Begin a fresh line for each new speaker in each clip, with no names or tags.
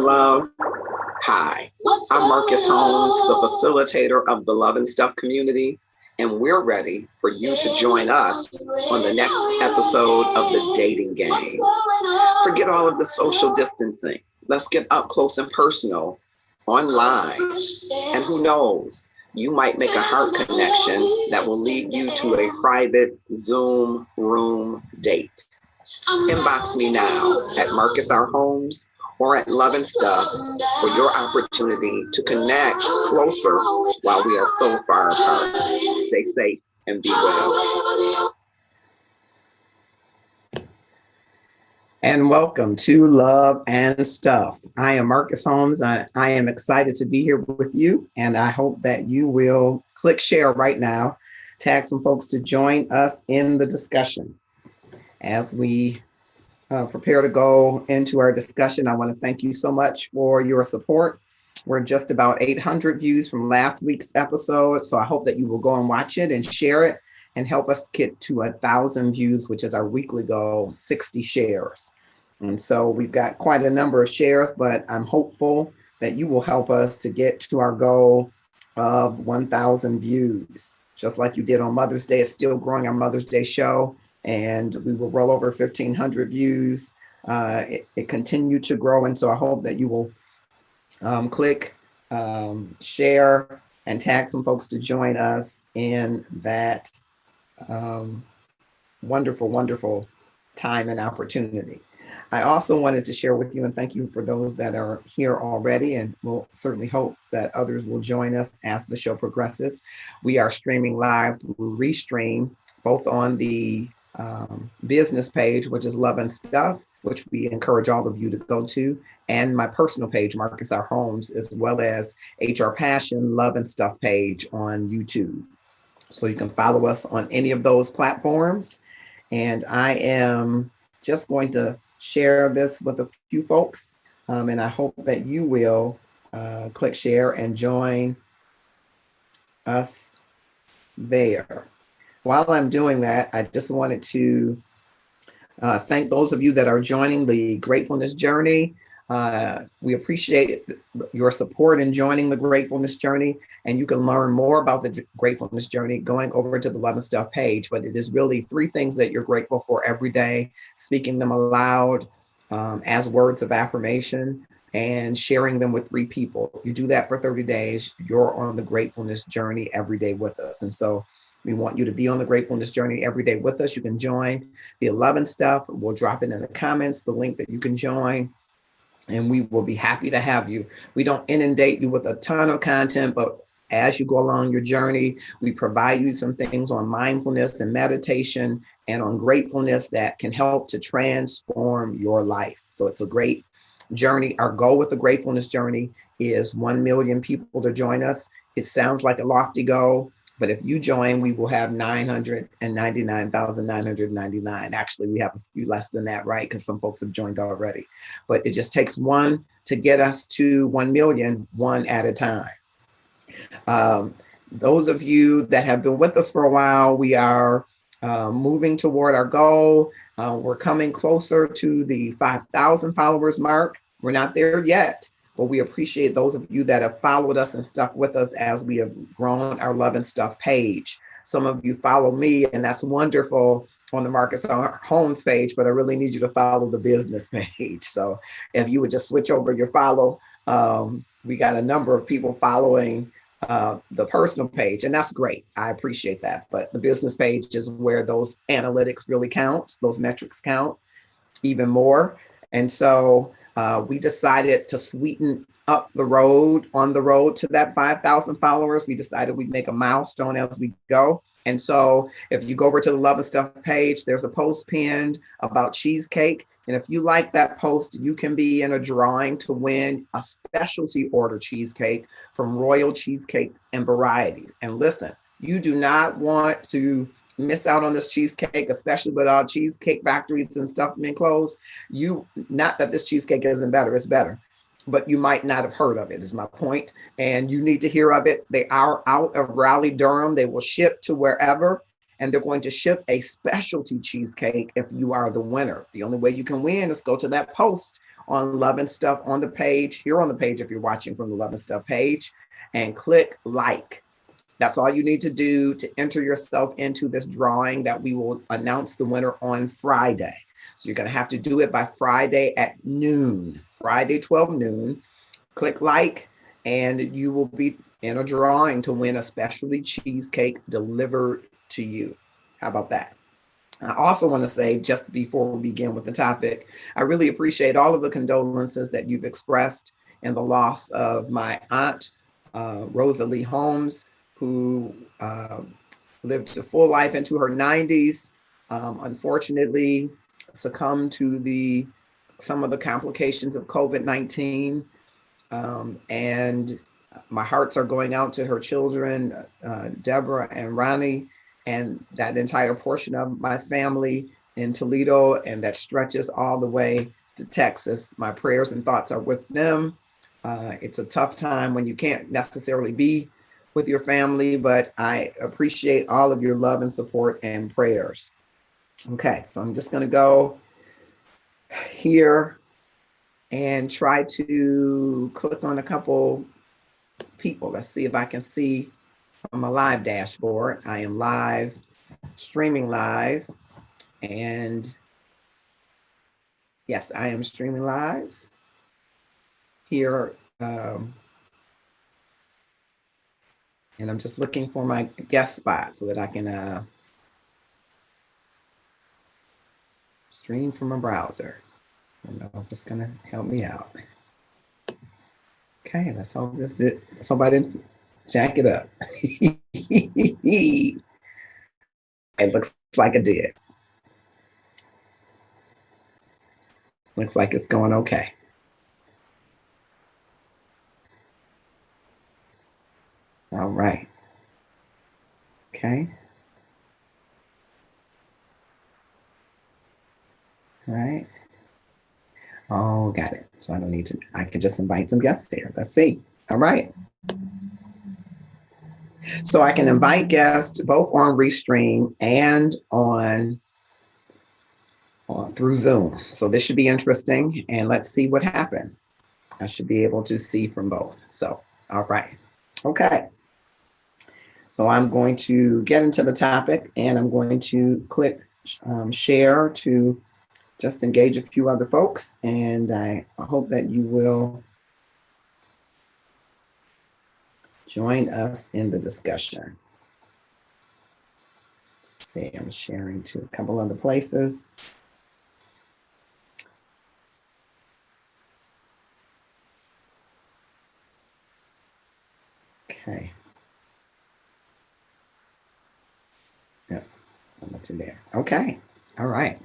love. Hi, I'm Marcus Holmes, the facilitator of the Love and Stuff community, and we're ready for you to join us on the next episode of the dating game. Forget all of the social distancing. Let's get up close and personal online. And who knows, you might make a heart connection that will lead you to a private Zoom room date. Inbox me now at Marcus R. Holmes or at Love and Stuff for your opportunity to connect closer while we are so far apart. Stay safe and be well. And welcome to Love and Stuff. I am Marcus Holmes. I am excited to be here with you, and I hope that you will click share right now, tag some folks to join us in the discussion. As we prepare to go into our discussion, I want to thank you so much for your support. We're just about 800 views from last week's episode, so I hope that you will go and watch it and share it and help us get to 1,000 views, which is our weekly goal, 60 shares. And so we've got quite a number of shares, but I'm hopeful that you will help us to get to our goal of 1,000 views. Just like you did on Mother's Day, it's still growing, our Mother's Day show, and we will roll over 1,500 views. It continued to grow, and so I hope that you will click share and tag some folks to join us in that wonderful, wonderful time and opportunity. I also wanted to share with you and thank you for those that are here already, and we'll certainly hope that others will join us as the show progresses. We are streaming live through Restream, both on the business page, which is Love and Stuff, which we encourage all of you to go to, and my personal page, Marcus R. Holmes, as well as HR Passion Love and Stuff page on YouTube. So you can follow us on any of those platforms. And I am just going to share this with a few folks, and I hope that you will click share and join us there. While I'm doing that, I just wanted to thank those of you that are joining the Gratefulness Journey. We appreciate your support in joining the Gratefulness Journey, and you can learn more about the Gratefulness Journey going over to the Love and Stuff page. But it is really 3 things that you're grateful for every day, speaking them aloud as words of affirmation and sharing them with 3 people. You do that for 30 days, you're on the Gratefulness Journey every day with us. And so we want you to be on the Gratefulness Journey every day with us. You can join via Love and Stuff. We'll drop it in the comments, the link that you can join, and we will be happy to have you. We don't inundate you with a ton of content, but as you go along your journey, we provide you some things on mindfulness and meditation and on gratefulness that can help to transform your life. So it's a great journey. Our goal with the Gratefulness Journey is 1 million people to join us. It sounds like a lofty goal, but if you join, we will have 999,999. Actually, we have a few less than that, right? Because some folks have joined already. But it just takes 1 to get us to 1 million, 1 at a time. Those of you that have been with us for a while, we are moving toward our goal. We're coming closer to the 5,000 followers mark. We're not there yet, but we appreciate those of you that have followed us and stuck with us as we have grown our Love and Stuff page. Some of you follow me, and that's wonderful on the Marcus R. Holmes page, but I really need you to follow the business page. So if you would just switch over your follow, we got a number of people following the personal page, and that's great. I appreciate that. But the business page is where those analytics really count, those metrics count even more. And so we decided to sweeten up the road, on the road to that 5,000 followers. We decided we'd make a milestone as we go. And so if you go over to the Love and Stuff page, there's a post pinned about cheesecake. And if you like that post, you can be in a drawing to win a specialty order cheesecake from Royal Cheesecake and Varieties. And listen, you do not want to miss out on this cheesecake, especially with all cheesecake factories and stuff being closed. Not that this cheesecake isn't better, it's better, but you might not have heard of it, is my point. And you need to hear of it. They are out of Raleigh, Durham. They will ship to wherever. and they're going to ship a specialty cheesecake if you are the winner. The only way you can win is go to that post on Love and Stuff on the page, here on the page if you're watching from the Love and Stuff page, and click like. That's all you need to do to enter yourself into this drawing that we will announce the winner on Friday. So you're going to have to do it by Friday at noon, Friday 12 noon. Click like, and you will be in a drawing to win a specialty cheesecake delivered to you. How about that? I also want to say, just before we begin with the topic, I really appreciate all of the condolences that you've expressed in the loss of my aunt, Rosalie Holmes, who lived a full life into her 90s, unfortunately succumbed to some of the complications of COVID-19. And my hearts are going out to her children, Deborah and Ronnie, and that entire portion of my family in Toledo, and that stretches all the way to Texas. My prayers and thoughts are with them. It's a tough time when you can't necessarily be with your family, but I appreciate all of your love and support and prayers. Okay, so I'm just going to go here and try to click on a couple people. Let's see if I can see from a live dashboard. I am live, streaming live, and yes, I am streaming live here. And I'm just looking for my guest spot so that I can stream from a browser. I don't know if it's gonna help me out. Okay, let's hope this did. Let's hope I didn't jack it up. It looks like it did. Looks like it's going okay. All right. Okay. All right. Oh, got it. So I don't need to, I can just invite some guests here. Let's see. All right. So I can invite guests both on Restream and on through Zoom. So this should be interesting, and let's see what happens. I should be able to see from both. So, all right. Okay. So I'm going to get into the topic, and I'm going to click share to just engage a few other folks, and I hope that you will join us in the discussion. Let's see, I'm sharing to a couple other places. Okay. Yep, how much in there? Okay, all right.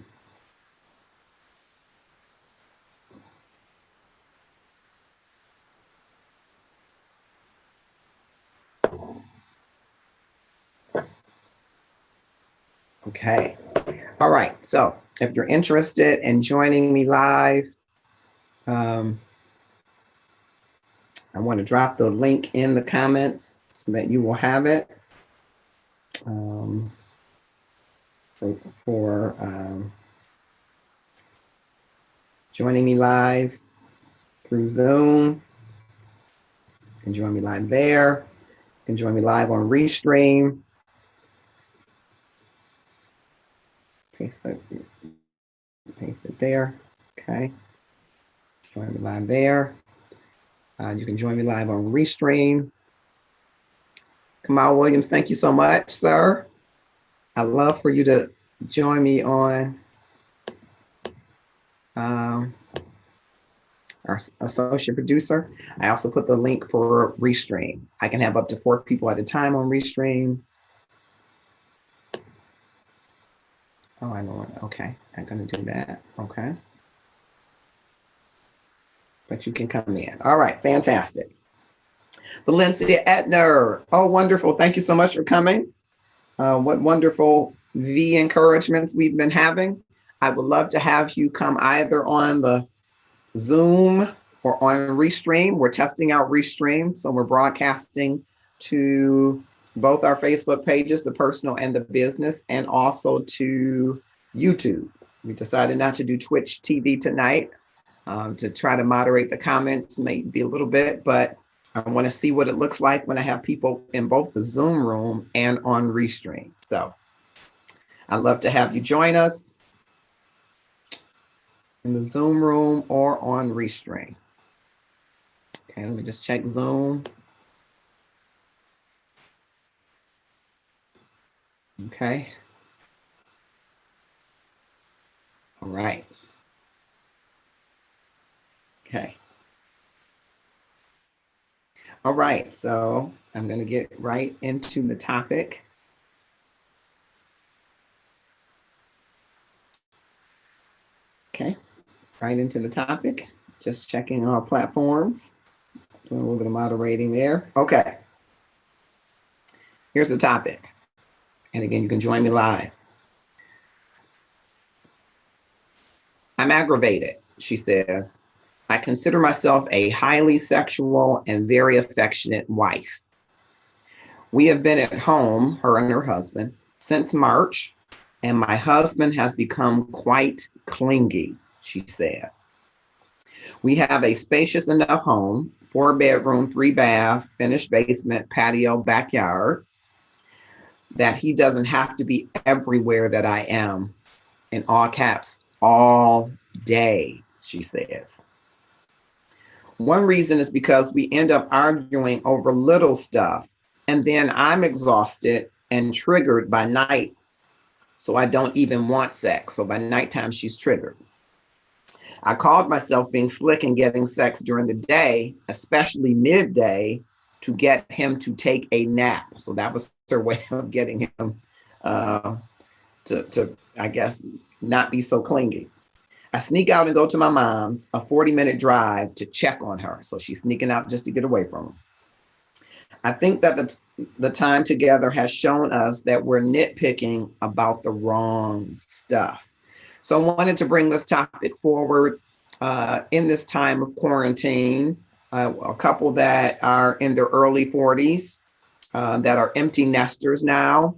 Okay. All right. So if you're interested in joining me live, I want to drop the link in the comments so that you will have it for joining me live through Zoom. You can join me live there. You can join me live on Restream. Paste it there. Okay. Join me live there. You can join me live on Restream. Kamal Williams, thank you so much, sir. I'd love for you to join me on our associate producer. I also put the link for Restream. I can have up to 4 people at a time on Restream. Oh, I know. Okay, I'm going to do that. Okay. But you can come in. All right, fantastic. Valencia Etner. Oh, wonderful. Thank you so much for coming. What wonderful V encouragements we've been having. I would love to have you come either on the Zoom or on Restream. We're testing out Restream, so we're broadcasting to both our Facebook pages, the personal and the business, and also to YouTube. We decided not to do Twitch TV tonight to try to moderate the comments, maybe a little bit, but I want to see what it looks like when I have people in both the Zoom room and on Restream. So I'd love to have you join us in the Zoom room or on Restream. Okay, let me just check Zoom. Okay. All right. Okay. All right, so I'm going to get right into the topic. Okay, right into the topic. Just checking our platforms. Doing a little bit of moderating there. Okay. Here's the topic. And again, you can join me live. I'm aggravated, she says. I consider myself a highly sexual and very affectionate wife. We have been at home, her and her husband, since March, and my husband has become quite clingy, she says. We have a spacious enough home, 4-bedroom, 3-bath, finished basement, patio, backyard, that he doesn't have to be everywhere that I am, in all caps, all day, she says. One reason is because we end up arguing over little stuff, and then I'm exhausted and triggered by night, so I don't even want sex. So by nighttime, she's triggered. I called myself being slick and getting sex during the day, especially midday, to get him to take a nap. So that was her way of getting him to, I guess, not be so clingy. I sneak out and go to my mom's, a 40-minute drive to check on her. So she's sneaking out just to get away from him. I think that the time together has shown us that we're nitpicking about the wrong stuff. So I wanted to bring this topic forward in this time of quarantine. A couple that are in their early 40s that are empty nesters now.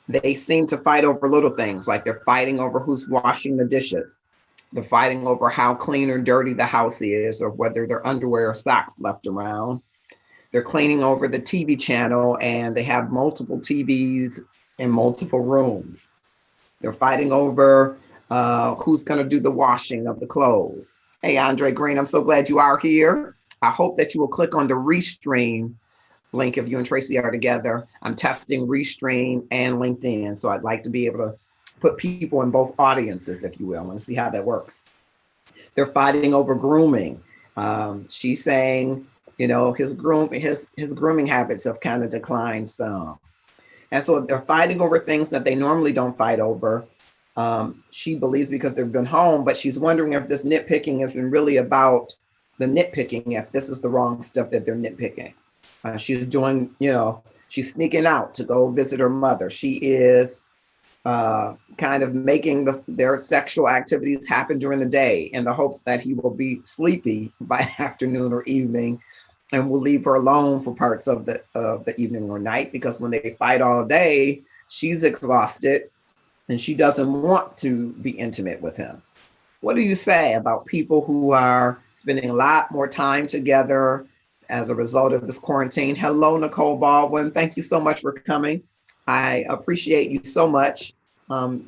They seem to fight over little things, like they're fighting over who's washing the dishes. They're fighting over how clean or dirty the house is, or whether their underwear or socks left around. They're cleaning over the TV channel, and they have multiple TVs in multiple rooms. They're fighting over who's going to do the washing of the clothes. Hey, Andre Green, I'm so glad you are here. I hope that you will click on the Restream link if you and Tracy are together. I'm testing Restream and LinkedIn, so I'd like to be able to put people in both audiences, if you will, and see how that works. They're fighting over grooming. She's saying, you know, his grooming habits have kind of declined some. And so they're fighting over things that they normally don't fight over. She believes because they've been home, but she's wondering if this nitpicking isn't really about the nitpicking, if this is the wrong stuff that they're nitpicking. She's doing, you know, she's sneaking out to go visit her mother. She is kind of making their sexual activities happen during the day in the hopes that he will be sleepy by afternoon or evening, and will leave her alone for parts of the evening or night, because when they fight all day, she's exhausted and she doesn't want to be intimate with him. What do you say about people who are spending a lot more time together as a result of this quarantine? Hello, Nicole Baldwin. Thank you so much for coming. I appreciate you so much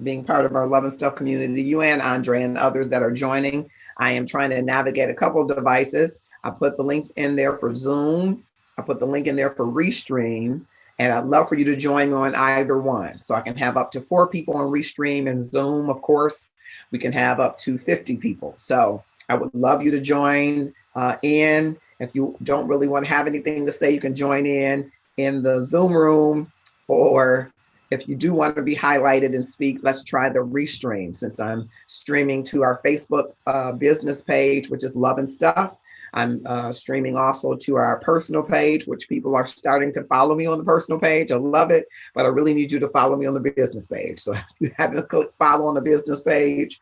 being part of our Love and Stuff community, you and Andre and others that are joining. I am trying to navigate a couple of devices. I put the link in there for Zoom. I put the link in there for Restream. And I'd love for you to join me on either one. So I can have up to 4 people on Restream, and Zoom, of course, we can have up to 50 people. So I would love you to join in. If you don't really want to have anything to say, you can join in the Zoom room, or if you do want to be highlighted and speak, let's try the Restream, since I'm streaming to our Facebook business page, which is Love and Stuff. I'm streaming also to our personal page, which people are starting to follow me on the personal page. I love it, but I really need you to follow me on the business page. So if you haven't clicked follow on the business page,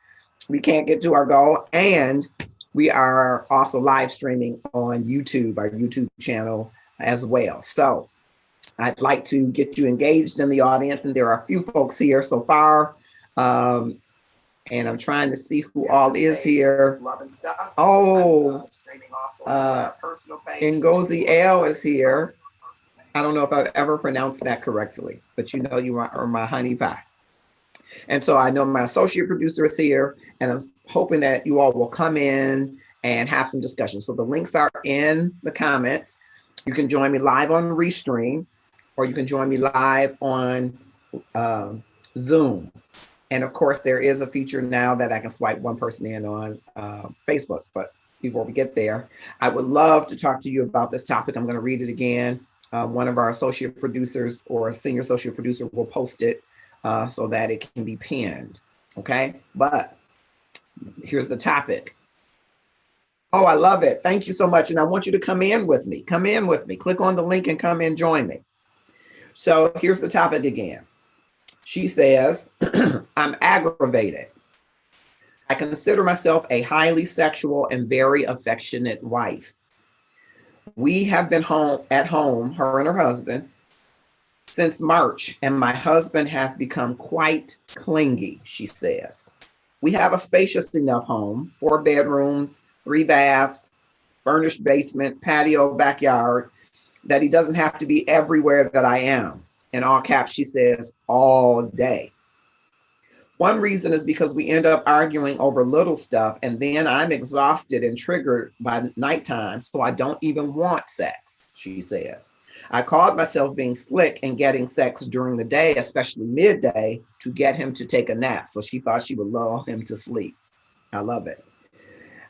we can't get to our goal. And we are also live streaming on YouTube, our YouTube channel as well. So I'd like to get you engaged in the audience, and there are a few folks here so far. And I'm trying to see who all is here. Oh, Ngozi L is here. I don't know if I've ever pronounced that correctly, but you know you are my honey pie. And so I know my associate producer is here, and I'm hoping that you all will come in and have some discussion. So the links are in the comments. You can join me live on Restream, or you can join me live on Zoom. And of course, there is a feature now that I can swipe one person in on Facebook. But before we get there, I would love to talk to you about this topic. I'm going to read it again. One of our associate producers or a senior associate producer will post it so that it can be pinned. Okay, but here's the topic. Oh, I love it. Thank you so much. And I want you to come in with me. Come in with me. Click on the link and come in, join me. So here's the topic again. She says, I'm aggravated. I consider myself a highly sexual and very affectionate wife. We have been at home, her and her husband, since March, and my husband has become quite clingy, she says. We have a spacious enough home, 4 bedrooms, 3 baths, furnished basement, patio, backyard, that he doesn't have to be everywhere that I am. In all caps, she says, all day. One reason is because we end up arguing over little stuff, and then I'm exhausted and triggered by nighttime, so I don't even want sex, she says. I called myself being slick and getting sex during the day, especially midday, to get him to take a nap, so she thought she would lull him to sleep. I love it.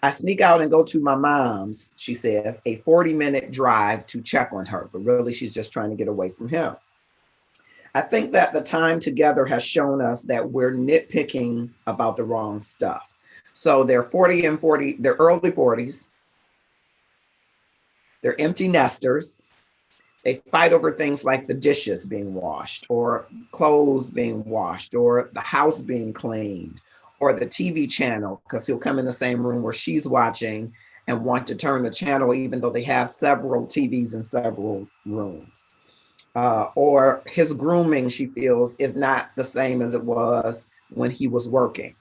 I sneak out and go to my mom's, she says, a 40-minute drive to check on her, but really she's just trying to get away from him. I think that the time together has shown us that we're nitpicking about the wrong stuff. So they're 40 and 40, they're early 40s. They're empty nesters. They fight over things like the dishes being washed or clothes being washed or the house being cleaned or the TV channel, because he'll come in the same room where she's watching and want to turn the channel even though they have several TVs in several rooms. Or his grooming, she feels, is not the same as it was when he was working.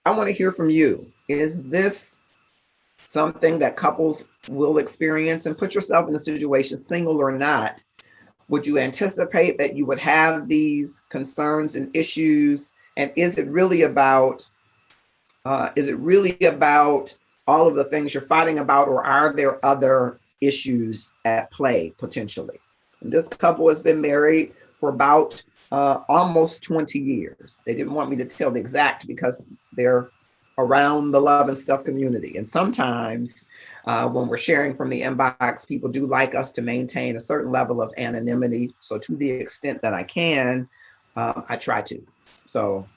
I want to hear from you. Is this something that couples will experience? And put yourself in a situation, single or not. Would you anticipate that you would have these concerns and issues? And is it really about all of the things you're fighting about, or are there other issues at play potentially? This couple has been married for about almost 20 years. They didn't want me to tell the exact because they're around the love and stuff community. And sometimes when we're sharing from the inbox, people do like us to maintain a certain level of anonymity. So to the extent that I can, I try to. So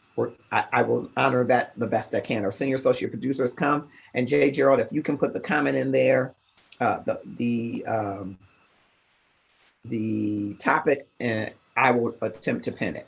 I will honor that the best I can. Our senior associate producers come. And Jay Gerald, if you can put the comment in there, the topic, and I will attempt to pin it.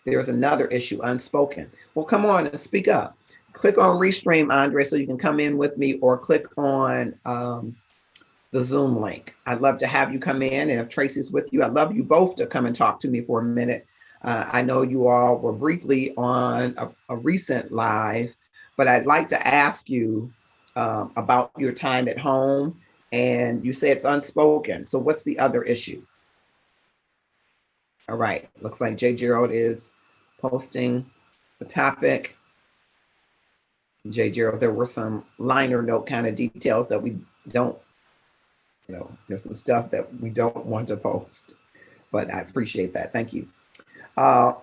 There's another issue, unspoken. Well, come on and speak up. Click on Restream, Andre, so you can come in with me, or click on the Zoom link. I'd love to have you come in, and if Tracy's with you, I'd love you both to come and talk to me for a minute. I know you all were briefly on a recent live, but I'd like to ask you about your time at home. And you say it's unspoken. So what's the other issue? All right. Looks like Jay Gerald is posting the topic. Jay Gerald, there were some liner note kind of details that we don't, there's some stuff that we don't want to post, but I appreciate that. Thank you. All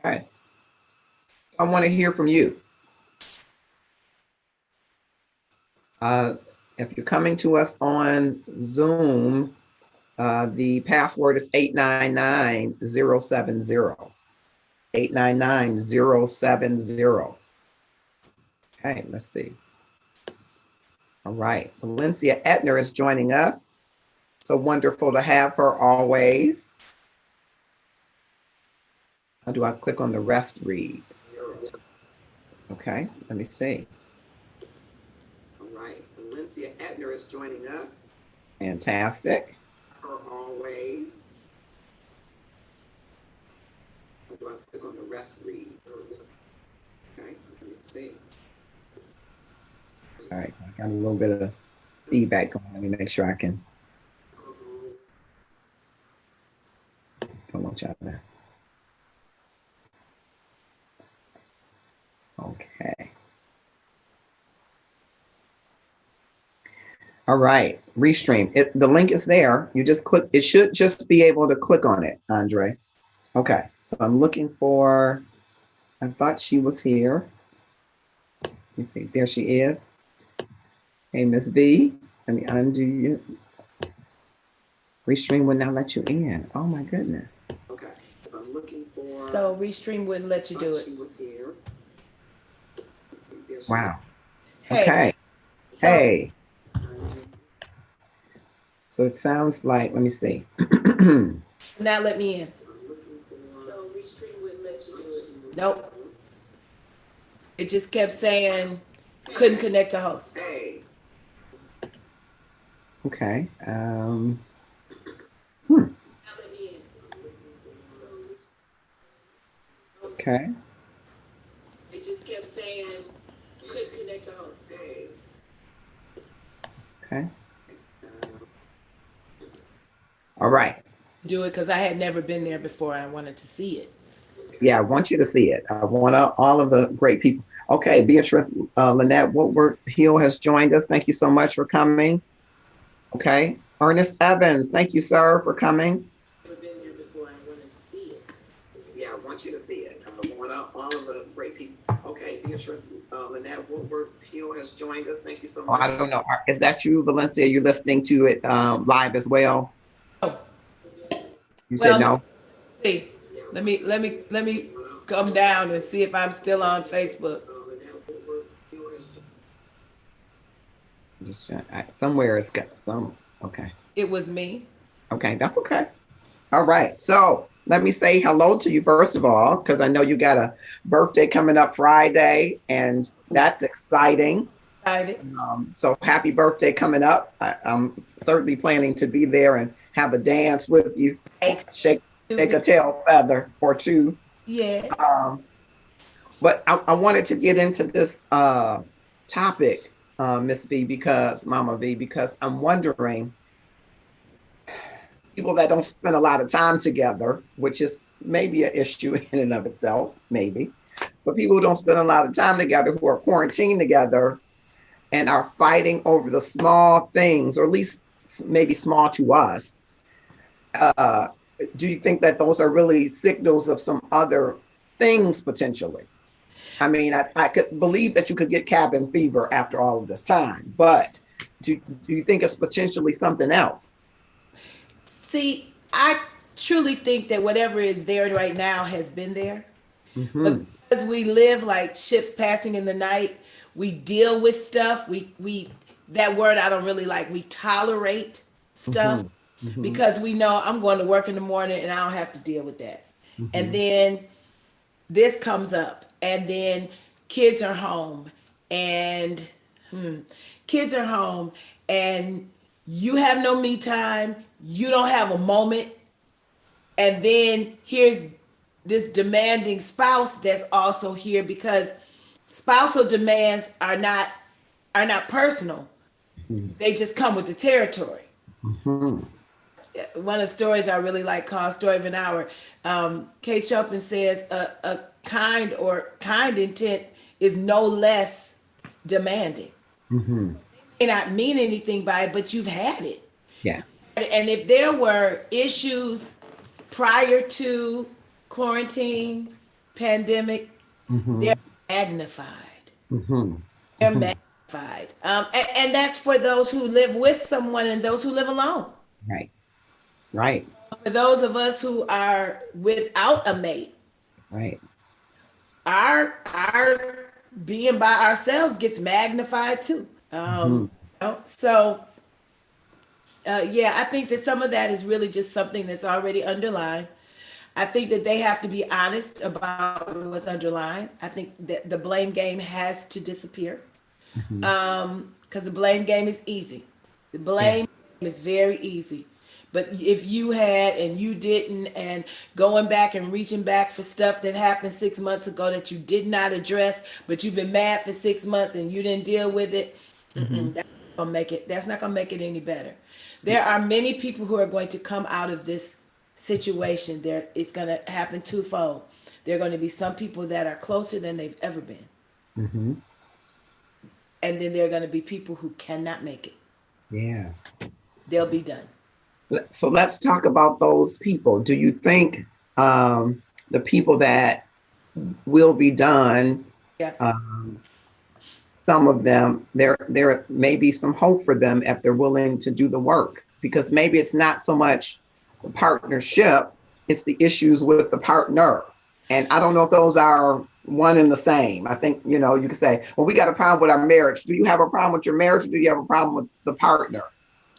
right. I want to hear from you. If you're coming to us on Zoom, the password is 899070. 899070. Okay, let's see. All right, Valencia Etner is joining us. So wonderful to have her always. How do I click on the rest read? Okay, let me see. All right, Valencia Etner is joining us. Fantastic. Her always. Do I click on the rest read? Okay, let me see. All right, I got a little bit of feedback going. Let me make sure I can. Don't want y'all to. Okay. All right, restream. The link is there. You just click. It should just be able to click on it, Andre. Okay, so I'm looking for. I thought she was here. Let me see. There she is. Hey, Miss V. Let me undo you. Restream would not let you in. Oh my goodness. Okay, so I'm looking for.
So Restream wouldn't let you do it.
She was here. Wow.
Hey.
Okay.
So,
Hey. So it sounds like. Let me see.
now let me in. So Restream wouldn't let you do it. Nope. It just kept saying couldn't connect to host.
Hey. Okay. Okay.
It just kept saying couldn't connect to host.
Okay. All right.
Do it because I had never been there before. I wanted to see it.
Yeah, I want you to see it. I want all of the great people. Okay, Beatrice Lynette Woodward Hill has joined us. Thank you so much for coming. Okay. Ernest Evans, thank you, sir, for coming.
Never been there before. I wanted to see it.
Yeah, I want you to see it. I want all of the great people. Okay, Beatrice Lynette Woodward Hill has joined us. Thank you so much. I don't know. Is that you, Valencia? You're listening to it live as well?
Oh.
You said no?
See, let me come down and see if I'm still on Facebook.
Just somewhere it's got some. Okay.
It was me.
Okay, that's okay. All right. So let me say hello to you first of all, because I know you got a birthday coming up Friday, and that's exciting. So happy birthday coming up. I'm certainly planning to be there and have a dance with you, shake a tail feather or two.
Yeah.
But I wanted to get into this topic, Miss V, because Mama V, because I'm wondering, people that don't spend a lot of time together, which is maybe an issue in and of itself, maybe, but people who don't spend a lot of time together, who are quarantined together and are fighting over the small things, or at least maybe small to us. Do you think that those are really signals of some other things potentially? I mean, I could believe that you could get cabin fever after all of this time, but do you think it's potentially something else?
See, I truly think that whatever is there right now has been there. But because we live like ships passing in the night, we deal with stuff. We that word I don't really like. We tolerate stuff because we know I'm going to work in the morning and I don't have to deal with that. And then this comes up, and then kids are home, and kids are home, and you have no me time. You don't have a moment, and then here's this demanding spouse that's also here because spousal demands are not personal. They just come with the territory. One of the stories I really like called Story of an Hour. Kate Chopin says a kind intent is no less demanding. It may not mean anything by it, but you've had it.
Yeah.
And if there were issues prior to quarantine, pandemic, they're magnified. They're magnified. And that's for those who live with someone and those who live alone.
Right. Right.
For those of us who are without a mate,
right,
our being by ourselves gets magnified too. So yeah, I think that some of that is really just something that's already underlined. I think that they have to be honest about what's underlying. I think that the blame game has to disappear because the blame game is easy. The blame It's very easy. But if you had and you didn't, and going back and reaching back for stuff that happened 6 months ago that you did not address, but you've been mad for 6 months and you didn't deal with it,
Mm-hmm.
that's not gonna make it. That's not gonna make it any better. There are many people who are going to come out of this situation. There, it's gonna happen twofold. There are going to be some people that are closer than they've ever been,
Mm-hmm.
and then there are going to be people who cannot make it.
Yeah.
They'll be done.
So let's talk about those people. Do you think the people that will be done,
Yeah.
um, some of them, there may be some hope for them if they're willing to do the work, because maybe it's not so much the partnership, it's the issues with the partner. And I don't know if those are one and the same. I think, you can say, well, we got a problem with our marriage. Do you have a problem with your marriage, or do you have a problem with the partner?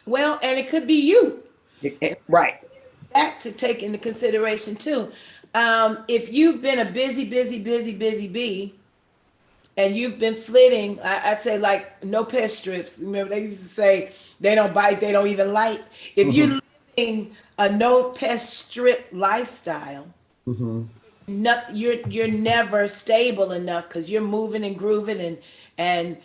Well, and it could be you.
Right.
That to take into consideration too. If you've been a busy bee, and you've been flitting, I'd say like no pest strips. Remember they used to say they don't bite, they don't even light. If
Mm-hmm.
you're living a no pest strip lifestyle,
Mm-hmm.
not you're never stable enough because you're moving and grooving and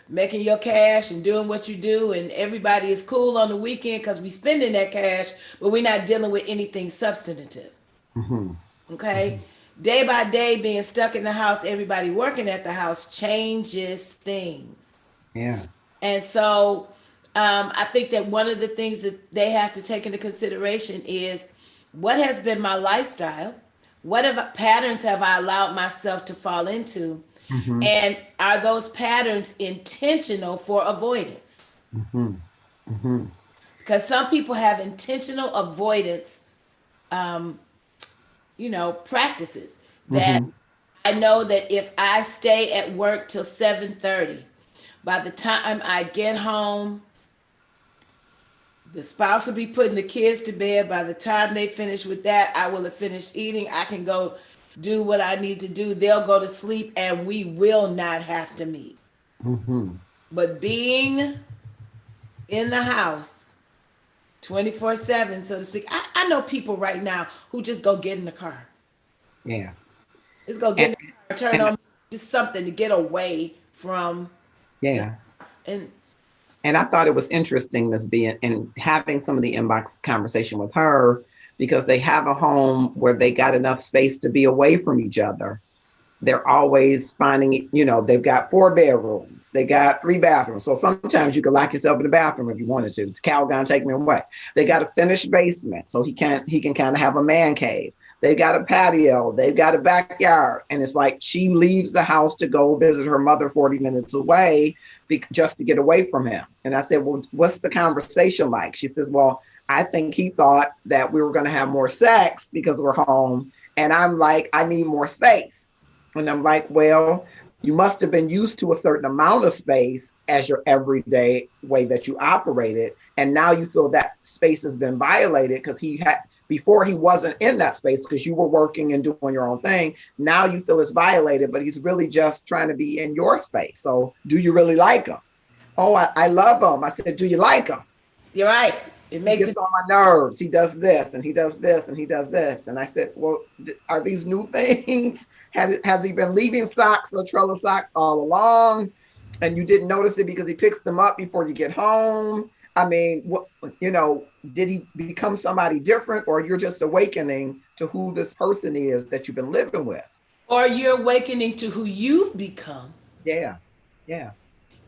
making your cash and doing what you do, and everybody is cool on the weekend because we spending that cash, but we're not dealing with anything substantive.
Mm-hmm.
Okay, day by day being stuck in the house, everybody working at the house changes things.
Yeah.
And so I think that one of the things that they have to take into consideration is what has been my lifestyle, patterns have I allowed myself to fall into,
Mm-hmm.
and are those patterns intentional for avoidance?
Mm-hmm. Mm-hmm.
Because some people have intentional avoidance, practices that
Mm-hmm.
I know that if I stay at work till 7:30, by the time I get home, the spouse will be putting the kids to bed. By the time they finish with that, I will have finished eating. I can go do what I need to do. They'll go to sleep and we will not have to meet.
Mm-hmm.
But being in the house 24/7, so to speak, I know people right now who just go get in the car.
Yeah.
Just go get
And,
in the car, turn
and
on just something to get away from the
yeah.
house. And
And I thought it was interesting, Miss B, and having some of the inbox conversation with her, because they have a home where they got enough space to be away from each other. They're always finding, they've got 4 bedrooms, they got 3 bathrooms. So sometimes you could lock yourself in the bathroom if you wanted to. Cal gonna take me away. They got a finished basement, so he can kind of have a man cave. They've got a patio, they've got a backyard. And it's like she leaves the house to go visit her mother 40 minutes away just to get away from him. And I said, well, what's the conversation like? She says, well, I think he thought that we were going to have more sex because we're home. And I'm like, I need more space. And I'm like, well, you must have been used to a certain amount of space as your everyday way that you operated. And now you feel that space has been violated because before he wasn't in that space because you were working and doing your own thing. Now you feel it's violated, but he's really just trying to be in your space. So do you really like him? Oh, I love him. I said, do you like him?
you're right. It
He
makes it
gets on my nerves. He does this and he does this and he does this. And I said, well, are these new things? Has he been leaving socks or trailer socks all along? And you didn't notice it because he picks them up before you get home. I mean, did he become somebody different, or you're just awakening to who this person is that you've been living with?
or you're awakening to who you've become
Yeah. Yeah.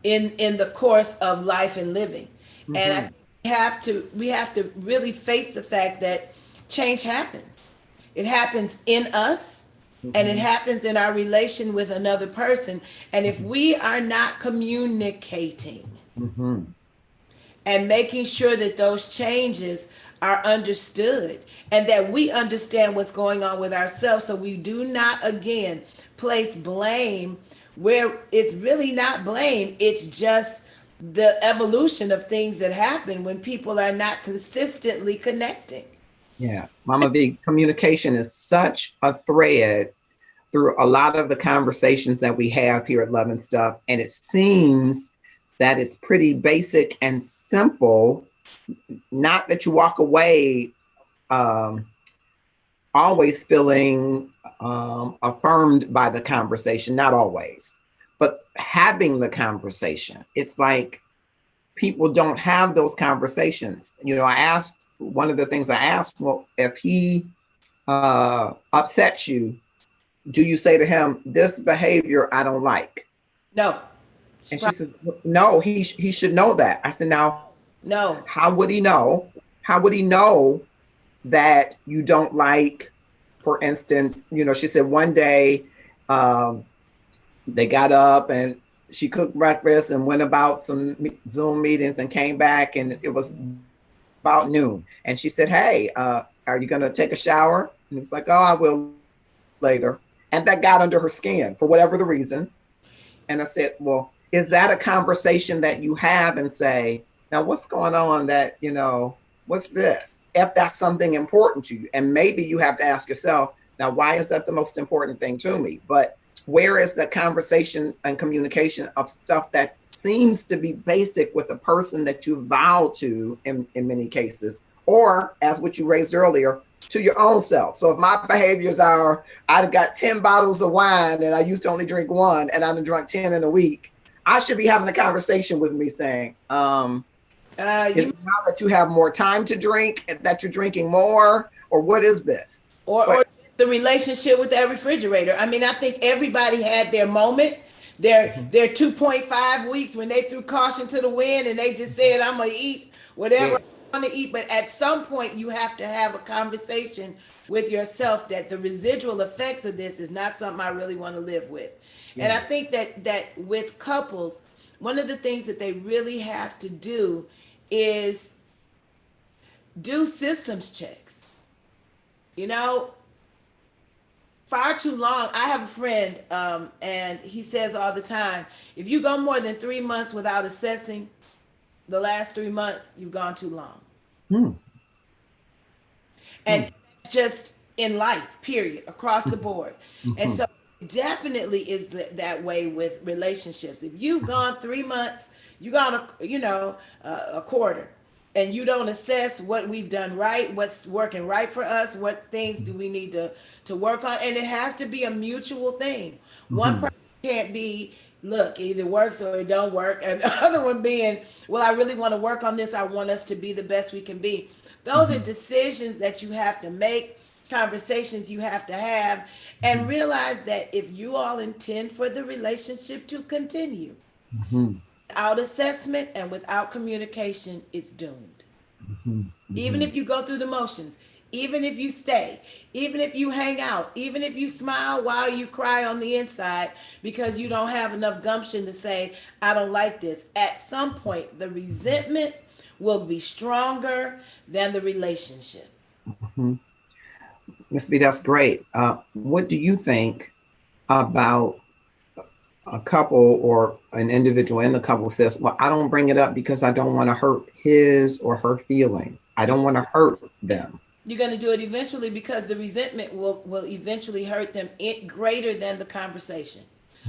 in the course of life and living. And
Mm-hmm.
we have to really face the fact that change happens. It happens in us, and it
Mm-hmm.
happens in our relation with another person. And if
Mm-hmm.
we are not communicating
Mm-hmm.
and making sure that those changes are understood and that we understand what's going on with ourselves, so we do not again place blame where it's really not blame, it's just the evolution of things that happen when people are not consistently connecting.
Yeah. Mama V, communication is such a thread through a lot of the conversations that we have here at Love and Stuff. And it seems that is pretty basic and simple. Not that you walk away um, always feeling affirmed by the conversation, not always, but having the conversation. It's like people don't have those conversations. I asked, one of the things I asked, well, if he upsets you, do you say to him, this behavior I don't like?
No.
And she says, no, he should know that. I said, now,
No.
how would he know? How would he know that you don't like, for instance, she said one day um, they got up and she cooked breakfast and went about some Zoom meetings and came back, and it was about noon. And she said, hey, are you going to take a shower? And it's like, oh, I will later. And that got under her skin for whatever the reasons. And I said, well, is that a conversation that you have and say, now what's going on what's this? If that's something important to you. And maybe you have to ask yourself, now, why is that the most important thing to me? But where is the conversation and communication of stuff that seems to be basic with a person that you vow to in many cases, or as what you raised earlier, to your own self. So if my behaviors are, I've got 10 bottles of wine and I used to only drink one and I've drunk 10 in a week, I should be having a conversation with me saying, is it now that you have more time to drink, that you're drinking more, or what is this?
Or the relationship with that refrigerator. I mean, I think everybody had their moment, their 2.5 weeks when they threw caution to the wind and they just said, I'm gonna eat whatever I want to eat. But at some point you have to have a conversation with yourself that the residual effects of this is not something I really want to live with. And I think that with couples, one of the things that they really have to do is do systems checks. You know, far too long. I have a friend, and he says all the time, if you go more than 3 months without assessing the last 3 months, you've gone too long.
Hmm.
And just in life, period, across the board. And so definitely is that way with relationships. If you've gone 3 months, you gone a quarter, and you don't assess what we've done right, what's working right for us, what things do we need to work on, and it has to be a mutual thing. One person can't be, look, it either works or it don't work, and the other one being, well, I really want to work on this, I want us to be the best we can be. Those are decisions that you have to make, conversations you have to have, and realize that if you all intend for the relationship to continue, without assessment and without communication, it's doomed. Even if you go through the motions, even if you stay, even if you hang out, even if you smile while you cry on the inside because you don't have enough gumption to say, I don't like this, at some point, the resentment will be stronger than the relationship.
Miss B, that's great. What do you think about a couple or an individual in the couple says, well, I don't bring it up because I don't want to hurt his or her feelings. I don't want to hurt them.
You're going to do it eventually because the resentment will eventually hurt them greater than the conversation.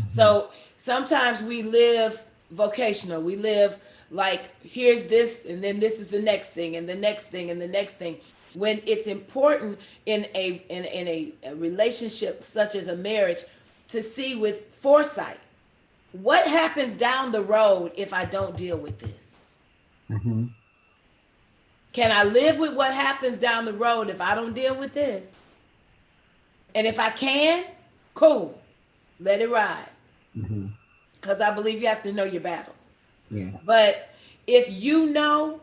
So sometimes we live vocational. We live like, here's this, and then this is the next thing, and the next thing, and the next thing. When it's important in a relationship such as a marriage to see with foresight, what happens down the road if I don't deal with this? Can I live with what happens down the road if I don't deal with this? And if I can, cool, let it ride. Because I believe you have to know your battles.
Yeah.
But if you know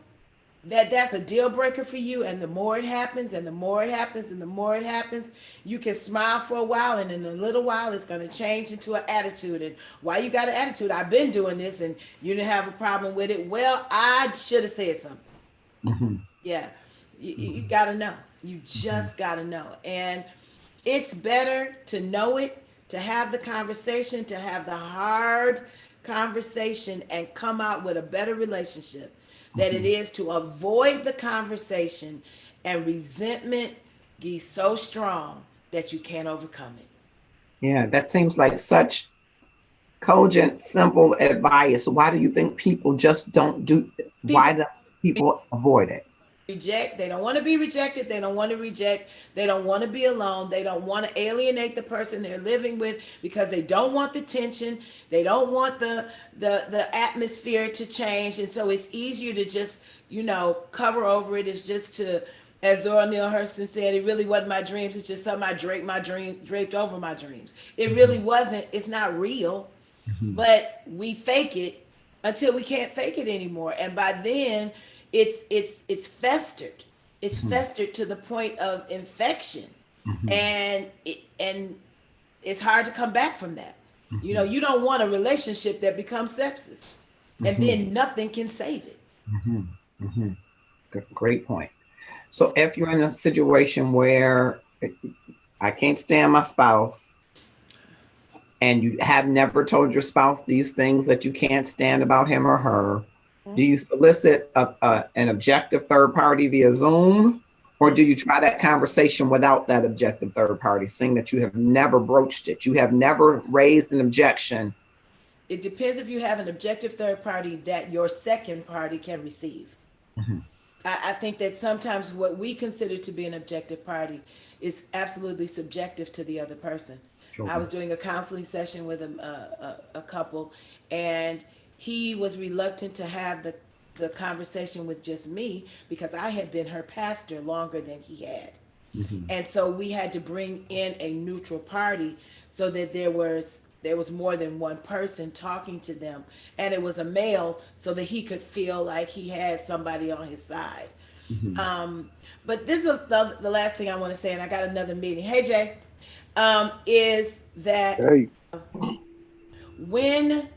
that that's a deal breaker for you, and the more it happens and the more it happens and the more it happens, you can smile for a while, and in a little while it's going to change into an attitude. And why you got an attitude? I've been doing this and you didn't have a problem with it. Well, I should have said something. Yeah, you got to know. You just got to know. And it's better to know it, to have the conversation, to have the hard conversation and come out with a better relationship than it is to avoid the conversation and resentment be so strong that you can't overcome it.
Yeah, that seems like such Cogent, simple advice. Why do you think people just don't do?
People
Why do people avoid it?
reject. They don't want to be rejected. They don't want to reject. They don't want to be alone. They don't want to alienate the person they're living with because they don't want the tension. They don't want the atmosphere to change. And so it's easier to just, cover over it. It's just to, as Zora Neale Hurston said, it really wasn't my dreams. It's just something I draped over my dreams. It really wasn't. It's not real,
Mhm,
but we fake it until we can't fake it anymore, and by then it's festered. It's
mhm,
festered to the point of infection,
mhm,
and it's hard to come back from that.
mhm,
You don't want a relationship that becomes sepsis, and
mhm,
then nothing can save it.
mhm, mhm. Great point. So if you're in a situation where I can't stand my spouse, and you have never told your spouse these things that you can't stand about him or her, do you solicit an objective third party via Zoom? Or do you try that conversation without that objective third party, saying that you have never broached it? You have never raised an objection.
It depends if you have an objective third party that your second party can receive.
Mhm.
I think that sometimes what we consider to be an objective party is absolutely subjective to the other person. I
Sure.
was doing a counseling session with a couple, and he was reluctant to have the conversation with just me because I had been her pastor longer than he had.
Mhm.
And so we had to bring in a neutral party so that there was more than one person talking to them, and it was a male so that he could feel like he had somebody on his side.
Mhm.
um, but this is the last thing I want to say, and I got another meeting. Hey, Jay. Is that
Hey,
when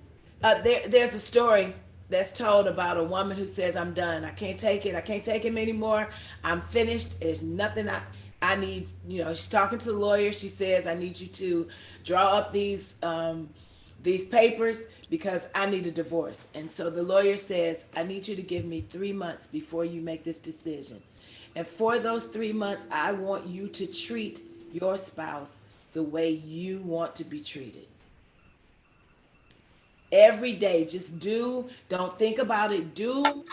there's a story that's told about a woman who says, "I'm done. I can't take it. I can't take him anymore. I'm finished. There's nothing I need." She's talking to the lawyer. She says, "I need you to draw up these papers because I need a divorce." And so the lawyer says, "I need you to give me 3 months before you make this decision. And for those 3 months, I want you to treat your spouse the way you want to be treated. Every day, just don't think about it. Do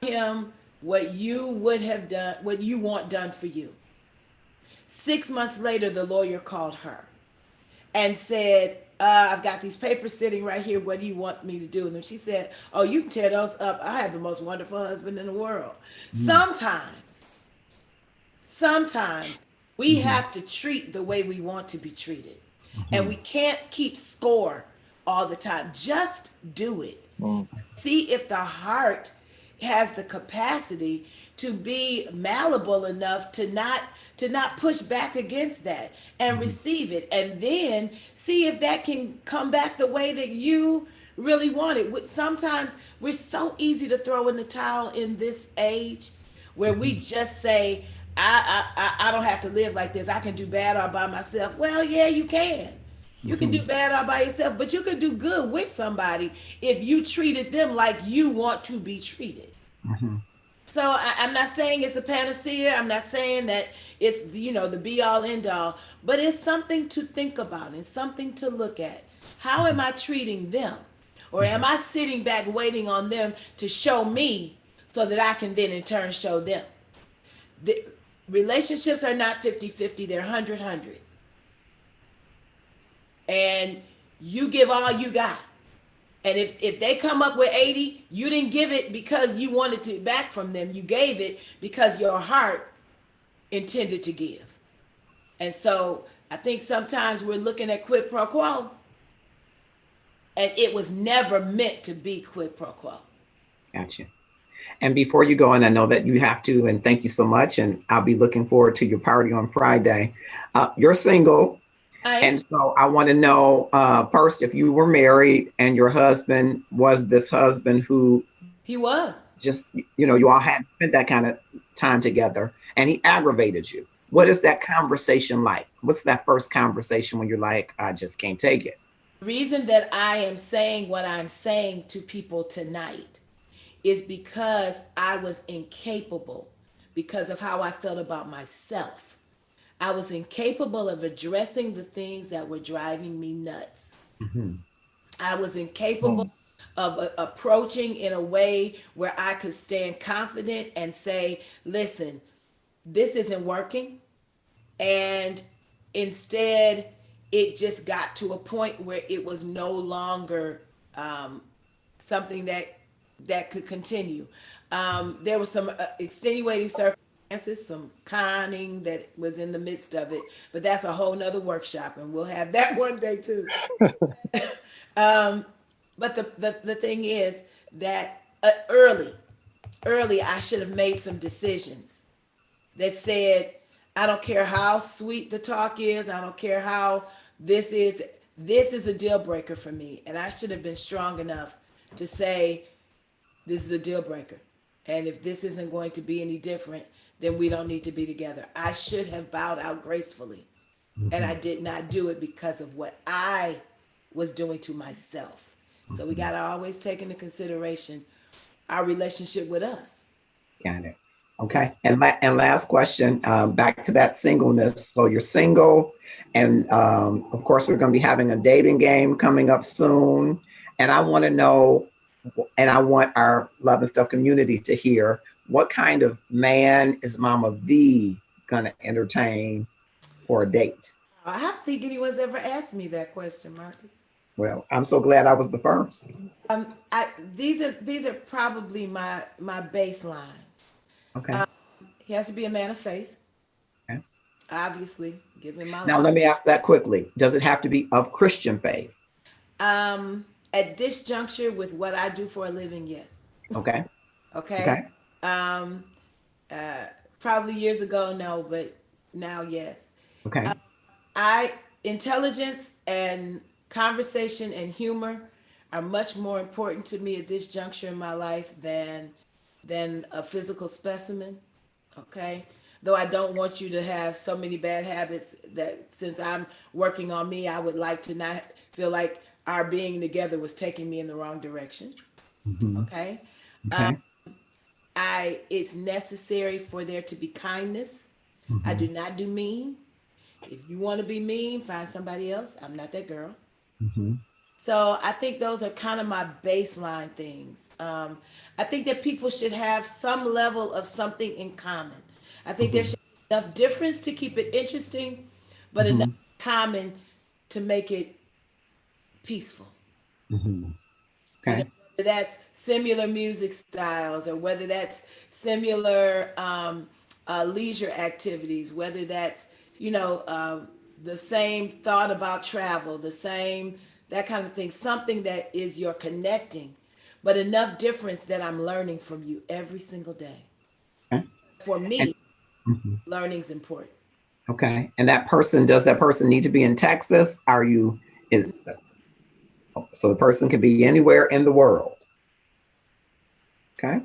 him what you would have done, what you want done for you." 6 months later, the lawyer called her and said, "I've got these papers sitting right here. What do you want me to do with them?" She said, "Oh, you can tear those up. I have the most wonderful husband in the world."
Mhm.
Sometimes we
Mhm.
have to treat the way we want to be treated. And
Mhm.
we can't keep score all the time. Just do it.
mm,
See if the heart has the capacity to be malleable enough to not push back against that and
Mhm.
receive it, and then see if that can come back the way that you really want it. Sometimes we're so easy to throw in the towel in this age where we
Mhm.
just say, I don't have to live like this. I can do bad all by myself. Well, yeah, you can. You can do
Mhm.
bad all by yourself, but you can do good with somebody if you treated them like you want to be treated.
Mhm.
So I'm not saying it's a panacea. I'm not saying that it's the be all end all, but it's something to think about and something to look at. How am I treating them? Or am
Mhm.
I sitting back waiting on them to show me so that I can then in turn show them? The relationships are not 50-50, they're 100-100. And you give all you got. And if they come up with 80, you didn't give it because you wanted it back from them. You gave it because your heart intended to give. And so I think sometimes we're looking at quid pro quo, and it was never meant to be quid pro quo.
Gotcha. And before you go, and I know that you have to, and thank you so much, and I'll be looking forward to your party on Friday. You're single,
I am.
and so I want to know first if you were married and your husband was this husband who
He was.
just, you all had spent that kind of time together, and he aggravated you. What is that conversation like? What's that first conversation when you're like, I just can't take it?
The reason that I am saying what I'm saying to people tonight is because I was incapable because of how I felt about myself. I was incapable of addressing the things that were driving me nuts.
Mm-hmm.
I was incapable of approaching in a way where I could stand confident and say, listen, this isn't working. And instead, it just got to a point where it was no longer um, something that could continue. There were some extenuating circumstances, some conning that was in the midst of it, but that's a whole nother workshop, and we'll have that one day too. Um, but the thing is that early, I should have made some decisions that said, I don't care how sweet the talk is, I don't care how this is, this is a deal breaker for me. And I should have been strong enough to say, this is a deal breaker. And if this isn't going to be any different, then we don't need to be together. I should have bowed out gracefully. And I did not do it because of what I was doing to myself. So we got to always take into consideration our relationship with us.
Got it. Okay. And last question, back to that singleness. So you're single, and of course, we're going to be having a dating game coming up soon. And I want to know, and I want our Love and Stuff community to hear, what kind of man is Mama V going to entertain for a date?
I don't think anyone's ever asked me that question, Marcus.
Well, I'm so glad I was the first.
I these are probably my baseline.
Okay.
He has to be a man of faith,
Okay.
obviously, given my
Now,
life.
let me ask that quickly. Does it have to be of Christian faith?
At this juncture, with what I do for a living, yes.
Okay.
Okay.
Okay.
Um, Probably years ago, no, but now, yes.
Okay.
I intelligence and conversation and humor are much more important to me at this juncture in my life than a physical specimen. Okay. Though I don't want you to have so many bad habits, that since I'm working on me, I would like to not feel like our being together was taking me in the wrong direction.
Mm-hmm.
Okay.
Okay.
I It's necessary for there to be kindness. I
Mm-hmm.
do not do mean. If you want to be mean, find somebody else. I'm not that girl.
Mm-hmm.
So I think those are kind of my baseline things. I think that people should have some level of something in common. I think there
Mm-hmm.
should be enough difference to keep it interesting, but enough
Mm-hmm.
common to make it peaceful.
Mm-hmm.
You know,
Okay.
whether that's similar music styles or whether that's similar leisure activities, whether that's, you know, the same thought about travel, the same, that kind of thing, something that is your connecting, but enough difference that I'm learning from you every single day.
Okay.
For
And,
me,
mhm.
learning's important.
Okay. And that person, does that person need to be in Texas? Are you, is, so the person could be anywhere in the world. Okay.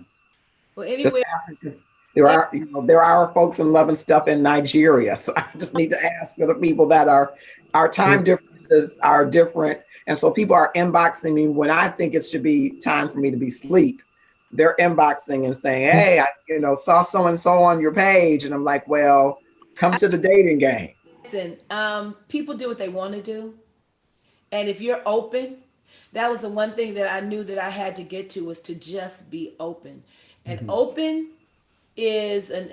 Well,
Just
anyway,
asking because there are, there are folks in Love and Stuff in Nigeria. So I just need to ask for the people that are, our time differences are different. And so people are inboxing me when I think it should be time for me to be asleep. They're inboxing and saying, hey, I, saw so and so on your page. And I'm like, well, come to the dating game.
listen, people do what they want to do. And if you're open, that was the one thing that I knew that I had to get to, was to just be open. And
Mm-hmm.
open is, an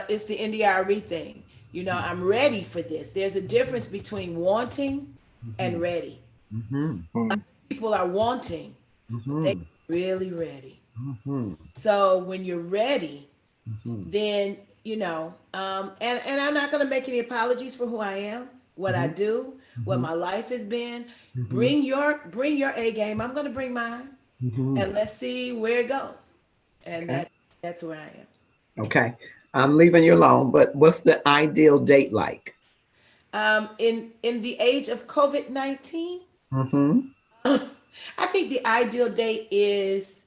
it's the NDRE thing. I'm ready for this. There's a difference between wanting and
Mm-hmm.
ready.
Mm-hmm.
People are wanting, but they
Mm-hmm.
really ready.
Mm-hmm.
So when you're ready,
Mm-hmm.
then and I'm not going to make any apologies for who I am, what I do, what
Mm-hmm.
my life has been.
Mm-hmm.
Bring your A game. I'm going to bring mine,
Mm-hmm.
and let's see where it goes. And
Okay.
that's where I am.
Okay. I'm leaving you alone, but what's the ideal date like?
In the age of COVID-19,
Mm-hmm.
I think the ideal date is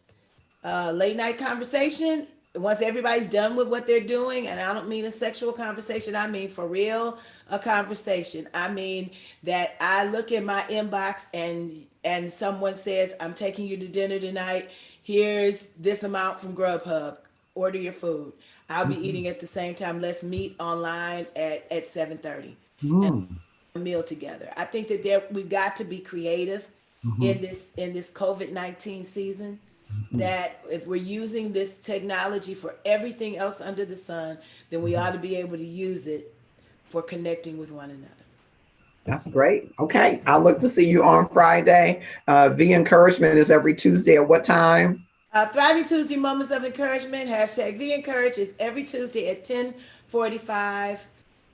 late night conversation. Once everybody's done with what they're doing, and I don't mean a sexual conversation, I mean for real a conversation. I mean that I look in my inbox and someone says, I'm taking you to dinner tonight. Here's this amount from Grubhub. Order your food. I'll be
Mm-hmm.
eating at the same time. Let's meet online at 7:30 and
Mm-hmm.
a meal together. I think that we've got to be creative.
Mhm.
in this COVID-19 season,
Mhm.
that if we're using this technology for everything else under the sun, then we ought
Mhm.
to be able to use it for connecting with one another.
That's great. Okay. I'll look to see you on Friday. V Encouragement is every Tuesday at what time?
Thriving Tuesday Moments of Encouragement, hashtag V Encourage, is every Tuesday at 10:45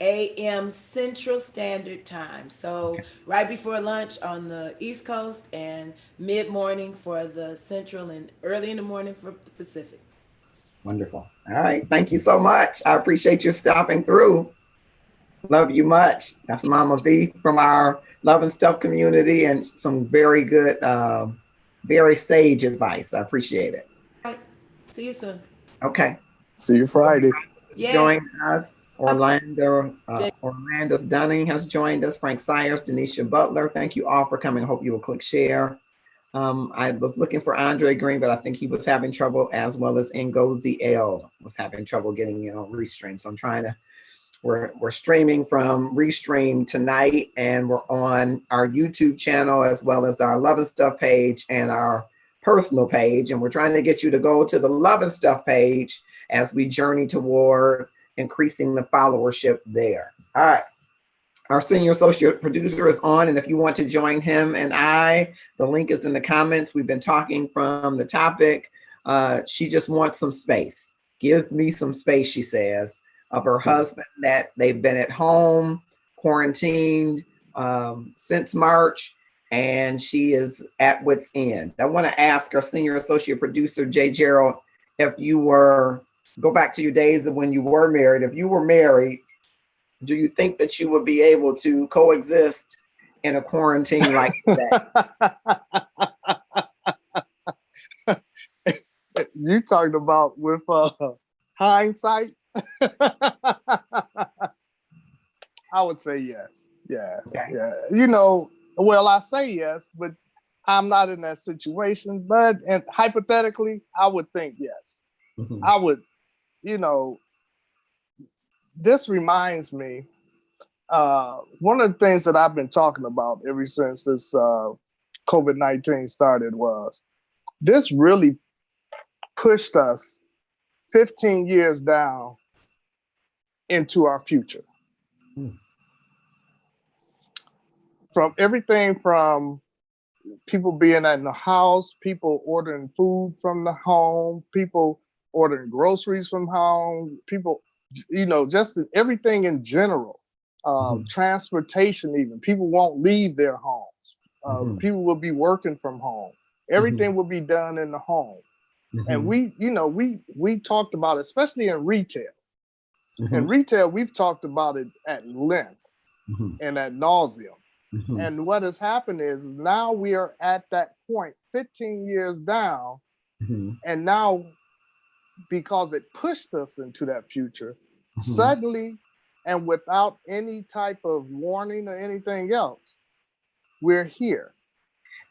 a.m. Central Standard Time. So
Okay.
right before lunch on the East Coast and mid-morning for the Central and early in the morning for the Pacific.
Wonderful. All right. Thank you so much. I appreciate you stopping through. Love you much. That's Mama V from our Love and Stuff community, and some very good, very sage advice. I appreciate it.
All right. See you soon.
Okay.
See you Friday.
Has
Yes.
joined us. Orlando's Dunning has joined us. Frank Sayers, Denisha Butler. Thank you all for coming. I hope you will click share. I was looking for Andre Green, but I think he was having trouble, as well as Ngozi L was having trouble getting in on Restream. So I'm trying to. We're streaming from Restream tonight, and we're on our YouTube channel as well as our Love and Stuff page and our personal page. And we're trying to get you to go to the Love and Stuff page as we journey toward increasing the followership there. All right. Our senior associate producer is on, and if you want to join him and I, the link is in the comments. We've been talking from the topic. She just wants some space. Give me some space, she says, of her husband, that they've been at home, quarantined since March, and she is at wit's end. I want to ask our senior associate producer, Jay Gerald, if you were, go back to your days of when you were married, if you were married, do you think that you would be able to coexist in a quarantine like that?
You talked about with hindsight. I would say yes. Yeah.
Okay.
Yeah. You know, well, I say yes, but I'm not in that situation. But and hypothetically, I would think yes.
Mhm.
I would, you know, this reminds me, one of the things that I've been talking about ever since this COVID-19 started was this really pushed us 15 years down into our future.
Hmm.
From everything from people being in the house, people ordering food from the home, people ordering groceries from home, people, you know, just everything in general.
Mhm.
Transportation, even people won't leave their homes.
Mhm.
People will be working from home.
Mhm.
Everything will be done in the home. And
Mhm.
we, you know, we talked about it, especially in retail. In
Mhm.
retail, we've talked about it at length
Mhm.
and at nauseum.
Mhm.
And what has happened is now we are at that point 15 years down.
Mhm.
And now, because it pushed us into that future,
Mhm.
suddenly and without any type of warning or anything else, we're here.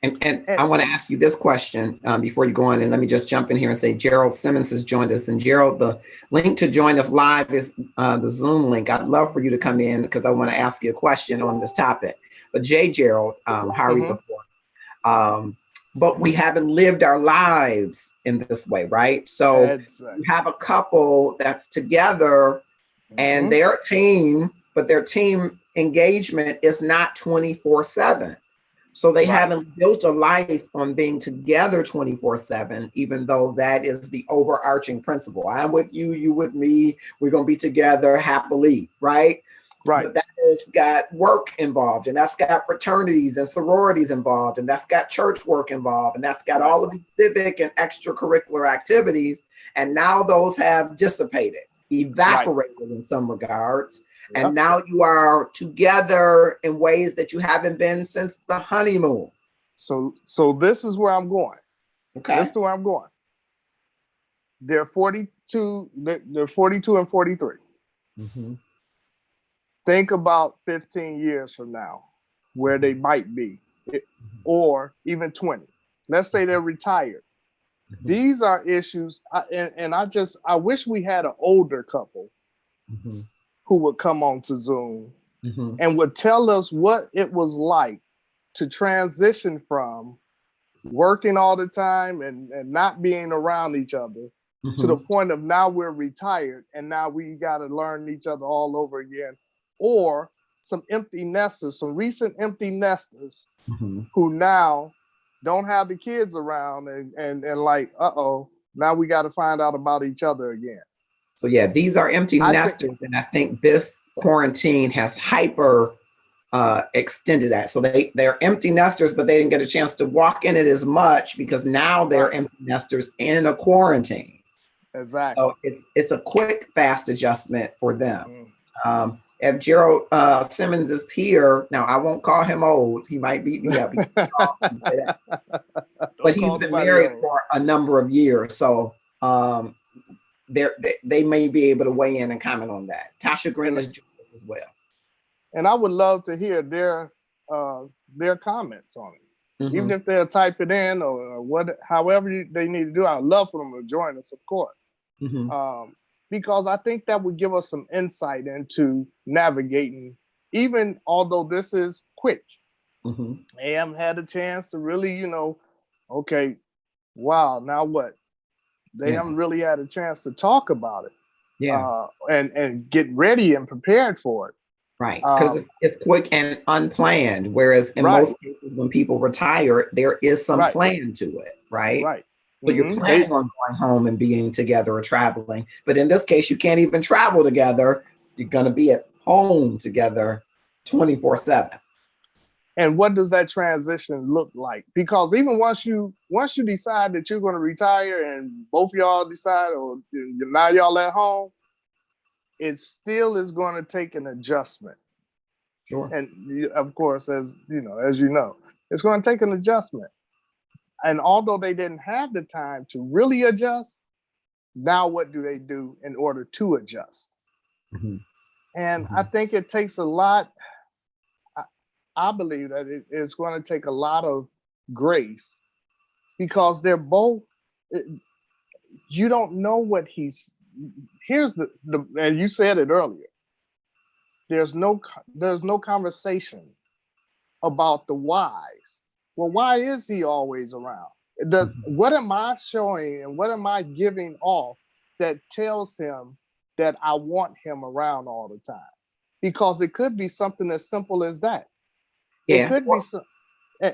And
And
I want to ask you this question before you go on, and let me just jump in here and say Gerald Simmons has joined us. And Gerald, the link to join us live is the Zoom link. I'd love for you to come in because I want to ask you a question on this topic. But Jay Gerald, how are you
mm-hmm,
before? Um, but we haven't lived our lives in this way, right? So you
exactly.
have a couple that's together and
Mm-hmm,
they're a team, but their team engagement is not 24/7. So they
right,
haven't built a life on being together 24/7, even though that is the overarching principle. I'm with you, you with me, we're going to be together happily, right?
right,
But that has got work involved, and that's got fraternities and sororities involved, and that's got church work involved, and that's got
right,
all of these civic and extracurricular activities. And now those have dissipated,
right.
evaporated in some regards. And
Yep.
now you are together in ways that you haven't been since the honeymoon.
So this is where I'm going.
Okay.
This is where I'm going. They're 42, they're 42 and 43.
Mm-hmm.
Think about 15 years from now, where they might be, or even 20. Let's say they're retired.
Mm-hmm.
These are issues, and I wish we had an older couple
Mm-hmm.
who would come on to Zoom
Mm-hmm.
and would tell us what it was like to transition from working all the time and not being around each other to the point of now we're retired and now we got to learn each other all over again. Or some empty nesters, some recent empty nesters who now don't have the kids around and like, now we got to find out about each other again.
So yeah, these are empty nesters, and I think this quarantine has hyper extended that. So they're empty nesters, but they didn't get a chance to walk in it as much because now they're empty nesters in a quarantine.
Exactly.
So it's a quick, fast adjustment for them. If Gerald Simmons is here, now I won't call him old. He might beat me up. But he's been married for a number of years. So they may be able to weigh in and comment on that. Tasha Green is joining us as well.
And I would love to hear their comments on it. Even if they'll type it in or however they need to do, I'd love for them to join us, of course. Because I think that would give us some insight into navigating, even although this is quick. They haven't had a chance to really, okay, wow, now what? They haven't really had a chance to talk about it. And get ready and prepared for it.
Right, because it's quick and unplanned. Whereas in most cases, when people retire, there is some plan to it, right? So you're planning on going home and being together or traveling. But in this case, you can't even travel together. You're going to be at home together 24/7.
And what does that transition look like? Because even once you decide that you're going to retire and both y'all decide, or now y'all at home, it still is going to take an adjustment.
Sure.
And of course, as you know, it's going to take an adjustment. And although they didn't have the time to really adjust, now what do they do in order to adjust? And I think it takes a lot. I believe that it's going to take a lot of grace because they're both, you don't know what here's the and you said it earlier. There's no conversation about the whys. Well, why is he always around? What am I showing and what am I giving off that tells him that I want him around all the time? Because it could be something as simple as that.
Yeah.
It could be some,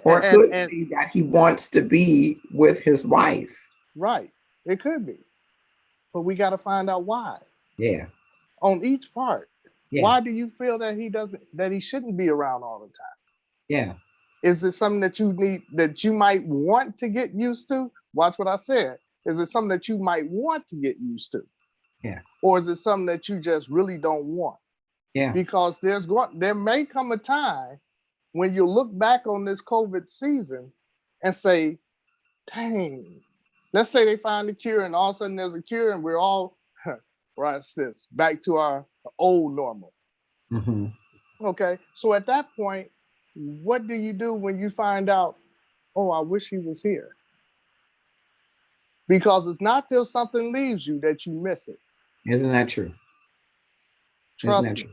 or it could be that he wants to be with his wife.
Right. It could be. But we got to find out why.
Yeah.
On each part.
Yeah.
Why do you feel that he shouldn't be around all the time?
Yeah.
Is it something that you might want to get used to? Watch what I said. Is it something that you might want to get used to?
Yeah.
Or is it something that you just really don't want?
Yeah.
Because there may come a time when you look back on this COVID season and say, dang, let's say they find a cure and all of a sudden there's a cure and we're all, back to our old normal. Okay, so at that point, what do you do when you find out, oh, I wish he was here? Because it's not till something leaves you that you miss it.
Isn't that true?
Trust me.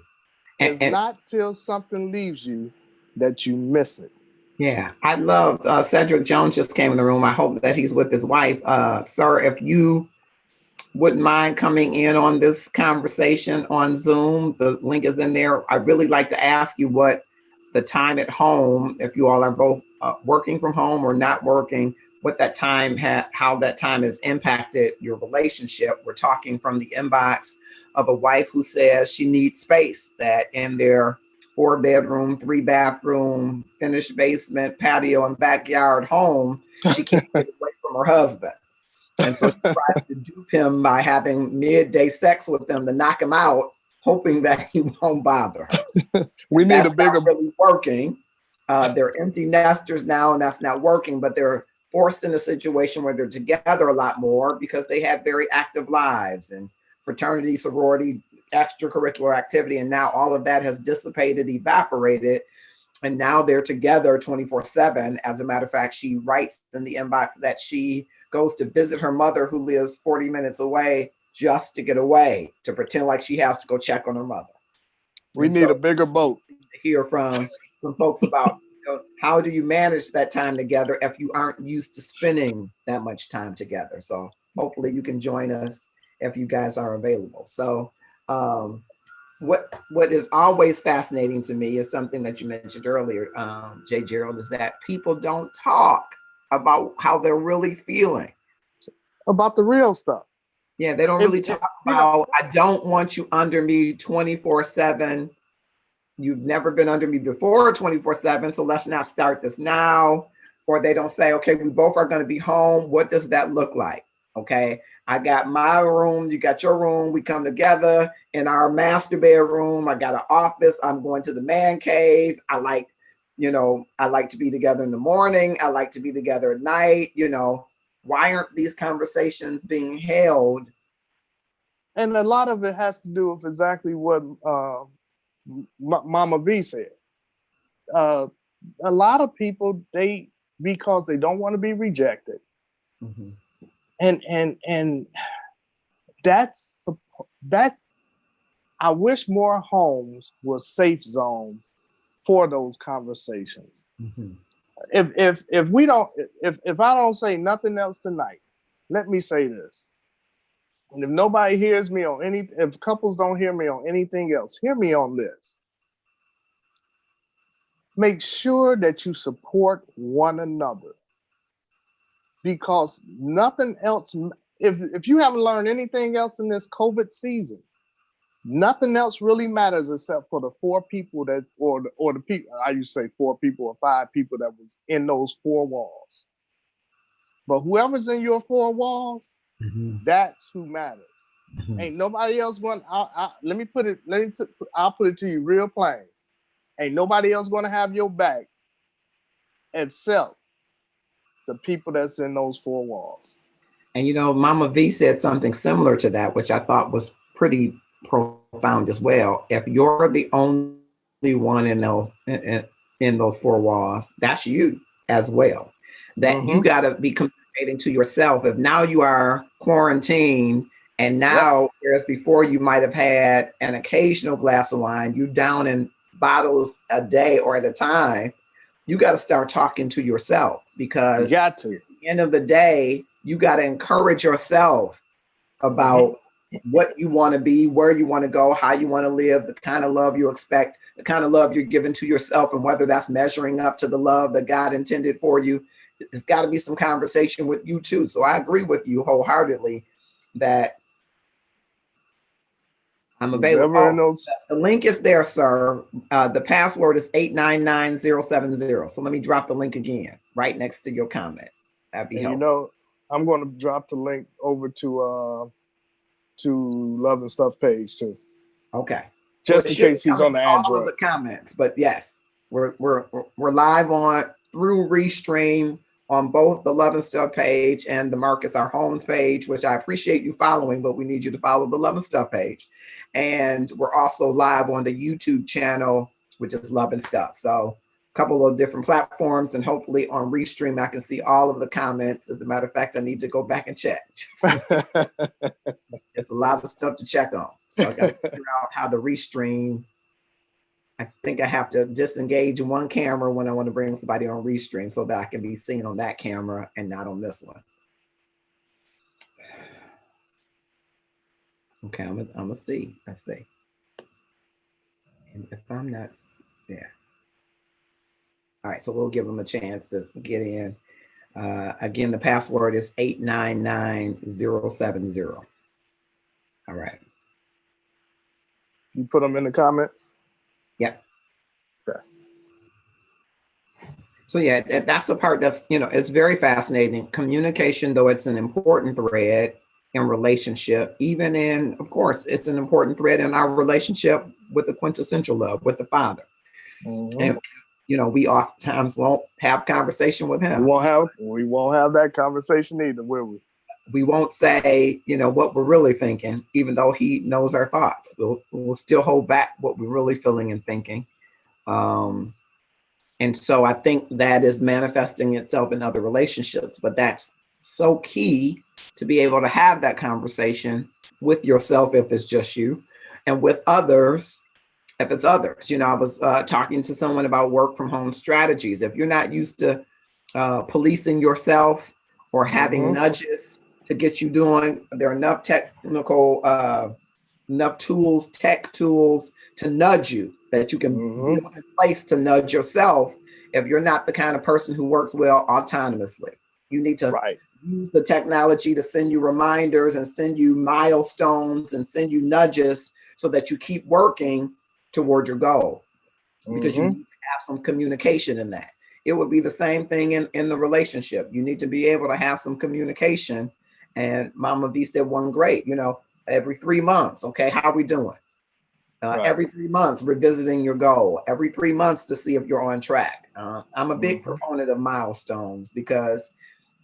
It's not till something leaves you that you miss it.
Yeah, I love Cedric Jones just came in the room. I hope that he's with his wife. Sir, if you wouldn't mind coming in on this conversation on Zoom, the link is in there. I'd really like to ask you what the time at home, if you all are both working from home or not working, what that time how that time has impacted your relationship. We're talking from the inbox of a wife who says she needs space, that in their 4-bedroom, 3-bathroom, finished basement, patio, and backyard home, she can't get away from her husband. And so she tries to dupe him by having midday sex with him to knock him out, hoping that he won't bother her.
We need a bigger.
Not really working. They're empty nesters now, and that's not working. But they're forced in a situation where they're together a lot more because they had very active lives and fraternity, sorority, extracurricular activity, and now all of that has dissipated, evaporated, and now they're together 24/7. As a matter of fact, she writes in the inbox that she goes to visit her mother who lives 40 minutes away just to get away, to pretend like she has to go check on her mother.
We need a bigger boat.
To hear from some folks about how do you manage that time together if you aren't used to spending that much time together? So hopefully you can join us if you guys are available. So um, what is always fascinating to me is something that you mentioned earlier, Jay Gerald, is that people don't talk about how they're really feeling.
About the real stuff.
Yeah, they don't really talk
You know,
about, I don't want you under me 24/7. You've never been under me before 24/7, so let's not start this now. Or they don't say, okay, we both are going to be home. What does that look like? Okay, I got my room, you got your room. We come together in our master bedroom. I got an office. I'm going to the man cave. I like to be together in the morning. I like to be together at night. Why aren't these conversations being held?
and a lot of it has to do with exactly what Mama V said. Uh, a lot of people, because they don't want to be rejected,
Mhm.
and that's that. I wish more homes were safe zones for those conversations.
Mhm.
If we don't, if I don't say nothing else tonight, let me say this. And if nobody hears me on if couples don't hear me on anything else, hear me on this. Make sure that you support one another, because nothing else, if you haven't learned anything else in this COVID season, nothing else really matters except for the four people that, or the people, I used to say 4 people or 5 people that was in those 4 walls. But whoever's in your 4 walls,
Mhm.
that's who matters.
Mhm.
Ain't nobody else going. Let me put it. I'll put it to you real plain. Ain't nobody else going to have your back except the people that's in those 4 walls.
And Mama V said something similar to that, which I thought was pretty profound as well. If you're the only one in those 4 walls, that's you as well. That you
Mm-hmm.
got to be communicating to yourself. If now you are quarantined, and
Yep.
now, whereas before you might have had an occasional glass of wine, you down in bottles a day or at a time, you got to start talking to yourself,
You
because
got to.
end of the day, you got to encourage yourself
Mm-hmm.
about what you want to be, where you want to go, how you want to live, the kind of love you expect, the kind of love you're giving to yourself, and whether that's measuring up to the love that God intended for you. There's got to be some conversation with you too. So I agree with you wholeheartedly that I'm
Who's
available.
ever in
Oh,
those.
the link is there, sir. The password is 899070. So let me drop the link again right next to your comment. That'd be
And
helpful.
I'm going to drop the link over to Love and Stuff page too,
Okay. So
just
it
in
should be
case he's
coming
on the
in all of
Android.
the comments, but yes, we're live on through Restream on both the Love and Stuff page and the Marcus Our Homes page, which I appreciate you following, but we need you to follow the Love and Stuff page. And we're also live on the YouTube channel, which is Love and Stuff. So a couple of different platforms, and hopefully on Restream I can see all of the comments. As a matter of fact, I need to go back and check. It's a lot of stuff to check on. So I got to figure out how to Restream. I think I have to disengage one camera when I want to bring somebody on Restream so that I can be seen on that camera and not on this one. Okay, I'm gonna see. Let's see. And if I'm not, yeah. All right, so we'll give them a chance to get in. Again, the password is 899070. All right.
You put them in the comments.
Yep.
Okay.
So yeah, that's the part that's, it's very fascinating. Communication, though it's an important thread in relationship, even in, of course, it's an important thread in our relationship with the quintessential love, with the Father.
Mm-hmm.
And, we oftentimes won't have conversation with him.
We won't have that conversation either, will we?
We won't say, what we're really thinking, even though he knows our thoughts. We'll still hold back what we're really feeling and thinking. And so I think that is manifesting itself in other relationships, but that's so key to be able to have that conversation with yourself if it's just you, and with others if it's others. I was talking to someone about work from home strategies. If you're not used to policing yourself or having nudges to get you doing, there are enough technical, enough tools, tech tools to nudge you that you can build in place to nudge yourself. If you're not the kind of person who works well autonomously, you need to use the technology to send you reminders and send you milestones and send you nudges so that you keep working toward your goal, because you need to have some communication in that. It would be the same thing in the relationship. You need to be able to have some communication. And Mama V said one great, every 3 months, okay, how are we doing? Every 3 months, revisiting your goal. Every 3 months to see if you're on track. I'm a big proponent of milestones because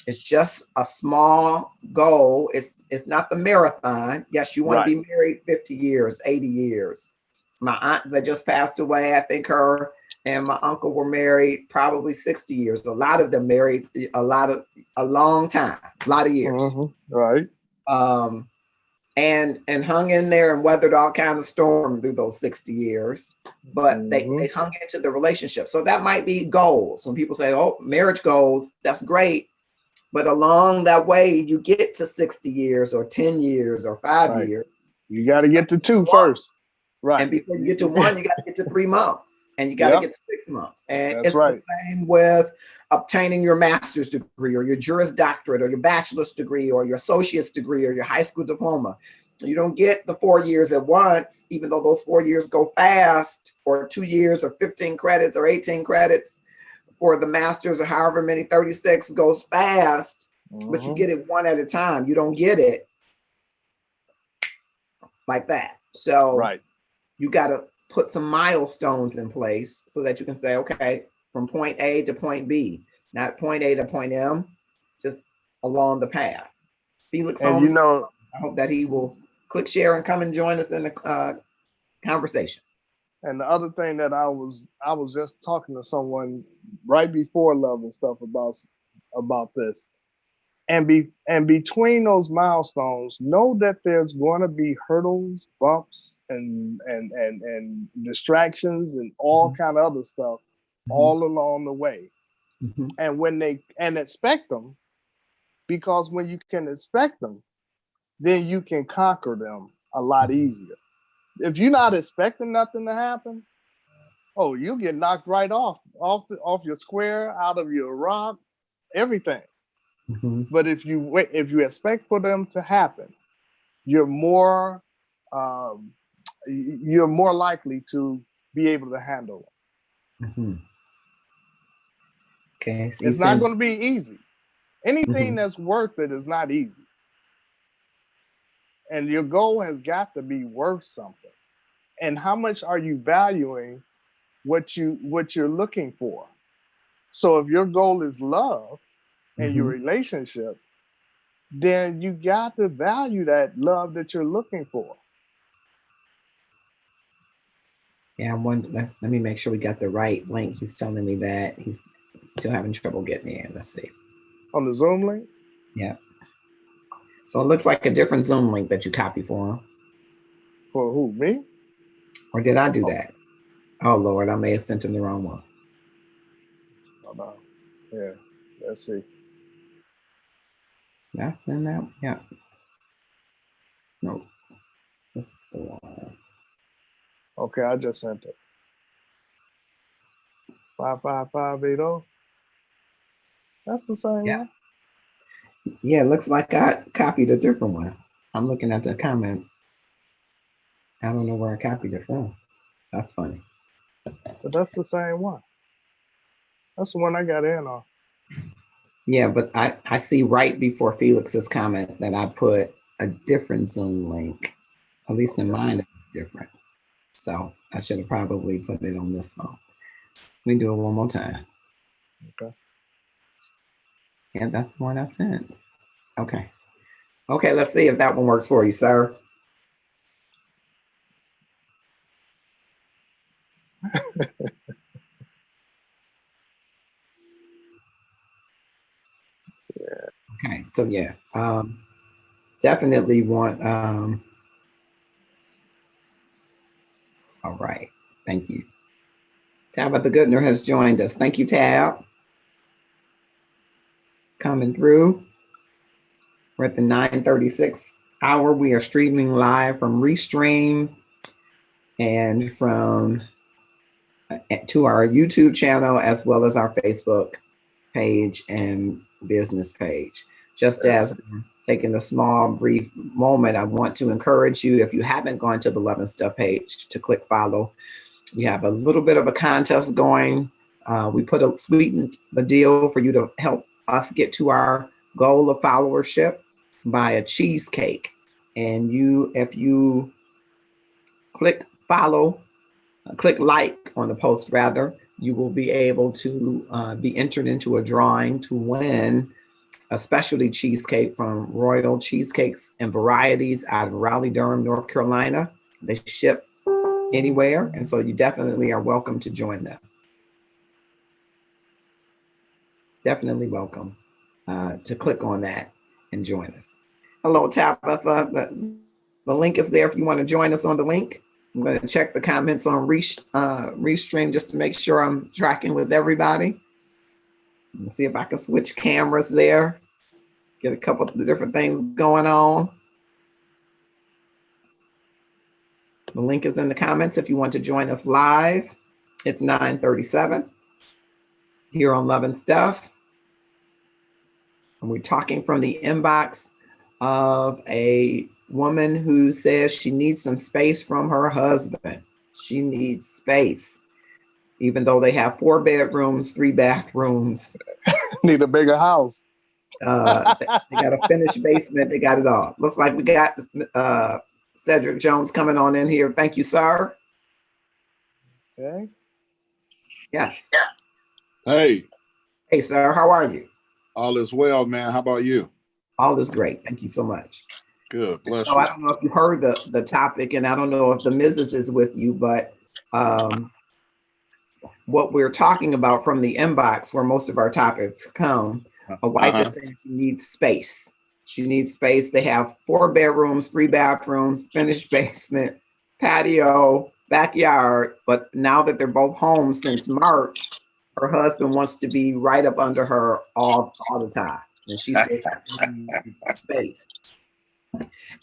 it's just a small goal. It's not the marathon. Yes, you want to be married 50 years, 80 years. My aunt that just passed away, I think her and my uncle were married probably 60 years. A lot of them married a long time, a lot of years.
Right.
And hung in there and weathered all kinds of storms through those 60 years. But they hung into the relationship. So that might be goals. When people say, oh, marriage goals, that's great. But along that way, you get to 60 years or 10 years or 5 years.
You got to get to 2 first. Right.
And before you get to 1, you got to get to 3 months, and you got to get to 6 months. And it's the same with obtaining your master's degree or your Juris Doctorate or your bachelor's degree or your associate's degree or your high school diploma. You don't get the 4 years at once, even though those 4 years go fast, or 2 years or 15 credits or 18 credits for the master's or however many, 36 goes fast, but you get it one at a time. You don't get it like that. So you got to put some milestones in place so that you can say, okay, from point A to point B, not point A to point M, just along the path. Felix Holmes, I hope that he will click share and come and join us in the conversation.
And the other thing that I was just talking to someone right before Love and Stuff about this. And between those milestones, know that there's going to be hurdles, bumps, and distractions and all kind of other stuff all along the way. And expect them, because when you can expect them, then you can conquer them a lot easier. If you're not expecting nothing to happen, you'll get knocked right off your square, out of your rock, everything. But if you expect for them to happen, you're more likely to be able to handle them.
Okay, so
it's not going to be easy. Anything that's worth it is not easy, and your goal has got to be worth something. And how much are you valuing what you're looking for? So if your goal is love and your relationship, then you got to value that love that you're looking for.
Yeah, let me make sure we got the right link. He's telling me that he's still having trouble getting in. Let's see.
On the Zoom link?
Yeah. So it looks like a different Zoom link that you copied for him.
For who, me?
Or did I do that? Oh, Lord, I may have sent him the wrong one.
Oh, no. Yeah, let's see.
Did I send that? Yeah. No, this is the one.
Okay, I just sent it. 55580. That's the same one.
Yeah, it looks like I copied a different one. I'm looking at the comments. I don't know where I copied it from. That's funny.
But that's the same one. That's the one I got in on.
Yeah, but I see right before Felix's comment that I put a different Zoom link. At least in mine, it's different. So I should have probably put it on this phone. Let me do it one more time.
Okay.
Yeah, that's the one I sent. Okay. Okay, let's see if that one works for you, sir. Okay, so yeah, definitely want, all right. Thank you. Tabitha Goodner has joined us. Thank you, Tab. Coming through. We're at the 9:36 hour. We are streaming live from Restream and from to our YouTube channel as well as our Facebook page and business page. Just
Yes.
as taking a small, brief moment, I want to encourage you, if you haven't gone to the Love and Stuff page, to click follow. We have a little bit of a contest going. We put a sweetened the deal for you to help us get to our goal of followership by a cheesecake. And if you click follow, click like on the post rather, you will be able to be entered into a drawing to win a specialty cheesecake from Royal Cheesecakes and Varieties out of Raleigh, Durham, North Carolina. They ship anywhere, and so you definitely are welcome to join them. Definitely welcome to click on that and join us. Hello, Tabitha. The link is there if you want to join us on the link. I'm going to check the comments on Restream just to make sure I'm tracking with everybody. Let's see if I can switch cameras there. Get a couple of different things going on. The link is in the comments if you want to join us live. It's 9:37 here on Love and Stuff. And we're talking from the inbox of a woman who says she needs some space from her husband. She needs space, even though they have 4 bedrooms, 3 bathrooms.
Need a bigger house.
They got a finished basement. They got it all. Looks like we got Cedric Jones coming on in here. Thank you, sir.
Okay.
Yes.
Hey.
Hey, sir. How are you?
All is well, man. How about you?
All is great. Thank you so much.
Good. Bless
you. I don't know if you heard the topic, and I don't know if the Mrs. is with you, but what we're talking about from the inbox where most of our topics come, a wife is saying she needs space. She needs space. They have 4 bedrooms, 3 bathrooms, finished basement, patio, backyard. But now that they're both home since March, her husband wants to be right up under her all the time. And she says she needs space.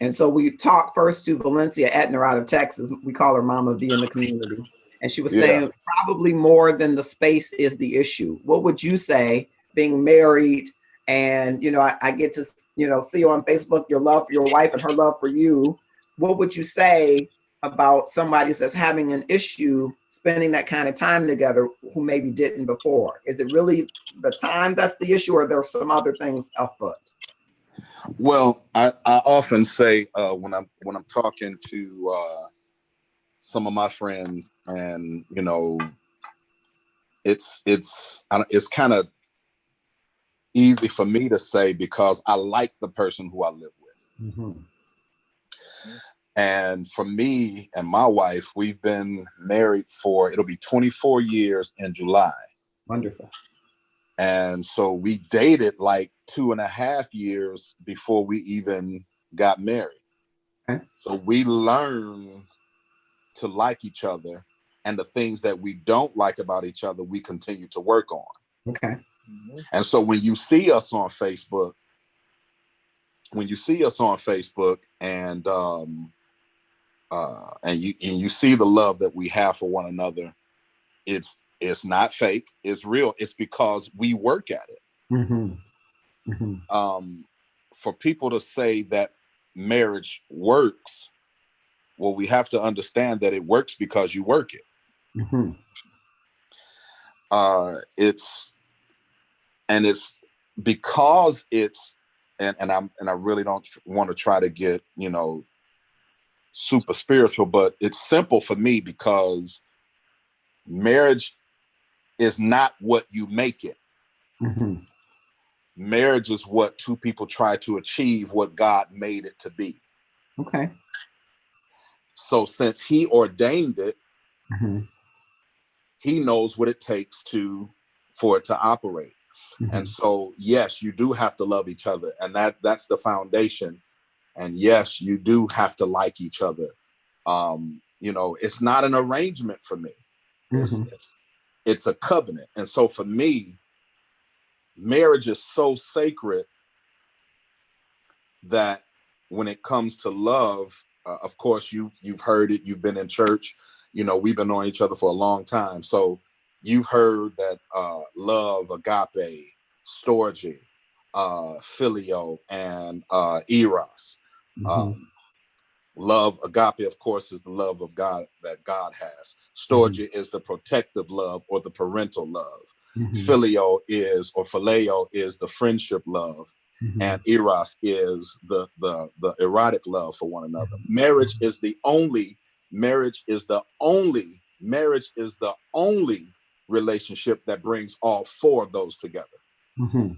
And so we talked first to Valencia Etner out of Texas. We call her Mama V in the community. And she was saying probably more than the space is the issue. What would you say, being married and, I get to, see you on Facebook, your love for your wife and her love for you. What would you say about somebody that's having an issue spending that kind of time together who maybe didn't before? Is it really the time that's the issue, or are there some other things afoot?
Well, I often say when I'm talking to some of my friends, and it's kind of easy for me to say because I like the person who I live with.
Mm-hmm.
And for me and my wife, we've been married it'll be 24 years in July.
Wonderful.
And so we dated like 2.5 years before we even got married.
Okay.
So we learn to like each other, and the things that we don't like about each other, we continue to work on.
Okay.
And so when you see us on Facebook, and you see the love that we have for one another, it's not fake. It's real. It's because we work at it.
Mm-hmm. Mm-hmm.
For people to say that marriage works, well, we have to understand that it works because you work it.
Mm-hmm.
It's because it's, and I really don't want to try to get, super spiritual, but it's simple for me because marriage is not what you make it.
Mm-hmm.
Marriage is what 2 people try to achieve what God made it to be.
Okay.
So since He ordained it,
Mm-hmm.
He knows what it takes for it to operate.
Mm-hmm.
And so, yes, you do have to love each other, and that's the foundation. And yes, you do have to like each other. It's not an arrangement for me.
Mm-hmm.
It's a covenant. And so for me, marriage is so sacred that when it comes to love, of course, you've heard it. You've been in church. We've been knowing each other for a long time. So you've heard that love, agape, storge, phileo, and eros.
Mm-hmm.
Love, agape, of course, is the love of God that God has.
Mm-hmm.
Storge is the protective love or the parental love.
Mm-hmm.
Phileo is the friendship love.
Mm-hmm.
And eros is the erotic love for one another. Marriage is the only relationship that brings all four of those together.
Mm-hmm.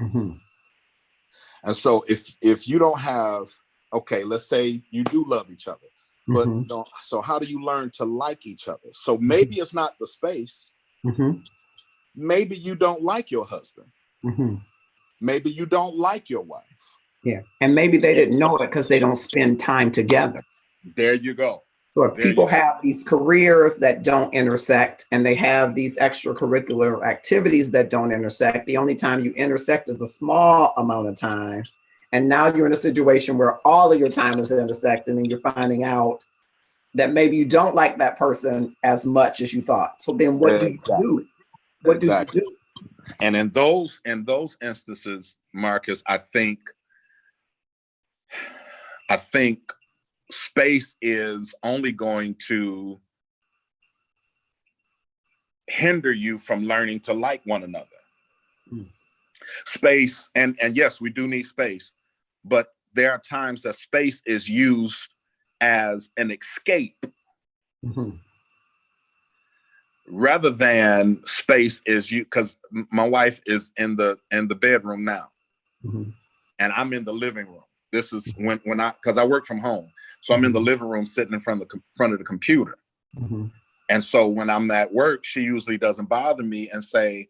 Mm-hmm.
And so if you don't have, okay, let's say you do love each other, but
Mm-hmm.
so how do you learn to like each other? So maybe it's not the space.
Mm-hmm.
Maybe you don't like your husband.
Mm-hmm.
Maybe you don't like your wife.
Yeah. And maybe they didn't know it because they don't spend time together.
There you go.
So if people have these careers that don't intersect and they have these extracurricular activities that don't intersect, the only time you intersect is a small amount of time. And now you're in a situation where all of your time is intersecting and you're finding out that maybe you don't like that person as much as you thought. So then what do you do? What do you
Exactly.
do?
And in those instances, Marcus, I think space is only going to hinder you from learning to like one another.
Mm.
Space, and yes, we do need space, but there are times that space is used as an escape.
Mm-hmm.
Rather than space is you, because my wife is in the bedroom now.
Mm-hmm.
And I'm in the living room. This is when because I work from home, so I'm in the living room sitting in front of the computer.
Mm-hmm.
And so when I'm at work, she usually doesn't bother me and say,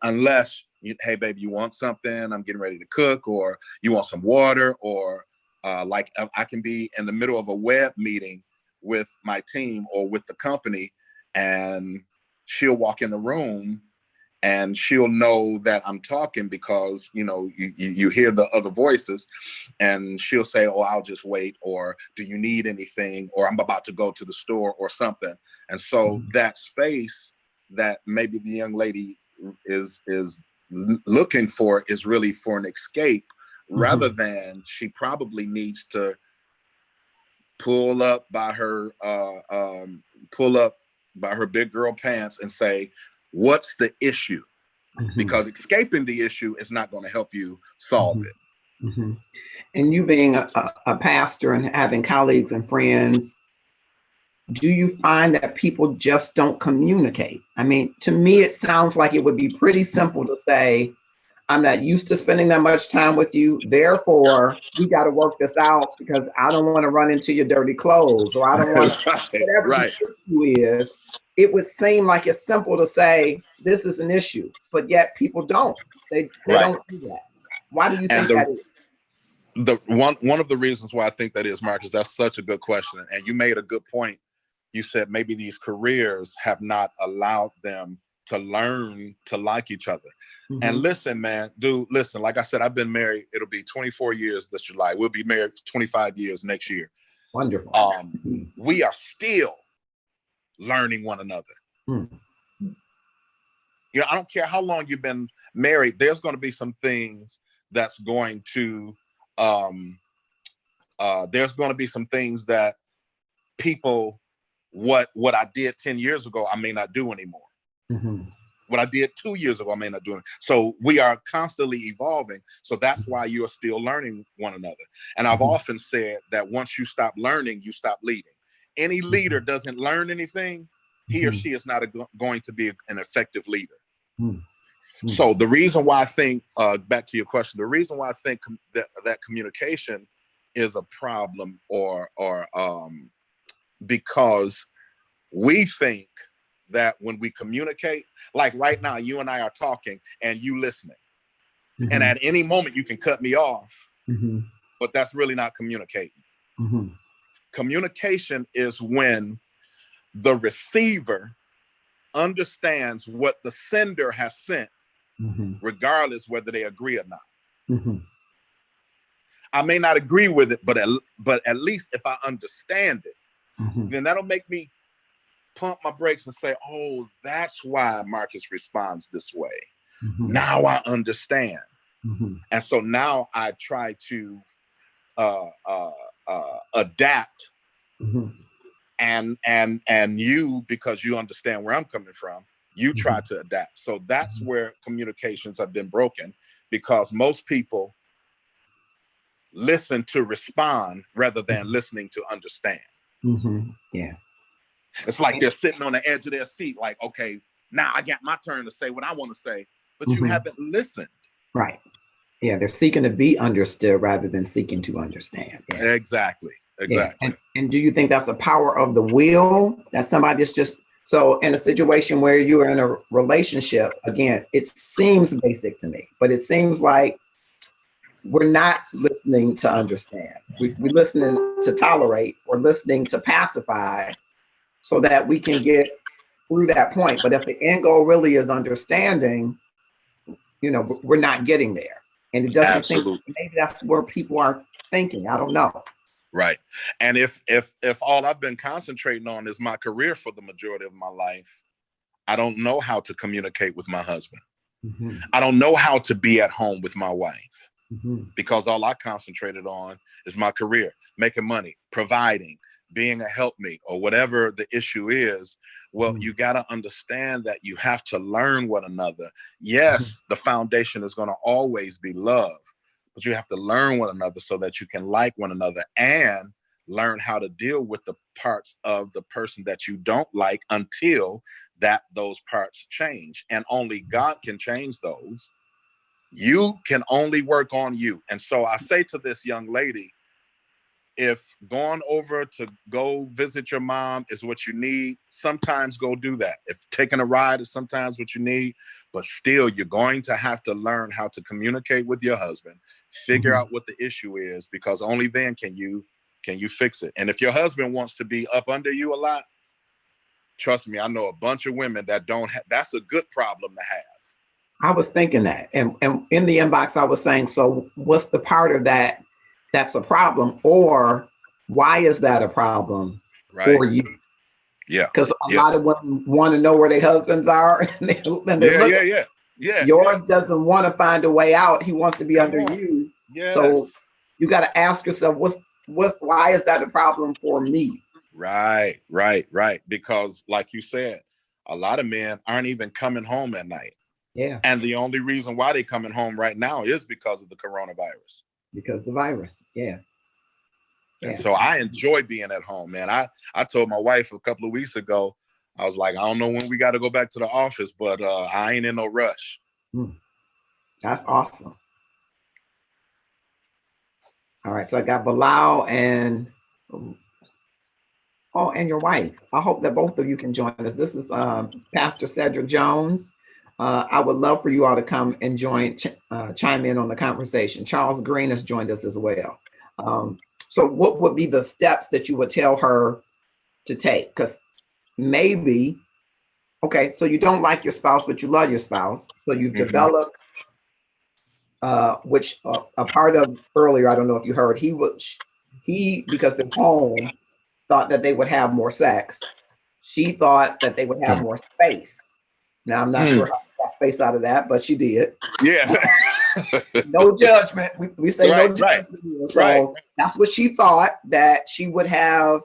unless hey baby, you want something? I'm getting ready to cook, or you want some water, or like I can be in the middle of a web meeting with my team or with the company, and she'll walk in the room and she'll know that I'm talking because, you hear the other voices, and she'll say, oh, I'll just wait, or do you need anything, or I'm about to go to the store or something. And so that space that maybe the young lady is looking for is really for an escape, rather than she probably needs to pull up by her big girl pants and say, what's the issue? Because escaping the issue is not going to help you solve it.
Mm-hmm. And you being a pastor and having colleagues and friends, do you find that people just don't communicate? I mean, to me, it sounds like it would be pretty simple to say, I'm not used to spending that much time with you. Therefore, we got to work this out because I don't want to run into your dirty clothes, or I don't want whatever
right.
the issue is. It would seem like it's simple to say this is an issue, but yet people don't. They don't do that. Why do you think that is?
One of the reasons why I think that is, Marcus, that's such a good question, and you made a good point. You said maybe these careers have not allowed them to learn to like each other. And listen, man, listen, like I said, I've been married. It'll be 24 years this July. We'll be married for 25 years next year.
Wonderful.
We are still learning one another. I don't care how long you've been married. There's going to be some things that's going to, there's going to be some things that people, what I did 10 years ago, I may not do anymore. What I did 2 years ago, I may not do it. So we are constantly evolving. So that's why you're still learning one another. And I've often said that once you stop learning, you stop leading. Any leader doesn't learn anything, he or she is not going to be an effective leader. So the reason why I think, back to your question, the reason why I think that communication is a problem, or because we think that when we communicate, like right now, you and I are talking and you listening, and at any moment you can cut me off, but that's really not communicating. Communication is when the receiver understands what the sender has sent, regardless whether they agree or not. I may not agree with it, but at least if I understand it, then that'll make me pump my brakes and say, oh, that's why Marcus responds this way. Now I understand. And so now I try to adapt. And you, because you understand where I'm coming from, you try to adapt. So that's where communications have been broken, because most people listen to respond rather than listening to understand.
Yeah.
It's like they're sitting on the edge of their seat, like, okay, now I got my turn to say what I want to say, but you haven't listened.
Right. Yeah, they're seeking to be understood rather than seeking to understand. Yeah.
Exactly.
Yeah. And do you think that's the power of the will, that somebody's just, so in a situation where you are in a relationship, again, it seems basic to me, but it seems like we're not listening to understand. We're listening to tolerate, or listening to pacify so that we can get through that point. But if the end goal really is understanding, we're not getting there. And it doesn't seem, maybe that's where people are thinking. I don't know.
Right. And if all I've been concentrating on is my career for the majority of my life, I don't know how to communicate with my husband. I don't know how to be at home with my wife, because all I concentrated on is my career, making money, providing, being a helpmate, or whatever the issue is. Well, you got to understand that you have to learn one another. Yes, the foundation is going to always be love, but you have to learn one another so that you can like one another and learn how to deal with the parts of the person that you don't like until those parts change. And only God can change those. You can only work on you. And so I say to this young lady, if going over to go visit your mom is what you need, sometimes go do that. If taking a ride is sometimes what you need, but still you're going to have to learn how to communicate with your husband, figure out what the issue is, because only then can you fix it. And if your husband wants to be up under you a lot, trust me, I know a bunch of women that don't have, that's a good problem to have.
I was thinking that. And in the inbox, I was saying, so what's the part of that that's a problem, or why is that a problem for you?
Yeah.
Because a lot of women want to know where their husbands are, and they're looking. Yours doesn't want to find a way out. He wants to be under you. So you got to ask yourself, why is that a problem for me?
Right. Because like you said, a lot of men aren't even coming home at night.
Yeah.
And the only reason why they're coming home right now is because of the coronavirus.
Because the virus. Yeah.
And so I enjoy being at home, man. I told my wife a couple of weeks ago, I was like, I don't know when we got to go back to the office, but I ain't in no rush.
That's awesome. All right. So I got Bilal and your wife. I hope that both of you can join us. This is Pastor Cedric Jones. I would love for you all to come and chime in on the conversation. Charles Green has joined us as well. So what would be the steps that you would tell her to take? Because maybe, okay, so you don't like your spouse, but you love your spouse. So you've developed, which a part of earlier, I don't know if you heard, he because they're home, thought that they would have more sex. She thought that they would have more space. Now, I'm not sure how she got space out of that, but she did.
Yeah.
No judgment. We say no judgment. So that's what she thought, that she would have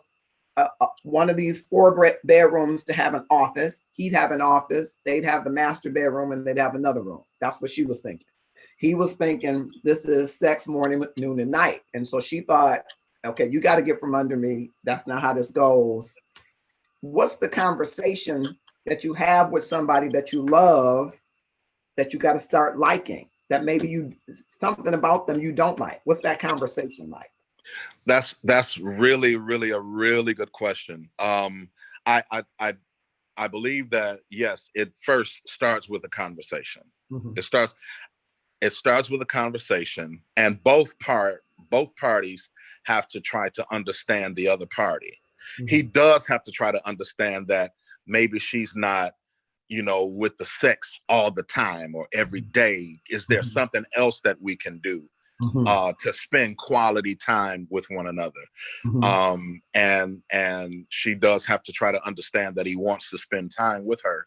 one of these 4 bedrooms to have an office. He'd have an office. They'd have the master bedroom, and they'd have another room. That's what she was thinking. He was thinking, this is sex morning, noon, and night. And so she thought, okay, you got to get from under me. That's not how this goes. What's the conversation that you have with somebody that you love, that you got to start liking, that maybe something about them you don't like? What's that conversation like?
That's really, really a really good question. I believe that, yes, it first starts with a conversation. It starts with a conversation, and both both parties have to try to understand the other party.
Mm-hmm.
He does have to try to understand that maybe she's not, you know, with the sex all the time or every day. Is there something else that we can do to spend quality time with one another? And she does have to try to understand that he wants to spend time with her.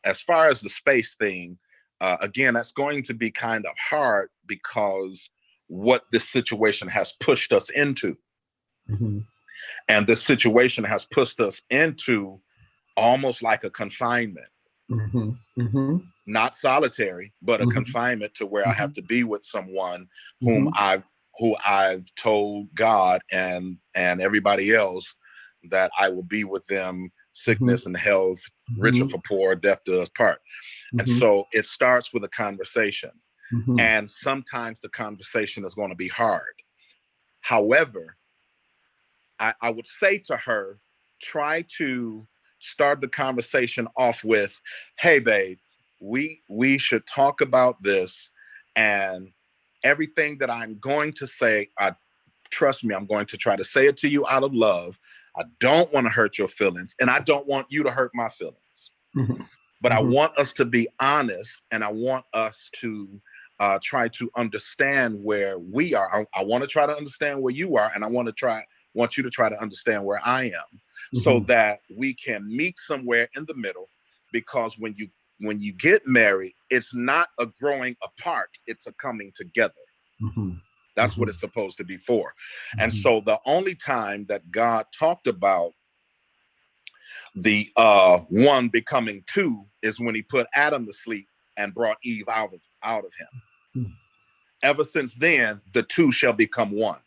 As far as the space thing, again, that's going to be kind of hard because what this situation has pushed us into. And this situation has pushed us into almost like a confinement. Not solitary, but a confinement to where I have to be with someone who I've told God and everybody else that I will be with them, sickness and health, rich or for poor, death do us part. And so it starts with a conversation. And sometimes the conversation is going to be hard. However, I would say to her, try to start the conversation off with, hey, babe, we should talk about this, and everything that I'm going to say, trust me, I'm going to try to say it to you out of love. I don't want to hurt your feelings, and I don't want you to hurt my feelings. But I want us to be honest, and I want us to try to understand where we are. I want to try to understand where you are, and I want you to try to understand where I am, so that we can meet somewhere in the middle. Because when you get married, it's not a growing apart, it's a coming together. That's what it's supposed to be for. And so the only time that God talked about the one becoming two is when he put Adam to sleep and brought Eve out of him. Ever since then, the two shall become one.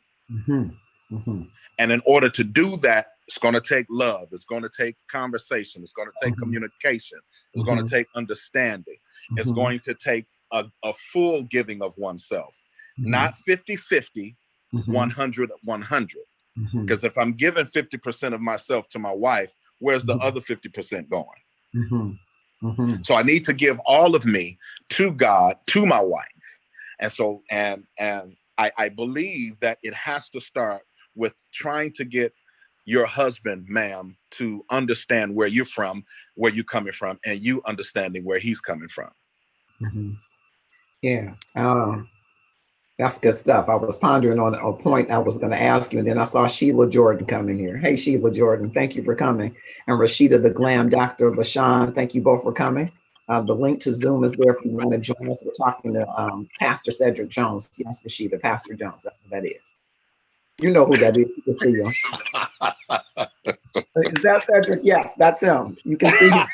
And in order to do that, it's going to take love. It's going to take conversation. It's going to take communication. It's going to take understanding. It's going to take a full giving of oneself, not 50-50, 100-100. Because if I'm giving 50% of myself to my wife, where's the other 50% going? So I need to give all of me to God, to my wife. And so, and I believe that it has to start with trying to get your husband, ma'am, to understand where you're from, where you're coming from, and you understanding where he's coming from.
Yeah, that's good stuff. I was pondering on a point I was going to ask you, and then I saw Sheila Jordan coming here. Hey, Sheila Jordan, thank you for coming. And Rashida the Glam, Dr. LaShawn, thank you both for coming. The link to Zoom is there if you want to join us. We're talking to Pastor Cedric Jones. Yes, Rashida, Pastor Jones, that's what that is. You know who that is. You can see him. Is that Cedric? Yes, that's him. You can see him.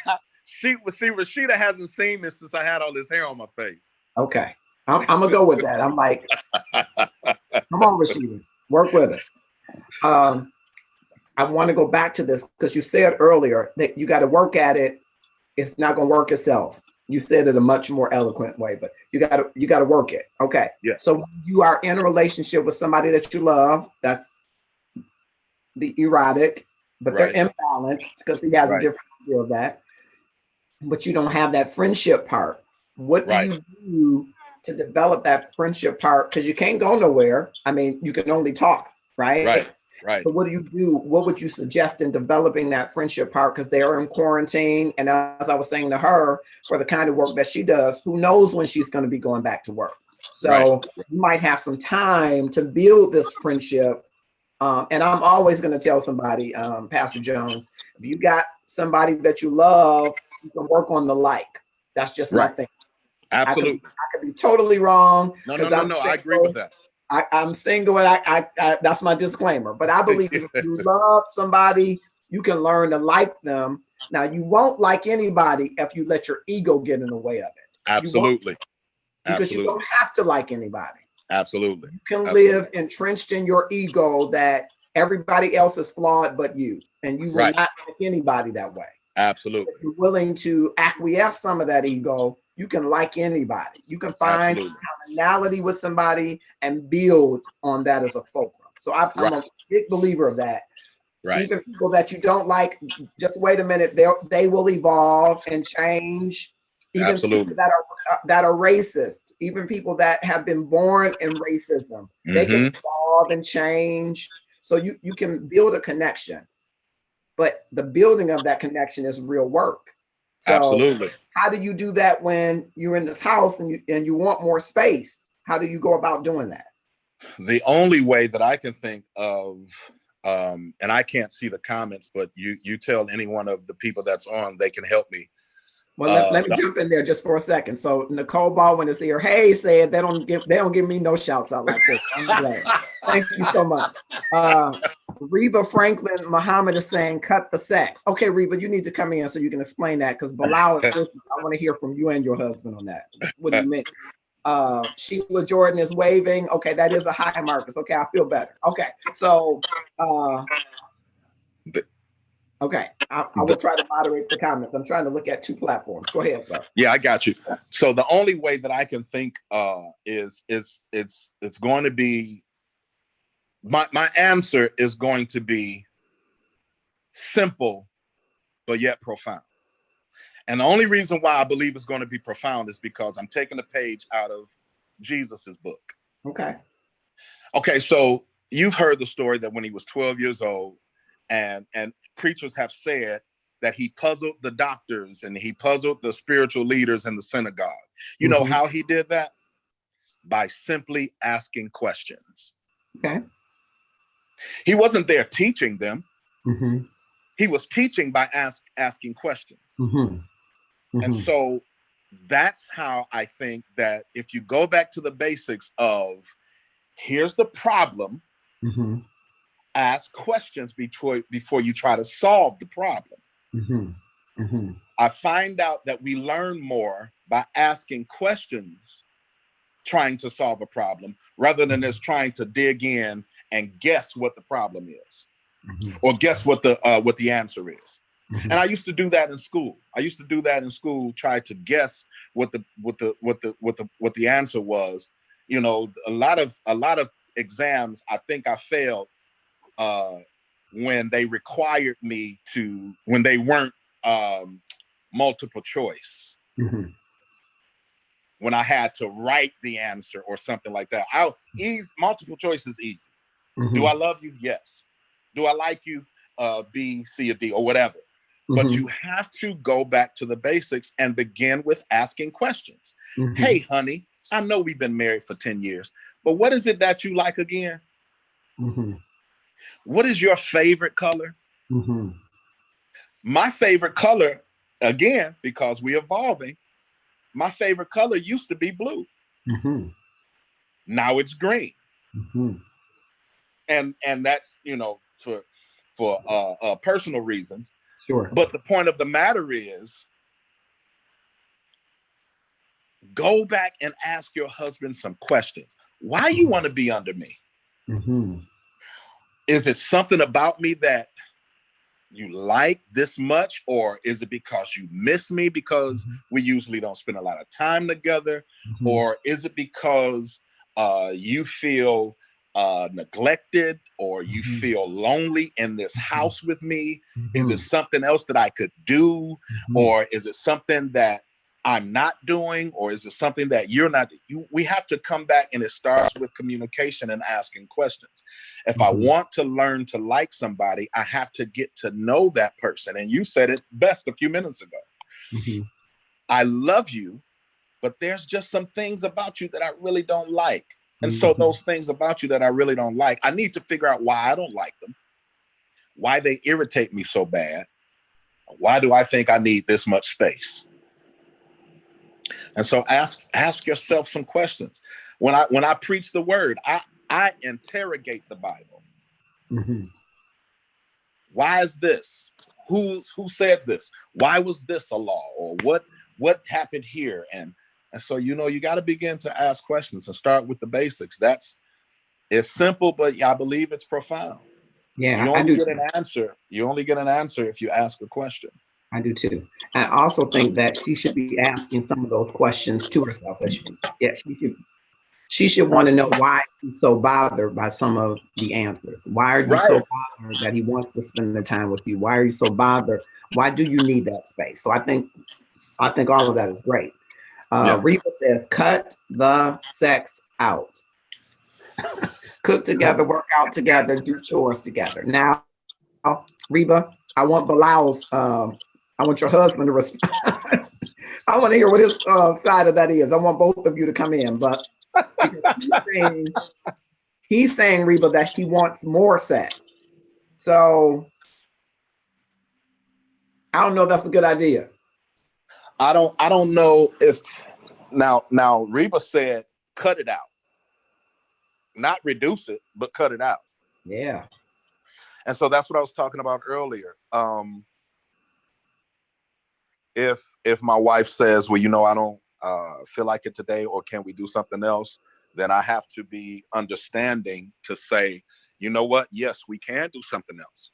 See, Rashida hasn't seen me since I had all this hair on my face.
Okay. I'm going to go with that. I'm like, come on, Rashida, work with us. I want to go back to this because you said earlier that you got to work at it. It's not going to work itself. You said it a much more eloquent way, but you got to work it. Okay.
Yeah. So
when you are in a relationship with somebody that you love, that's the erotic, but they're imbalanced because he has a different view of that. But you don't have that friendship part. What do you do to develop that friendship part? Because you can't go nowhere. I mean, you can only talk, right? So what do you do? What would you suggest in developing that friendship part? Because they are in quarantine. And as I was saying to her, for the kind of work that she does, who knows when she's going to be going back to work. So you might have some time to build this friendship. And I'm always going to tell somebody, Pastor Jones, if you got somebody that you love, you can work on the like. That's just my thing.
Absolutely.
I could be totally wrong.
No, I agree with that.
I'm single, and I that's my disclaimer. But I believe if you love somebody, you can learn to like them. Now, you won't like anybody if you let your ego get in the way of it.
Absolutely.
Because you don't have to like anybody.
Absolutely.
You can live entrenched in your ego that everybody else is flawed but you, and you will not like anybody that way.
Absolutely.
If you're willing to acquiesce some of that ego, you can like anybody. You can find commonality with somebody and build on that as a fulcrum. So I'm a big believer of that. Even people that you don't like, just wait a minute, they will evolve and change. Even people
Absolutely.
that are racist, even people that have been born in racism, they can
Mm-hmm.
evolve and change. So you can build a connection, but the building of that connection is real work. So
Absolutely.
how do you do that when you're in this house and you want more space? How do you go about doing that?
The only way that I can think of, and I can't see the comments, but you tell any one of the people that's on, they can help me.
Well, let me jump in there just for a second. So Nicole Baldwin is here. Hey, said they don't give me no shouts out like this. I'm glad. Thank you so much. Reba Franklin Muhammad is saying cut the sex. Okay, Reba, you need to come in so you can explain that because Bilal is listening. I want to hear from you and your husband on that. What do you mean? Sheila Jordan is waving. Okay, that is a high, Marcus. Okay, I feel better. Okay, so okay, I will try to moderate the comments. I'm trying to look at two platforms. Go ahead, sir.
Yeah, I got you. So the only way that I can think is it's going to be my answer is going to be simple but yet profound. And the only reason why I believe it's going to be profound is because I'm taking a page out of Jesus's book.
Okay.
Okay, so you've heard the story that when he was 12 years old, and preachers have said that he puzzled the doctors and he puzzled the spiritual leaders in the synagogue. You know how he did that? By simply asking questions.
Okay.
He wasn't there teaching them.
Mm-hmm.
He was teaching by asking questions.
Mm-hmm. Mm-hmm.
And so that's how I think that if you go back to the basics of here's the problem,
mm-hmm.
ask questions before you try to solve the problem.
Mm-hmm. Mm-hmm.
I find out that we learn more by asking questions, trying to solve a problem, rather than just trying to dig in and guess what the problem is, or guess what the answer is. And I used to do that in school. Try to guess what the answer was. You know, a lot of exams I think I failed when they required me to, when they weren't multiple choice.
Mm-hmm.
When I had to write the answer or something like that. Multiple choice is easy. Mm-hmm. Do I love you? Yes. Do I like you? B, C, or D, or whatever. Mm-hmm. But you have to go back to the basics and begin with asking questions. Mm-hmm. Hey, honey, I know we've been married for 10 years, but what is it that you like again? Mm-hmm. What is your favorite color? Mm-hmm. My favorite color, again, because we're evolving, my favorite color used to be blue. Mm-hmm. Now it's green. Mm-hmm. And that's, you know, for personal reasons. Sure. But the point of the matter is, go back and ask your husband some questions. Why you want to be under me? Mm-hmm. Is it something about me that you like this much, or is it because you miss me because we usually don't spend a lot of time together, or is it because you feel neglected, or you feel lonely in this house with me? Is it something else that I could do, or is it something that I'm not doing, or is it something that you're not? We have to come back, and it starts with communication and asking questions. If I want to learn to like somebody, I have to get to know that person. And you said it best a few minutes ago. Mm-hmm. I love you, but there's just some things about you that I really don't like. And so those things about you that I really don't like, I need to figure out why I don't like them, why they irritate me so bad. Why do I think I need this much space? And so ask yourself some questions. When I preach the word, I interrogate the Bible. Mm-hmm. Why is this? Who said this? Why was this a law? Or what happened here? And so, you know, you got to begin to ask questions and start with the basics. It's simple, but I believe it's profound.
Yeah,
you only get an answer. You only get an answer if you ask a question.
I do too. I also think that she should be asking some of those questions to herself. She should want to know why he's so bothered by some of the answers. Why are you so bothered that he wants to spend the time with you? Why are you so bothered? Why do you need that space? So I think I think all of that is great.
Yeah.
Reba says, cut the sex out. Cook together, work out together, do chores together. Now, Reba, I want Bilal's, I want your husband to respond. I want to hear what his side of that is. I want both of you to come in, but because he's saying, Reba, that he wants more sex. So I don't know if that's a good idea.
I don't know if now Reba said cut it out. Not reduce it, but cut it out.
Yeah.
And so that's what I was talking about earlier. If my wife says, well, I don't feel like it today, or can we do something else, then I have to be understanding to say, you know what? Yes, we can do something else.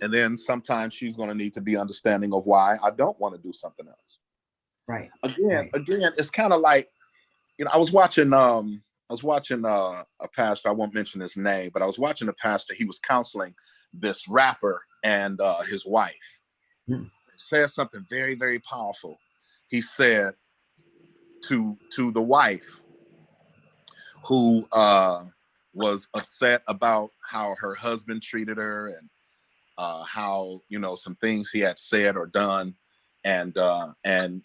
And then sometimes she's going to need to be understanding of why I don't want to do something else.
Right.
Again, it's kind of like, I was watching a pastor. I won't mention his name, but I was watching a pastor. He was counseling this rapper and his wife.
Hmm.
Said something very, very powerful. He said to the wife who was upset about how her husband treated her and how some things he had said or done, and the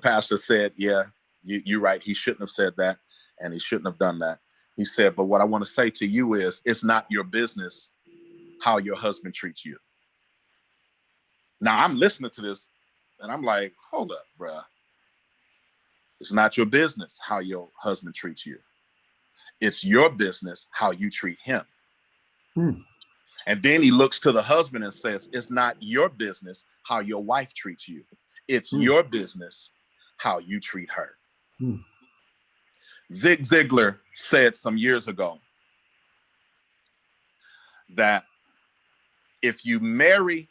pastor said, yeah, you're right, he shouldn't have said that and he shouldn't have done that. He said, but what I want to say to you is, it's not your business how your husband treats you. Now I'm listening to this and I'm like, hold up, bruh. It's not your business how your husband treats you. It's your business how you treat him.
Hmm.
And then he looks to the husband and says, it's not your business how your wife treats you. It's your business how you treat her. Zig Ziglar said some years ago that if you marry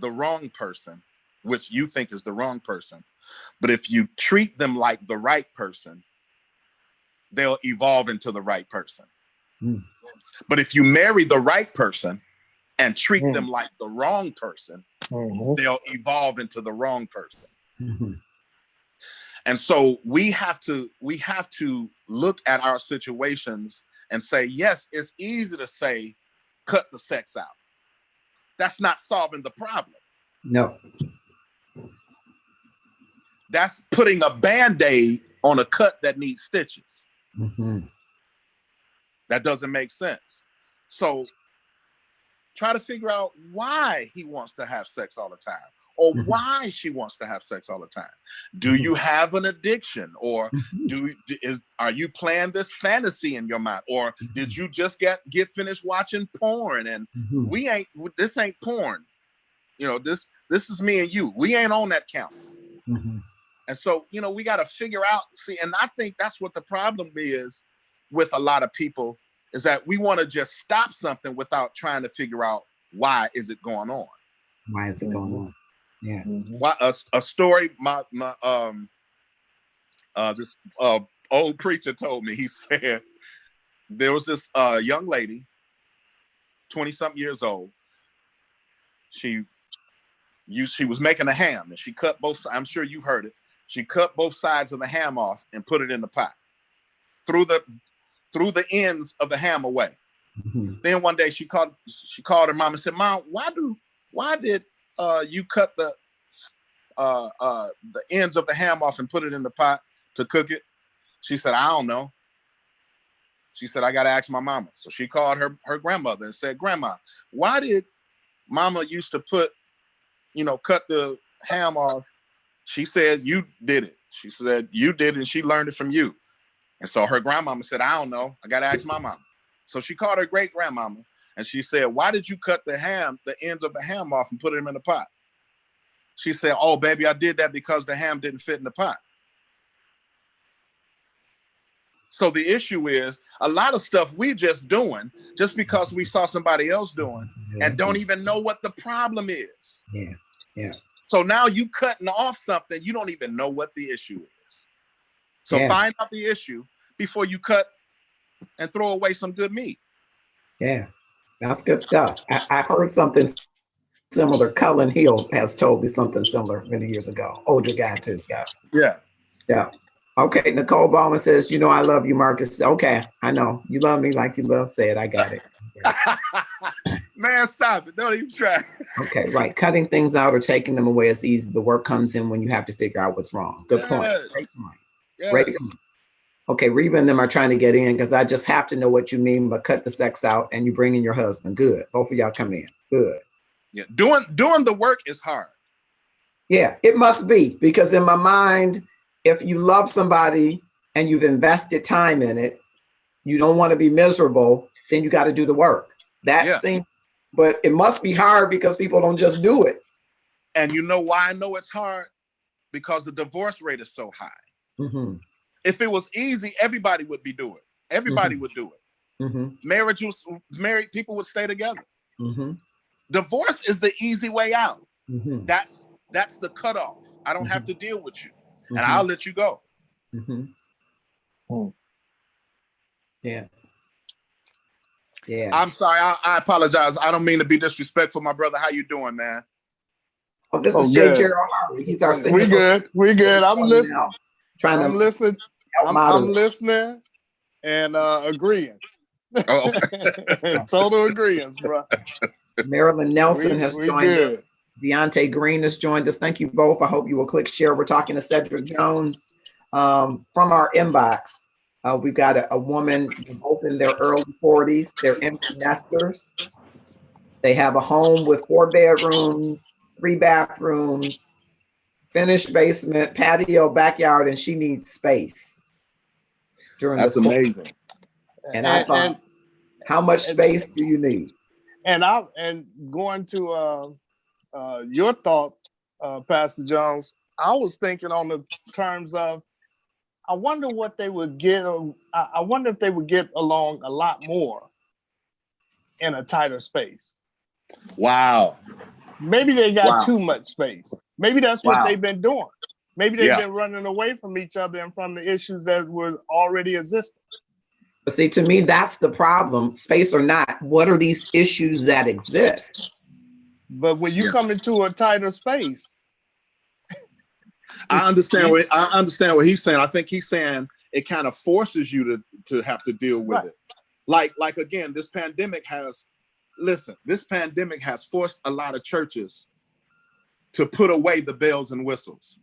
the wrong person, which you think is the wrong person, but if you treat them like the right person, they'll evolve into the right person. But if you marry the right person and treat them like the wrong person, they'll evolve into the wrong person. And so we have to look at our situations and say, yes, it's easy to say, cut the sex out. That's not solving the problem.
No.
That's putting a Band-Aid on a cut that needs stitches. That doesn't make sense. So try to figure out why he wants to have sex all the time, or why she wants to have sex all the time. Do you have an addiction, or are you playing this fantasy in your mind, or did you just get finished watching porn and this ain't porn? This is me and you. We ain't on that count. And so, we got to figure out, and I think that's what the problem is with a lot of people, is that we want to just stop something without trying to figure out why is it going on.
Why is it going on? Yeah.
A story this old preacher told me. He said there was this young lady, 20-something years old. She was making a ham and she cut both. I'm sure you've heard it. She cut both sides of the ham off and put it in the pot. Threw the ends of the ham away. Then one day she called her mom and said, "Mom, why did you cut the ends of the ham off and put it in the pot to cook it?" She said, "I don't know." She said, "I got to ask my mama." So she called her grandmother and said, "Grandma, why did Mama used to cut the ham off?" She said, "You did it." She said, "You did it, and she learned it from you." And so her grandmama said, "I don't know. I got to ask my mama." So she called her great grandmama and she said, "Why did you cut the ends of the ham off and put them in the pot?" She said, "Oh, baby, I did that because the ham didn't fit in the pot." So the issue is a lot of stuff we just doing just because we saw somebody else doing and don't even know what the problem is.
Yeah.
So now you cutting off something, you don't even know what the issue is. So find out the issue before you cut and throw away some good meat.
Yeah, that's good stuff. I heard something similar. Cullen Hill has told me something similar many years ago. Older guy too. Yeah.
Yeah.
Yeah. Okay. Nicole Ballman says, you know, I love you, Marcus. Okay. I know. You love me like you love said. I got it.
Man, stop it. Don't even try.
Okay. Right. Cutting things out or taking them away is easy. The work comes in when you have to figure out what's wrong. Good point. Great
Yes.
point. Great
Yes.
point. Okay. Reba and them are trying to get in because I just have to know what you mean, but cut the sex out and you bring in your husband. Good. Both of y'all come in. Good.
Yeah. Doing the work is hard.
Yeah, it must be because in my mind, if you love somebody and you've invested time in it, you don't want to be miserable, then you got to do the work. That
Yeah.
seems, but it must be hard because people don't just do it.
And you know why I know it's hard? Because the divorce rate is so high.
Mm-hmm.
If it was easy, everybody would be doing it. Everybody would do it.
Mm-hmm.
Married people would stay together.
Mm-hmm.
Divorce is the easy way out.
Mm-hmm.
That's the cutoff. I don't have to deal with you, and
Mm-hmm.
I'll let you go.
Mm-hmm. Yeah. Yeah.
I'm sorry. I apologize. I don't mean to be disrespectful, my brother. How you doing, man?
Oh, this is Jay
good.
Gerald Harvey. He's our senior.
We good. We good. I'm listening.
Now, trying
I'm
to
listening. I'm
moderate.
listening and agreeing.
Oh, okay.
Total agreement, bro.
Marilyn Nelson has
We
joined
good.
us. Deontay Green has joined us. Thank you both. I hope you will click share. We're talking to Cedric Jones from our inbox. We've got a woman, both in their early 40s. They're empty nesters. They have a home with 4 bedrooms, 3 bathrooms, finished basement, patio, backyard, and she needs space during
That's
this.
amazing.
And I thought, how much space do you need?
And going to your thought, Pastor Jones, I was thinking on the terms of, I wonder what they would get. I wonder if they would get along a lot more in a tighter space.
Wow.
Maybe they got too much space. Maybe that's what they've been doing. Maybe they've been running away from each other and from the issues that were already existing.
But see, to me, that's the problem. Space or not, what are these issues that exist?
But when you come into a tighter space,
I understand what he's saying. I think he's saying it kind of forces you to have to deal with it. Like again, this pandemic has forced a lot of churches to put away the bells and whistles.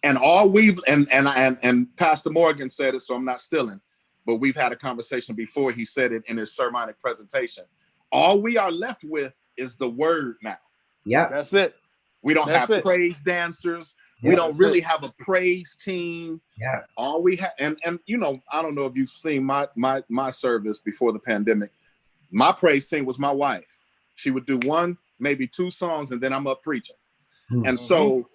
And and Pastor Morgan said it, so I'm not stealing, but we've had a conversation before. He said it in his sermonic presentation. All we are left with is the word now.
Yeah,
that's it.
We don't have praise dancers. We don't really have a praise team.
Yeah.
All we have, and you know, I don't know if you've seen my service before the pandemic. My praise team was my wife. She would do 1, maybe 2 songs, and then I'm up preaching. And so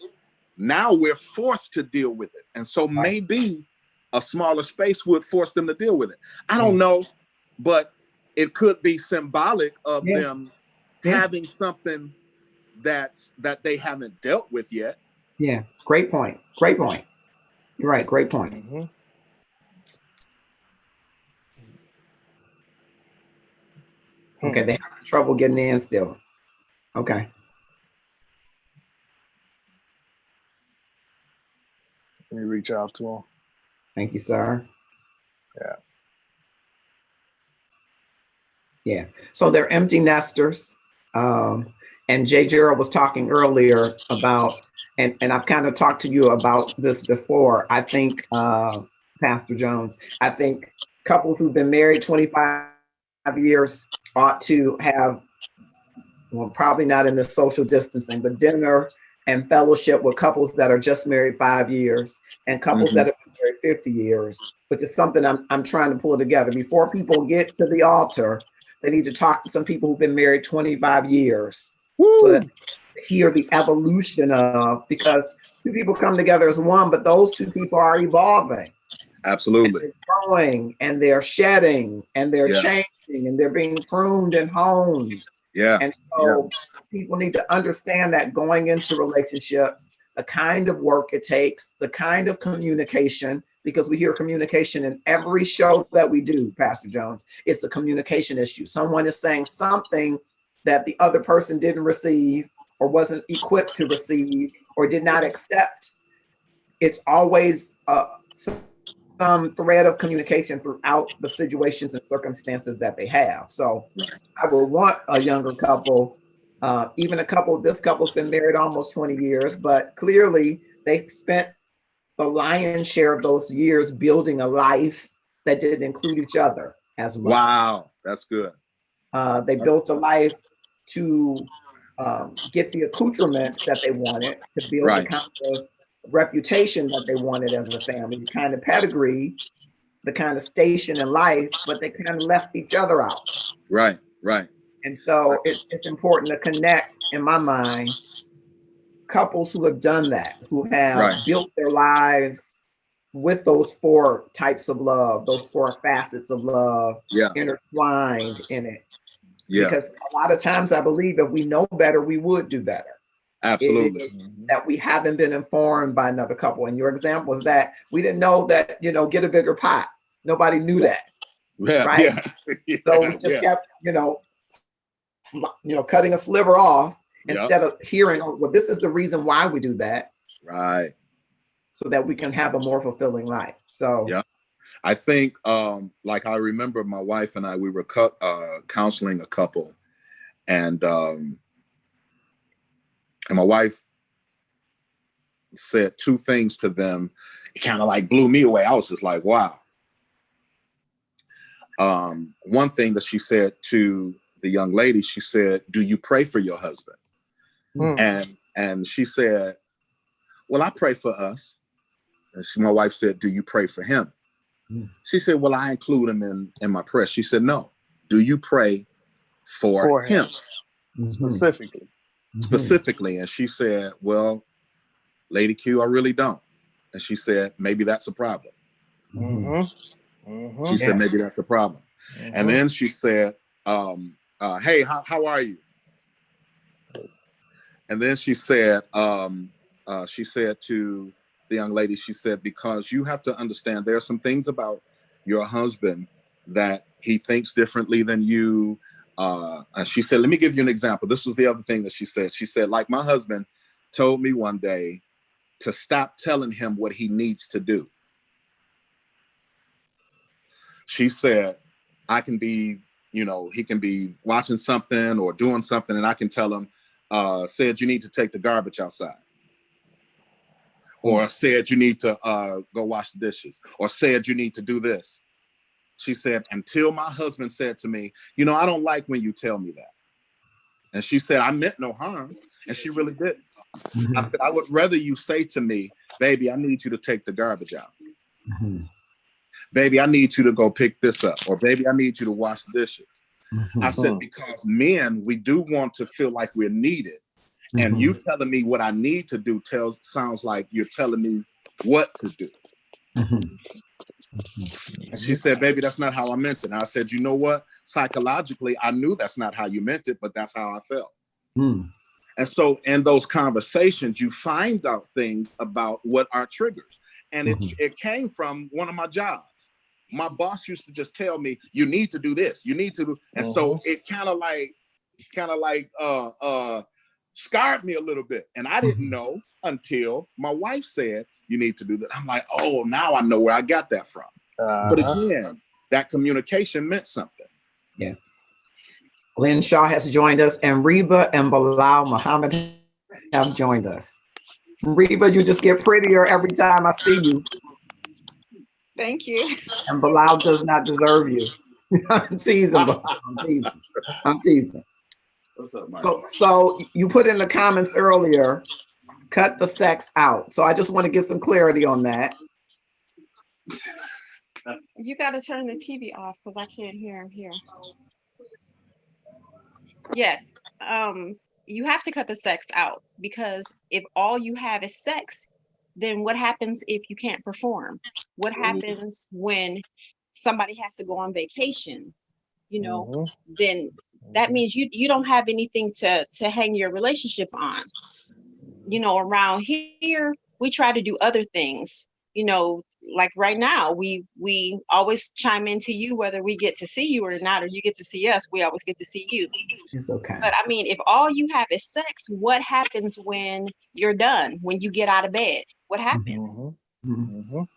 now we're forced to deal with it. And so maybe a smaller space would force them to deal with it. I don't know, but it could be symbolic of them having something that they haven't dealt with yet.
Yeah, great point. Great point. You're right. Great point. Okay, they have trouble getting in still. Okay.
Let me reach out to them.
Thank you, sir.
Yeah.
Yeah. So they're empty nesters. And Jay Gerald was talking earlier about, and I've kind of talked to you about this before. I think, Pastor Jones, I think couples who've been married 25 years ought to have, well, probably not in the social distancing, but dinner and fellowship with couples that are just married 5 years and couples that have been married 50 years, which is something I'm trying to pull together. Before people get to the altar, they need to talk to some people who've been married 25 years. So that hear the evolution of, because 2 people come together as one, but those 2 people are evolving.
Absolutely.
They're growing and they're shedding and they're changing and they're being pruned and honed.
Yeah.
And so people need to understand that going into relationships, the kind of work it takes, the kind of communication, because we hear communication in every show that we do, Pastor Jones. It's a communication issue. Someone is saying something that the other person didn't receive or wasn't equipped to receive or did not accept, it's always some thread of communication throughout the situations and circumstances that they have. So I would want a younger couple, even a couple, this couple's been married almost 20 years, but clearly they spent the lion's share of those years building a life that didn't include each other as much.
Wow, that's good.
They built a life to get the accoutrement that they wanted, to build the
Right.
kind of reputation that they wanted as a family, the kind of pedigree, the kind of station in life, but they kind of left each other out.
Right, right.
And so it's important to connect, in my mind, couples who have done that, who have
Right.
built their lives with those four types of love, those four facets of love
Yeah.
intertwined in it.
Yeah.
Because a lot of times I believe if we know better, we would do better.
Absolutely.
It is that we haven't been informed by another couple. And your example was that we didn't know that, get a bigger pot. Nobody knew that.
Yeah.
Right.
Yeah.
So we just kept, cutting a sliver off instead of hearing, oh, well, this is the reason why we do that.
Right.
So that we can have a more fulfilling life. So
yeah. I think, like I remember my wife and I, we were counseling a couple, and my wife said two things to them. It kind of like blew me away. I was just like, wow. One thing that she said to the young lady, she said, "Do you pray for your husband?" And she said, "Well, I pray for us." And my wife said, "Do you pray for him?" She said, "Well, I include him in my prayer." She said, "No. Do you pray for him?
Specifically.
Specifically." And she said, "Well, Lady Q, I really don't." And she said, "Maybe that's a problem." She said, "Maybe that's a problem." And then she said, "Hey, how are you?" And then she said to the young lady, she said, "Because you have to understand, there are some things about your husband that he thinks differently than you." She said, "Let me give you an example." This was the other thing that she said. She said, "Like my husband told me one day to stop telling him what he needs to do." She said, "I can be, he can be watching something or doing something, and I can tell him, said you need to take the garbage outside. Or said you need to go wash the dishes, or said you need to do this." She said, "Until my husband said to me, I don't like when you tell me that." And she said, "I meant no harm." And she really didn't. I said, "I would rather you say to me, baby, I need you to take the garbage out. Baby, I need you to go pick this up. Or baby, I need you to wash dishes." I said, because men, we do want to feel like we're needed. And you telling me what I need to do sounds like you're telling me what to do. And she said, "Baby, that's not how I meant it." And I said, "You know what? Psychologically, I knew that's not how you meant it, but that's how I felt." And so in those conversations, you find out things about what are triggers. And it came from one of my jobs. My boss used to just tell me, "You need to do this. You need to do." And so it kind of like scarred me a little bit. And I didn't know until my wife said, "You need to do that." I'm like, oh, now I know where I got that from. But again, that communication meant something.
Yeah. Lynn Shaw has joined us, and Reba and Bilal Muhammad have joined us. Reba, you just get prettier every time I see you.
Thank you.
And Bilal does not deserve you. I'm teasing, I'm teasing.
What's up, Mike?
So you put in the comments earlier, cut the sex out. So I just want to get some clarity on that.
You got to turn the TV off because I can't hear him here. Yes. You have to cut the sex out, because if all you have is sex, then what happens if you can't perform? What happens when somebody has to go on vacation? Then that means you don't have anything to hang your relationship on. Around here we try to do other things like right now, we always chime into you, whether we get to see you or not, or you get to see us, we always get to see you.
It's okay.
But I mean, if all you have is sex, what happens when you're done, when you get out of bed? What happens? And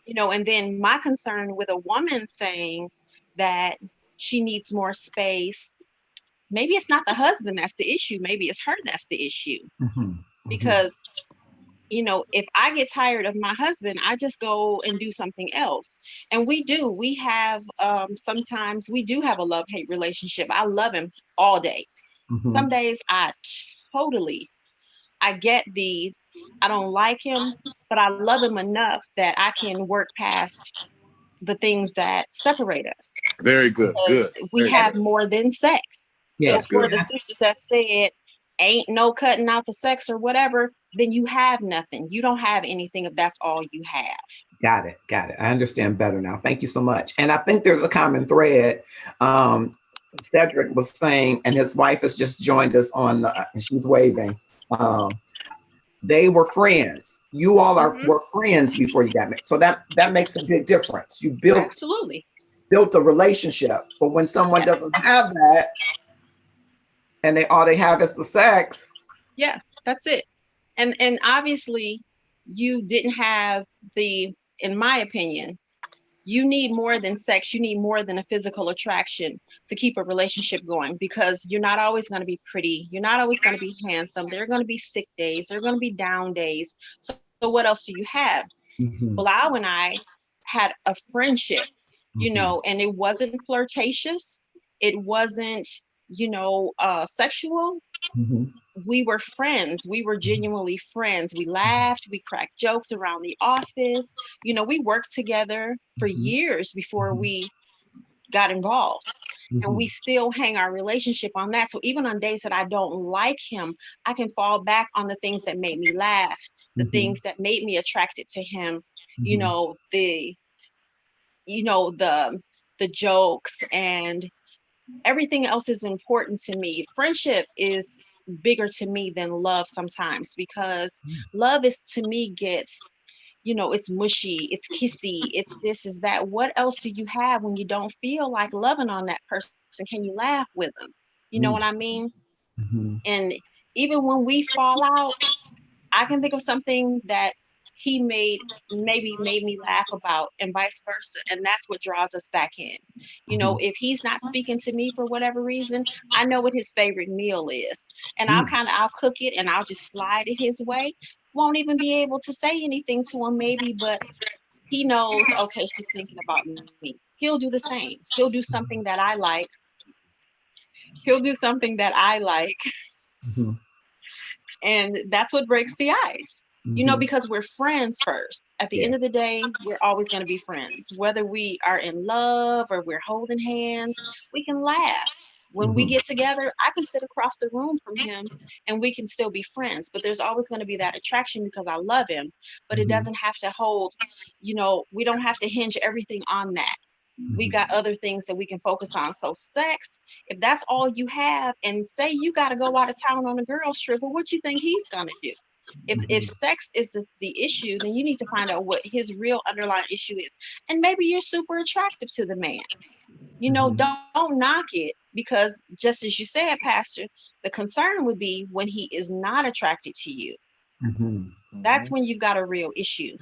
then my concern with a woman saying that she needs more space, maybe it's not the husband that's the issue, maybe it's her that's the issue. Because if I get tired of my husband, I just go and do something else. And we have sometimes we do have a love-hate relationship. I love him all day. Some days I get these, I don't like him, but I love him enough that I can work past the things that separate us.
Very good.
Because we
Very
have
good.
more than sex. So
Yes.
for the sisters that said, ain't no cutting out the sex or whatever, then you have nothing. You don't have anything if that's all you have.
Got it. I understand better now. Thank you so much. And I think there's a common thread. Cedric was saying, and his wife has just joined us on, and she's waving. They were friends. You all were friends before you got married. So that makes a big difference. You built a relationship. But when someone doesn't have that, and all they have is the sex.
Yeah, that's it. And obviously you didn't have in my opinion, you need more than sex. You need more than a physical attraction to keep a relationship going, because you're not always going to be pretty. You're not always going to be handsome. There are going to be sick days. There are going to be down days. So what else do you have? Blau and I had a friendship, and it wasn't flirtatious. It wasn't, sexual. We were friends. We were genuinely friends. We laughed. We cracked jokes around the office. We worked together for years before we got involved. And we still hang our relationship on that. So even on days that I don't like him, I can fall back on the things that made me laugh, the things that made me attracted to him, the jokes, and everything else is important to me. Friendship is bigger to me than love sometimes, because love is, to me, it's mushy, it's kissy, it's this, is that. What else do you have when you don't feel like loving on that person? Can you laugh with them? You know what I mean? And even when we fall out, I can think of something that he maybe made me laugh about, and vice versa. And that's what draws us back in. If he's not speaking to me for whatever reason, I know what his favorite meal is. And I'll cook it and I'll just slide it his way. Won't even be able to say anything to him maybe, but he knows, okay, he's thinking about me. He'll do the same. He'll do something that I like. And that's what breaks the ice, because we're friends first. At the end of the day, we're always going to be friends. Whether we are in love or we're holding hands, we can laugh. When we get together, I can sit across the room from him and we can still be friends. But there's always going to be that attraction because I love him. But it doesn't have to hold, we don't have to hinge everything on that. We got other things that we can focus on. So sex, if that's all you have, and say you got to go out of town on a girl's trip, well, what you think he's going to do? If sex is the issue, then you need to find out what his real underlying issue is. And maybe you're super attractive to the man. Don't knock it, because just as you said, Pastor, the concern would be when he is not attracted to you. That's when you've got a real issue.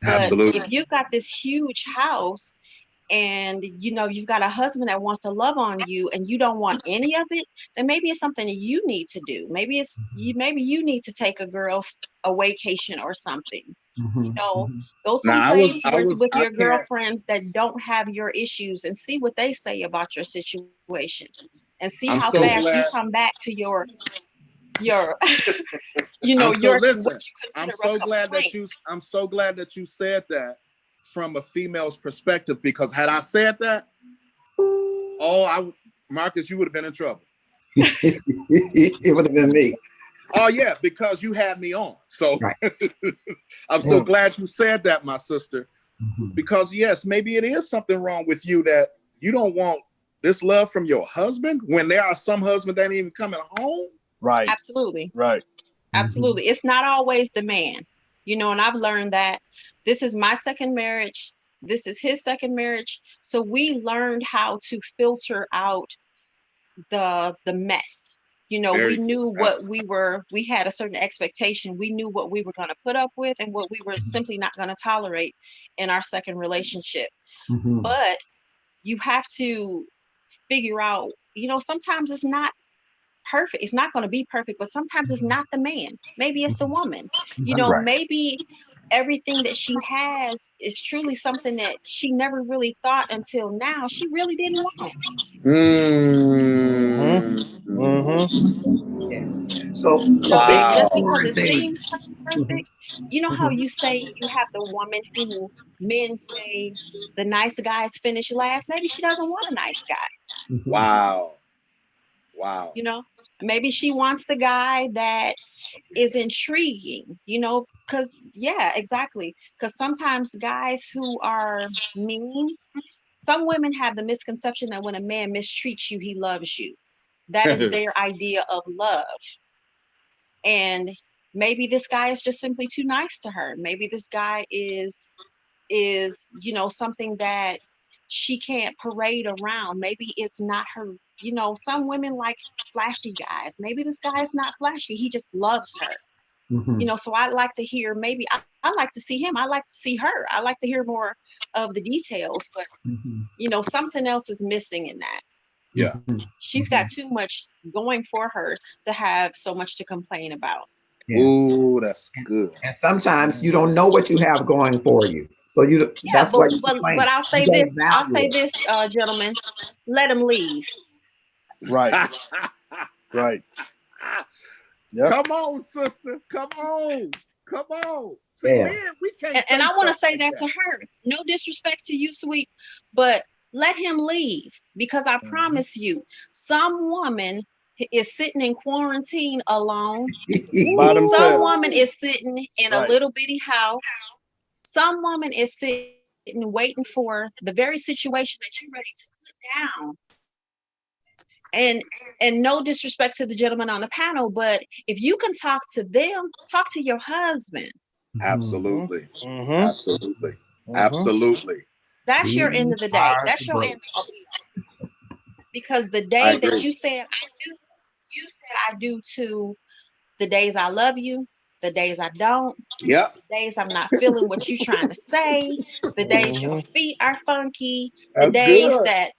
Absolutely.
But if you've got this huge house and you've got a husband that wants to love on you and you don't want any of it, then maybe it's something that you need to do. Maybe you need to take a vacation or something. Go someplace with your girlfriends that don't have your issues and see what they say about your situation, and see how fast you come back to your what you consider
I'm so glad that you said that from a female's perspective, because had I said that, Marcus, you would have been in trouble.
It would have been me.
Oh yeah, because you had me on. So
right.
I'm so glad you said that, my sister, because yes, maybe it is something wrong with you that you don't want this love from your husband, when there are some husbands that ain't even coming home.
Right.
Absolutely.
Right.
Absolutely. It's not always the man, and I've learned that This is my second marriage. This is his second marriage. So we learned how to filter out the mess. You know, we
Very
knew
good.
what we had a certain expectation. We knew what we were going to put up with and what we were simply not going to tolerate in our second relationship.
Mhm.
But you have to figure out, you know, sometimes it's not perfect. It's not going to be perfect, but sometimes it's not the man. Maybe it's the woman. You
Mhm.
know,
Right.
maybe everything that she has is truly something that she never really thought until now she really didn't want.
Mm-hmm. Mm-hmm.
Yeah. So
You know,
being in
just
Wow.
because it
quarantine.
seems
Mhm.
perfect, you know how
Mhm.
you say you have the woman who men say the nice guys finish last? Maybe she doesn't want a nice guy,
Mhm.
Wow. Wow.
you know? Maybe she wants the guy that is intriguing, you know, because, yeah, exactly. Because sometimes guys who are mean, some women have the misconception that when a man mistreats you, he loves you. That is their idea of love. And maybe this guy is just simply too nice to her. Maybe this guy is, you know, something that she can't parade around. Maybe it's not her, you know, some women like flashy guys. Maybe this guy is not flashy. He just loves her. You
Mhm.
know, so I like to hear, maybe I like to see him. I like to see her. I like to hear more of the details, but
Mhm.
you know, something else is missing in that.
Yeah.
Mhm.
She's got
Mhm.
too much going for her to have so much to complain about.
Yeah.
Ooh, that's
And,
good.
and sometimes you don't know what you have going for you. So
Yeah,
that's why you
but
complain.
I'll
You
say this.
don't
I'll
value
say
it.
this, gentlemen. Let him leave.
Right. Right. Yep.
Come on, sister. Come on. Come on. See,
Yeah.
men, we can't
And
say
I want to
stuff
say
like
that to
that.
her. No disrespect to you, sweet, but let him leave because I
Mm-hmm.
promise you, some woman is sitting in quarantine alone.
By
Some
themselves.
woman is sitting in a
Right.
little bitty house. Some woman is sitting waiting for the very situation that you're ready to put down. And no disrespect to the gentleman on the panel, but if you can talk to them, talk to your husband.
Mhm.
Absolutely.
Mm-hmm. Mm-hmm.
Absolutely.
Mm-hmm.
Absolutely.
That's your end
These
of the day.
are the
That's your end
breaks.
all be all. Because the
I
day that
agree.
you said I do, you said I do to the days I love you, the days I don't,
Yep.
the days I'm not feeling what you trying to say, the days your
Mm-hmm.
feet are funky, the
That's
days
good.
that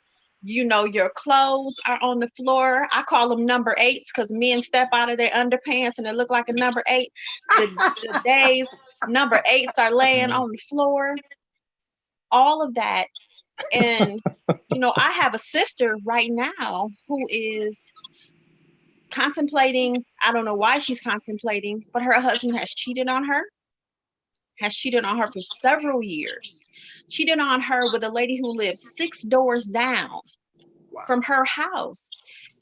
you know your clothes are on the floor. I call them number eights because men step out of their underpants and it look like a number eight. The days number eights are laying on the floor, all of that. And you know, I have a sister right now who is contemplating. I don't know why she's contemplating, but her husband has cheated on her for several years. Cheated on her with a lady who lives 6 doors down
Wow.
from her house.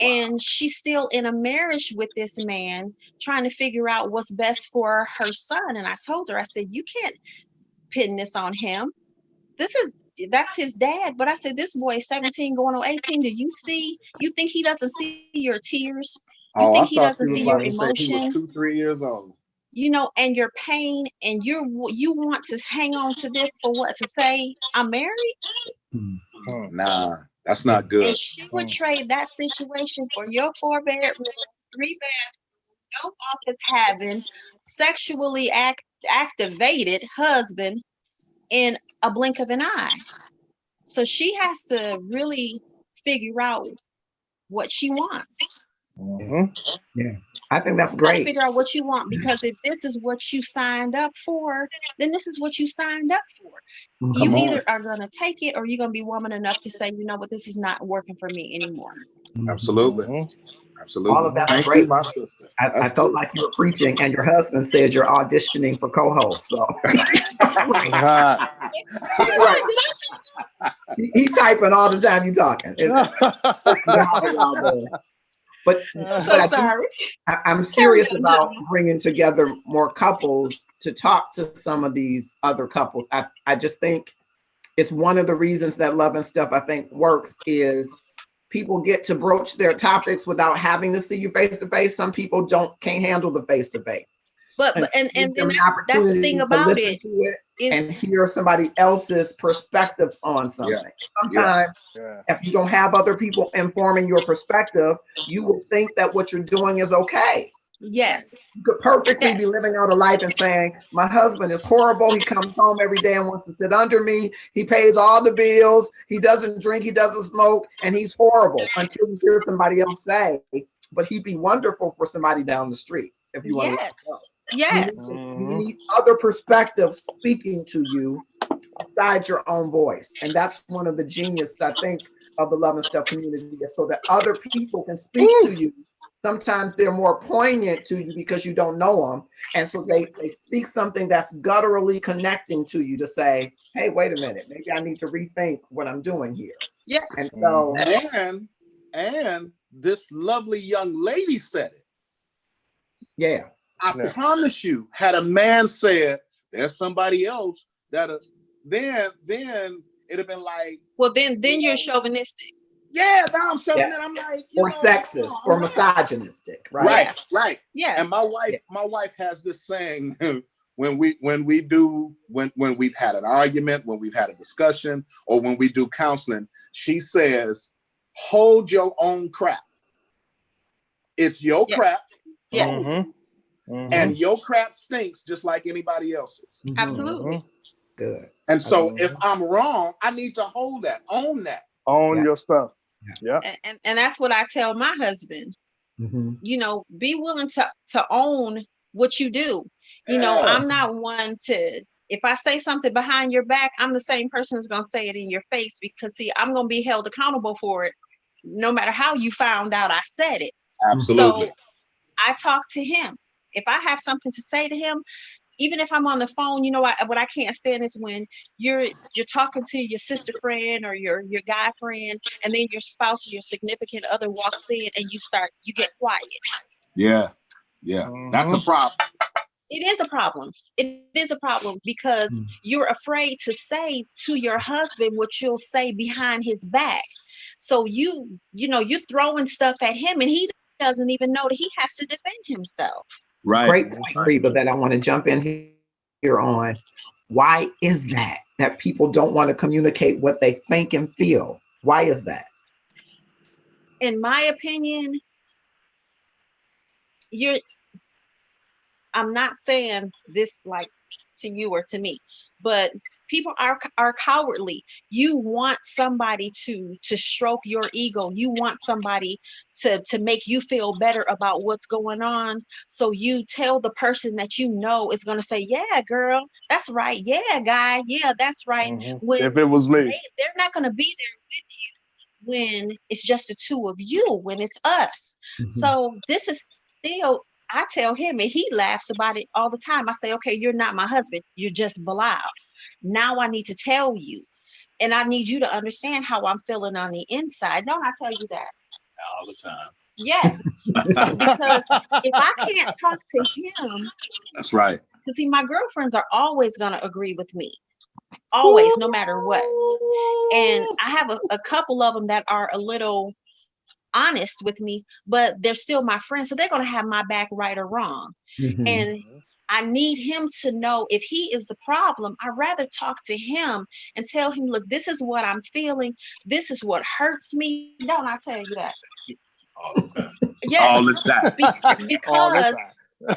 Wow.
And she's still in a marriage with this man, trying to figure out what's best for her son. And I told her, I said, you can't pin this on him. This is that's his dad. But I said, this boy is 17 going on 18. You think he doesn't see your tears? You think
Oh,
he
I
doesn't
thought
see
you was
your
about to say he was
emotion?
2, 3 years old.
You know, and your pain, and you want to hang on to this for what? To say I'm married?
Mhm.
Nah, that's
Yeah.
not
And
good.
she would trade that situation for your 4 bedroom, 3 bathroom, no office having, sexually activated husband in a blink of an eye. So she has to really figure out what she wants.
Yeah.
Mm-hmm.
Yeah. I think that's
You got to
great.
figure out what you want, because if this is what you signed up for, then this is what you signed up for. You
Come
Mhm.
on.
either are going to take it, or you're going to be woman enough to say, you know what, this is not working for me anymore.
Mhm.
Absolutely.
Mm-hmm.
All
Absolutely.
of that's
Thank
great.
you, my sister.
I
That's
felt
good.
like you were preaching, and your husband said you're auditioning for co-host. So
Right.
Ah.
he's
What
right.
did I
He typing all the time you talking. You know how y'all does. But
I'm so
but
sorry.
I'm
Carry
serious
on,
about
gentlemen.
bringing together more couples to talk to some of these other couples. I just think it's one of the reasons that Love and Stuff I think works is people get to broach their topics without having to see you face to face. Some people don't can't handle the face to face,
But
and
and
give
then
them an
that's the thing
opportunity to
about
listen
it.
to it. and hear somebody else's perspectives on something. Sometimes if you don't have other people informing your perspective, you will think that what you're doing is okay.
Yes.
You could perfectly be living out a life and saying, my husband is horrible. He comes home every day and wants to sit under me. He pays all the bills. He doesn't drink. He doesn't smoke. And he's horrible, until you hear somebody else say, but he'd be wonderful for somebody down the street if you want to let it go.
Yes.
You need other perspectives speaking to you besides your own voice. And that's one of the genius, I think, of the Love and Stuff community, is so that other people can speak to you. Sometimes they're more poignant to you because you don't know them. And so they speak something that's gutturally connecting to you to say, hey, wait a minute, maybe I need to rethink what I'm doing here.
Yeah.
And so
and this lovely young lady said it.
Yeah.
I promise you, had a man said there's somebody else that then it'd have been like,
well, then you're chauvinistic.
Yeah, now I'm chauvinistic. I'm like,
or sexist or misogynistic, right?
Right.
Yeah.
And my wife has this saying when we've had an argument, when we've had a discussion, or when we do counseling, she says, hold your own crap. It's your crap.
Yes.
And your crap stinks just like anybody else's.
Absolutely.
Good.
And so if I'm wrong, I need to hold that, own that.
Own your stuff. Yeah.
And that's what I tell my husband. You know, be willing to own what you do. You know, I'm not one to, if I say something behind your back, I'm the same person that's going to say it in your face, because see, I'm going to be held accountable for it no matter how you found out I said it.
Absolutely.
So I talk to him. If I have something to say to him, even if I'm on the phone, you know, what I can't stand is when you're talking to your sister friend or your guy friend, and then your spouse or your significant other walks in and you get quiet.
Yeah. That's a problem.
It is a problem. It is a problem because you're afraid to say to your husband what you'll say behind his back. So you're throwing stuff at him, and he doesn't even know that he has to defend himself.
Right.
Great point, Reba, that I want to jump in here on. Why is that people don't want to communicate what they think and feel? Why is that?
In my opinion, I'm not saying this like to you or to me, but people are cowardly. You want somebody to stroke your ego. You want somebody to make you feel better about what's going on. So you tell the person that you know is going to say, yeah, girl, that's right. Yeah, guy. Yeah, that's right. When
if it was me,
they're not going to be there with you when it's just the two of you, when it's us. So this is still, I tell him, and he laughs about it all the time. I say, okay, you're not my husband. You're just Bilal. Now I need to tell you, and I need you to understand how I'm feeling on the inside. Don't I tell you that?
All the time.
Yes. Because if I can't talk to him.
That's right.
Because see, my girlfriends are always going to agree with me. Always, no matter what. And I have a couple of them that are a little honest with me, but they're still my friends, so they're going to have my back right or wrong. And I need him to know if he is the problem. I'd rather talk to him and tell him, look, this is what I'm feeling, this is what hurts me. Don't I tell you that
all the time?
Yes.
All the time.
Because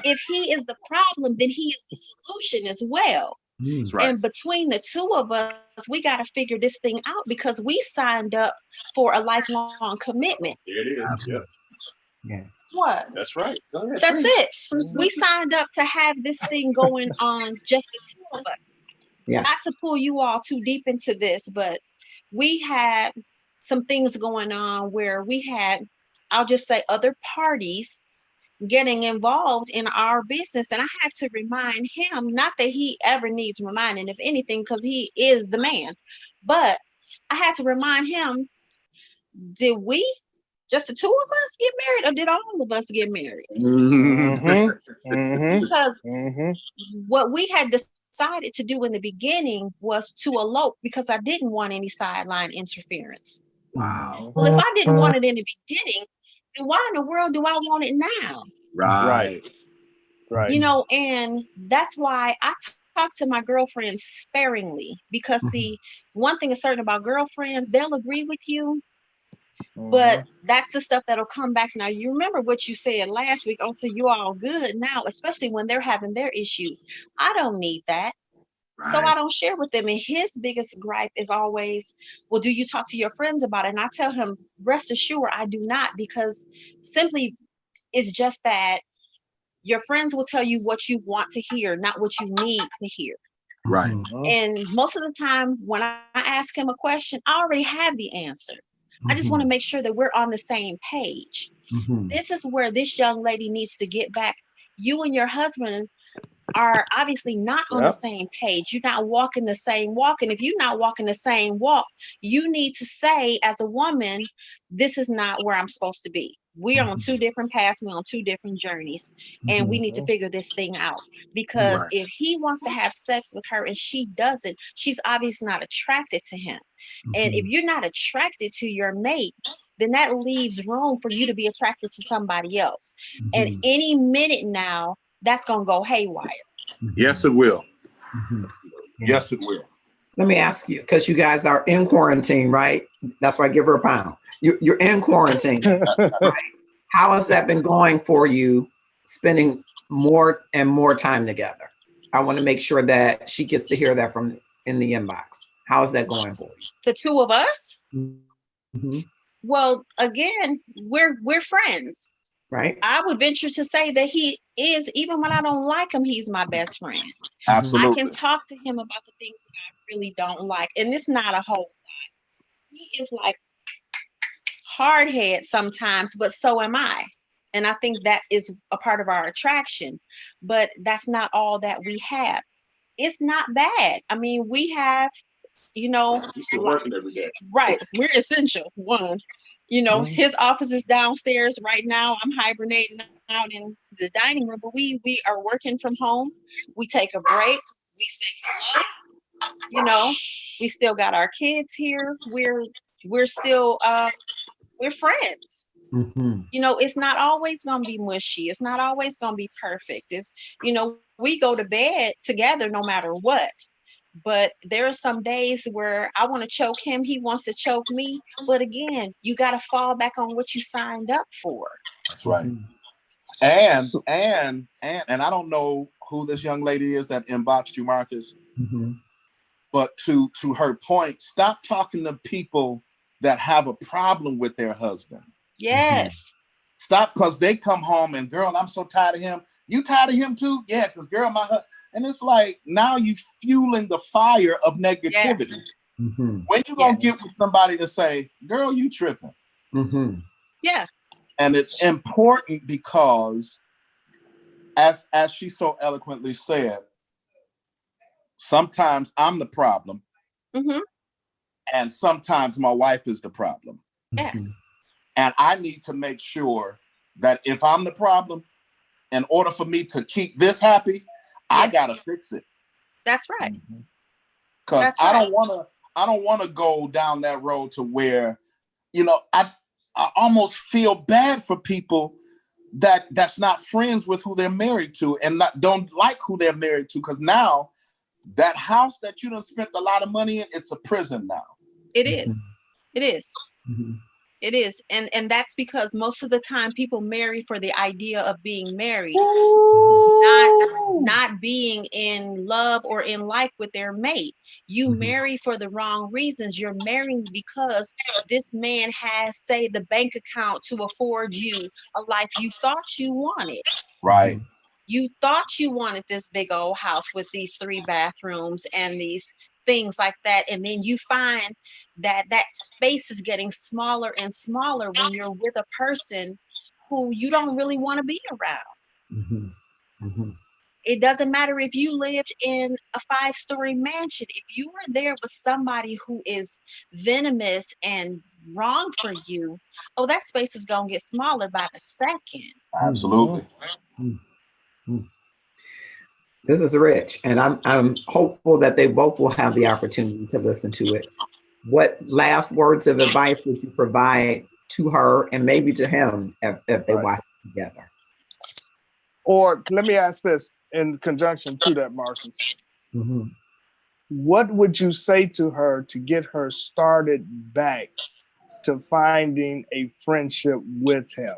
if he is the problem, then he is the solution as well.
That's right.
And between the two of us, we got to figure this thing out, because we signed up for a lifelong commitment.
It is.
Yeah.
What?
That's right. Go ahead.
That's it. We signed up to have this thing going on, just the two of us.
Yes.
Not to pull you all too deep into this, but we had some things going on where we had, I'll just say, other parties getting involved in our business. And I had to remind him, not that he ever needs reminding of anything, because he is the man, but I had to remind him, did we, just the two of us, get married, or did all of us get married? Because what we had decided to do in the beginning was to elope, because I didn't want any sideline interference.
Wow.
Well, if I didn't want it in the beginning, then why in the world do I want it now?
Right.
You know, and that's why I talk to my girlfriends sparingly because see, one thing is certain about girlfriends, they'll agree with you, but that's the stuff that'll come back. Now, you remember what you said last week. Oh, so you all good now, especially when they're having their issues. I don't need that. So I don't share with them. And his biggest gripe is always, well, do you talk to your friends about it? And I tell him, rest assured, I do not, because simply it's just that your friends will tell you what you want to hear, not what you need to hear.
Right.
And most of the time when I ask him a question, I already have the answer. I just want to make sure that we're on the same page. This is where this young lady needs to get back. You and your husband are obviously not on the same page. You're not walking the same walk. And if you're not walking the same walk, you need to say as a woman, this is not where I'm supposed to be. We're on two different paths. We're on two different journeys. And we need to figure this thing out. Because if he wants to have sex with her and she doesn't, she's obviously not attracted to him. And if you're not attracted to your mate, then that leaves room for you to be attracted to somebody else. And any minute now, that's going to go haywire.
Yes, it will. Yes, it will.
Let me ask you, because you guys are in quarantine, right? That's why I give her a pound. You're in quarantine. Right? How has that been going for you, spending more and more time together? I want to make sure that she gets to hear that from in the inbox. How is that going for you?
The two of us? Well, again, we're friends.
Right.
I would venture to say that he is, even when I don't like him, he's my best friend.
Absolutely.
I can talk to him about the things that I really don't like. And it's not a whole lot. He is like hard head sometimes, but so am I. And I think that is a part of our attraction. But that's not all that we have. It's not bad. I mean, we have, you know,
still working every day.
Right. We're essential. One, you know, his office is downstairs right now. I'm hibernating out in the dining room, but we are working from home. We take a break. We say hello. You know, we still got our kids here. We're still we're friends. You know, it's not always gonna be mushy. It's not always gonna be perfect. It's, you know, we go to bed together no matter what. But there are some days where I want to choke him, he wants to choke me. But again, you got to fall back on what you signed up for.
That's right. And I don't know who this young lady is that inboxed you, Marcus. But to her point, stop talking to people that have a problem with their husband.
Yes.
Stop, because they come home and, girl, I'm so tired of him. You tired of him too? Yeah, because girl, my husband. And it's like, now you fueling the fire of negativity. When you gonna get with somebody to say, girl, you tripping?
Yeah.
And it's important because, as she so eloquently said, sometimes I'm the problem, and sometimes my wife is the problem.
Yes.
And I need to make sure that if I'm the problem, in order for me to keep this happy, I gotta fix it.
That's right.
Because I don't want to go down that road to where, you know, I almost feel bad for people that's not friends with who they're married to and don't like who they're married to. Because now that house that you done spent a lot of money in, it's a prison now.
It is. It is. It is. And that's because most of the time people marry for the idea of being married, not being in love or in like with their mate. You marry for the wrong reasons. You're marrying because this man has, say, the bank account to afford you a life you thought you wanted.
Right.
You thought you wanted this big old house with these 3 bathrooms and these things like that. And then you find that space is getting smaller and smaller when you're with a person who you don't really want to be around. It doesn't matter if you lived in a 5-story mansion. If you are there with somebody who is venomous and wrong for you, oh, that space is going to get smaller by the second.
Absolutely.
This is rich, and I'm hopeful that they both will have the opportunity to listen to it. What last words of advice would you provide to her and maybe to him if they watch it together?
Or let me ask this in conjunction to that, Marcus.
Mhm.
What would you say to her to get her started back to finding a friendship with him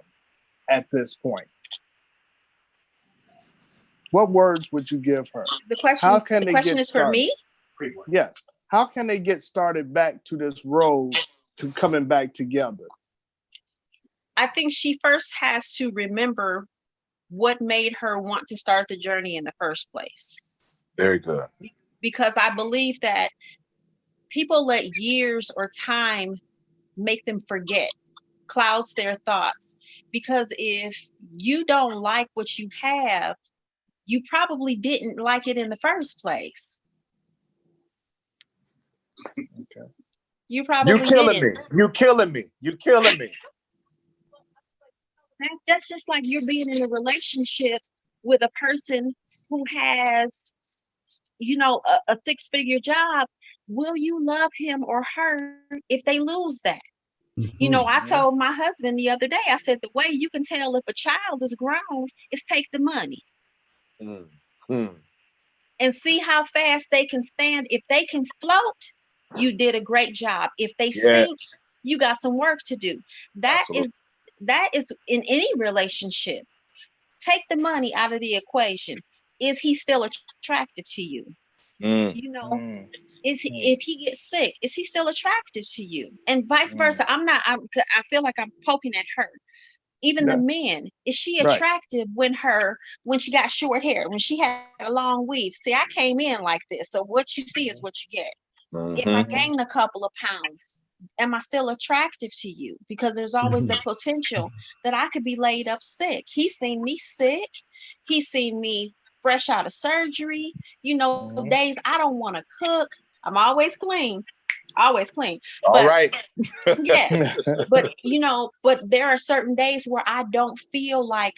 at this point? What words would you give her? How can
The
they
question
get
is for
started?
me.
Yes. How can they get started back to this road to coming back together?
I think she first has to remember what made her want to start the journey in the first place.
Very good.
Because I believe that people let years or time make them forget, clouds their thoughts. Because if you don't like what you have, you probably didn't like it in the first place.
Okay.
You
You
probably
killing me.
didn't.
You killing me. You killing me.
That's just like you're being in a relationship with a person who has, a six-figure job. Will you love him or her if they lose that? I
Mhm.
told my husband the other day, I said, the way you can tell if a child is grown is take the money
Mm. Mm.
and see how fast they can stand. If they can float, you did a great job. If they
Yeah,
sink, you got some work to do. That
absolutely.
is that is in any relationship. Take the money out of the equation. Is he still attractive to you? You
Mm.
know,
Mm,
if he gets sick, is he still attractive to you? And vice
mm.
versa. I feel like I'm poking at her. Even the
Yeah.
men, is she
Right.
attractive when she got short hair, when she had a long weave? See, I came in like this, so what you see is what you get. If I
Mm-hmm.
gain a couple of pounds, am I still attractive to you? Because there's always the
Mhm.
potential that I could be laid up sick. He's seen me sick. He's seen me fresh out of surgery. Days I don't want to cook. I'm always clean.
All
But
right.
yes, but there are certain days where I don't feel like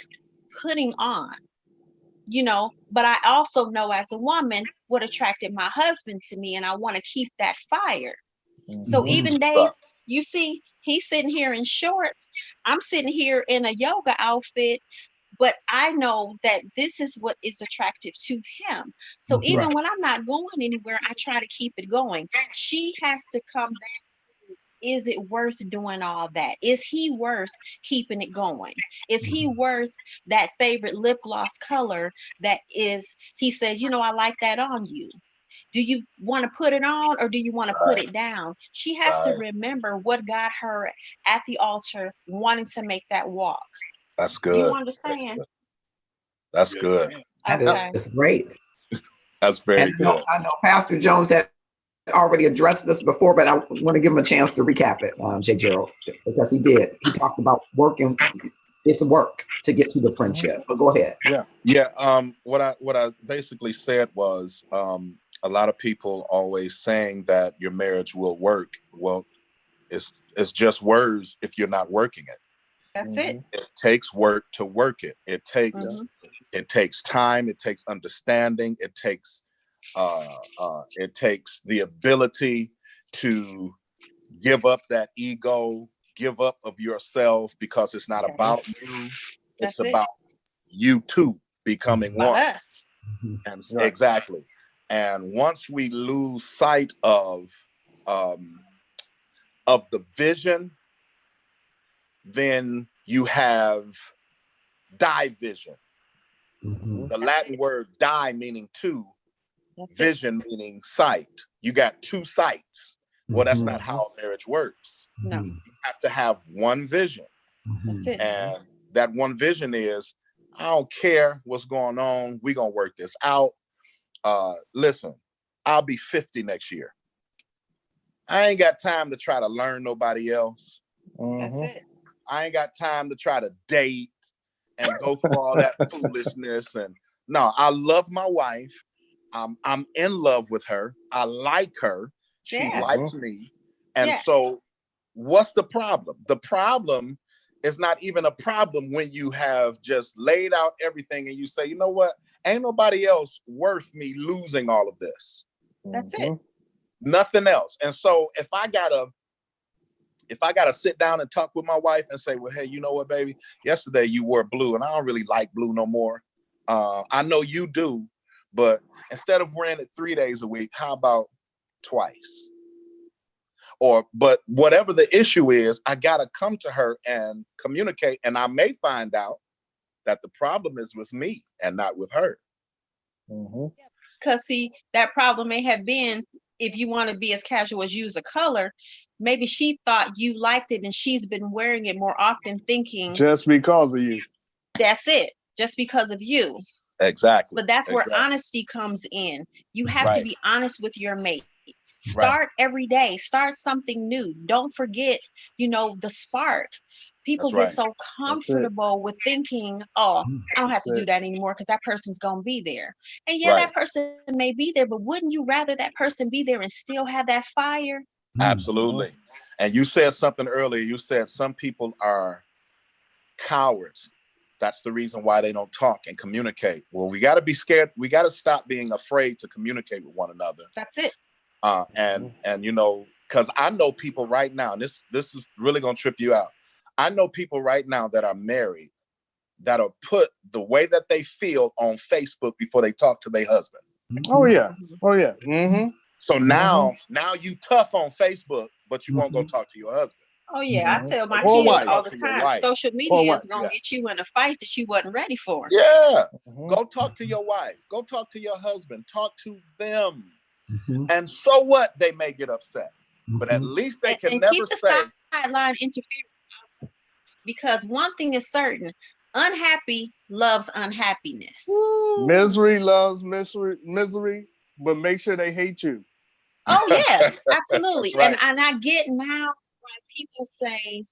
putting on, but I also know as a woman what attracted my husband to me, and I want to keep that fire. So
Mhm.
Mhm.
even days, you see, he's sitting here in shorts, I'm sitting here in a yoga outfit, but I know that this is what is attractive to him. So
Mhm.
even
Right.
when I'm not going anywhere, I try to keep it going. She has to come back. Is it worth doing all that? Is he worth keeping it going? Is he
Mhm.
worth that favorite lip gloss color that is, he says, I like that on you. Do you want to put it on or do you want to put
Right.
it down? She has to
Right.
remember what got her at the altar wanting to make that walk.
That's
You
good.
understand?
That's good.
That
Okay.
is great.
That's
And
very good.
I know Pastor Jones had already addressed this before, but I want to give him a chance to recap it, J. Gerald, because he did. He talked about working. It's work to get to the friendship. But go ahead.
Yeah.
Yeah. What I basically said was a lot of people always saying that your marriage will work. Well, it's just words if you're not working it.
That's it.
Mhm.
It takes work to work it.
Yeah.
Hmm.
It takes time. It takes understanding. It takes the ability to give up that ego, give up of yourself, because it's not
Yes.
about you. It's
That's it.
about you two becoming
About
one.
us.
Mhm.
And
Right.
exactly. And once we lose sight um, of the vision, then you have division.
Mhm.
Mhm.
The
That's
Latin
it.
word die meaning two,
That's it.
vision meaning sight. You got two sights. Well, that's
Mhm.
not
Mhm.
how marriage works.
No,
Mhm.
You have to have one vision.
that's
Mhm.
it.
And that one vision is, I don't care what's going on. We're going to work this out. Listen, I'll be 50 next year. I ain't got time to try to learn nobody else.
That's
Mhm.
it.
I ain't got time to try to date and go through all that foolishness. And no, I love my wife. I'm in love with her. I like her. She
Yes.
Mhm.
likes me. And
Yes.
so what's the problem? The problem is not even a problem when you have just laid out everything and you say, you know what? Ain't nobody else worth me losing all of this.
That's it.
Mhm.
Nothing else. And so if I gotta sit down and talk with my wife and say, well, hey, you know what, baby? Yesterday you wore blue and I don't really like blue no more. I know you do, but instead of wearing it 3 days a week, how about twice? But whatever the issue is, I got to come to her and communicate. And I may find out that the problem is with me and not with her.
Because see, that problem may have been, if you want to be as casual as use a color, maybe she thought you liked it and she's been wearing it more often, thinking
just because of you.
That's it, just because of you.
Exactly.
But that's where honesty comes in. You have to be honest with your mate. Start every day. Start something new. Don't forget, the spark. People get so comfortable with thinking, oh, I don't have to do that anymore because that person's going to be there. And that person may be there, but wouldn't you rather that person be there and still have that fire?
Absolutely. And you said something earlier. You said some people are cowards. That's the reason why they don't talk and communicate. Well, we got to be scared. We got to stop being afraid to communicate with one another.
That's it.
And because I know people right now, and this is really going to trip you out. I know people right now that are married that are put the way that they feel on Facebook before they talk to their husband.
Oh yeah.
So now you tough on Facebook, but you won't go talk to your husband.
Oh yeah, I tell my kids all the time, social media is gonna get you in a fight that you wasn't ready for.
Yeah. Go talk to your wife. Go talk to your husband. Talk to them. And so what? They may get upset, but at least they can never
keep the
say
sideline interference. Because one thing is certain: unhappy loves unhappiness.
Misery loves misery, but make sure they hate you.
Oh yeah, absolutely. And I get now why people say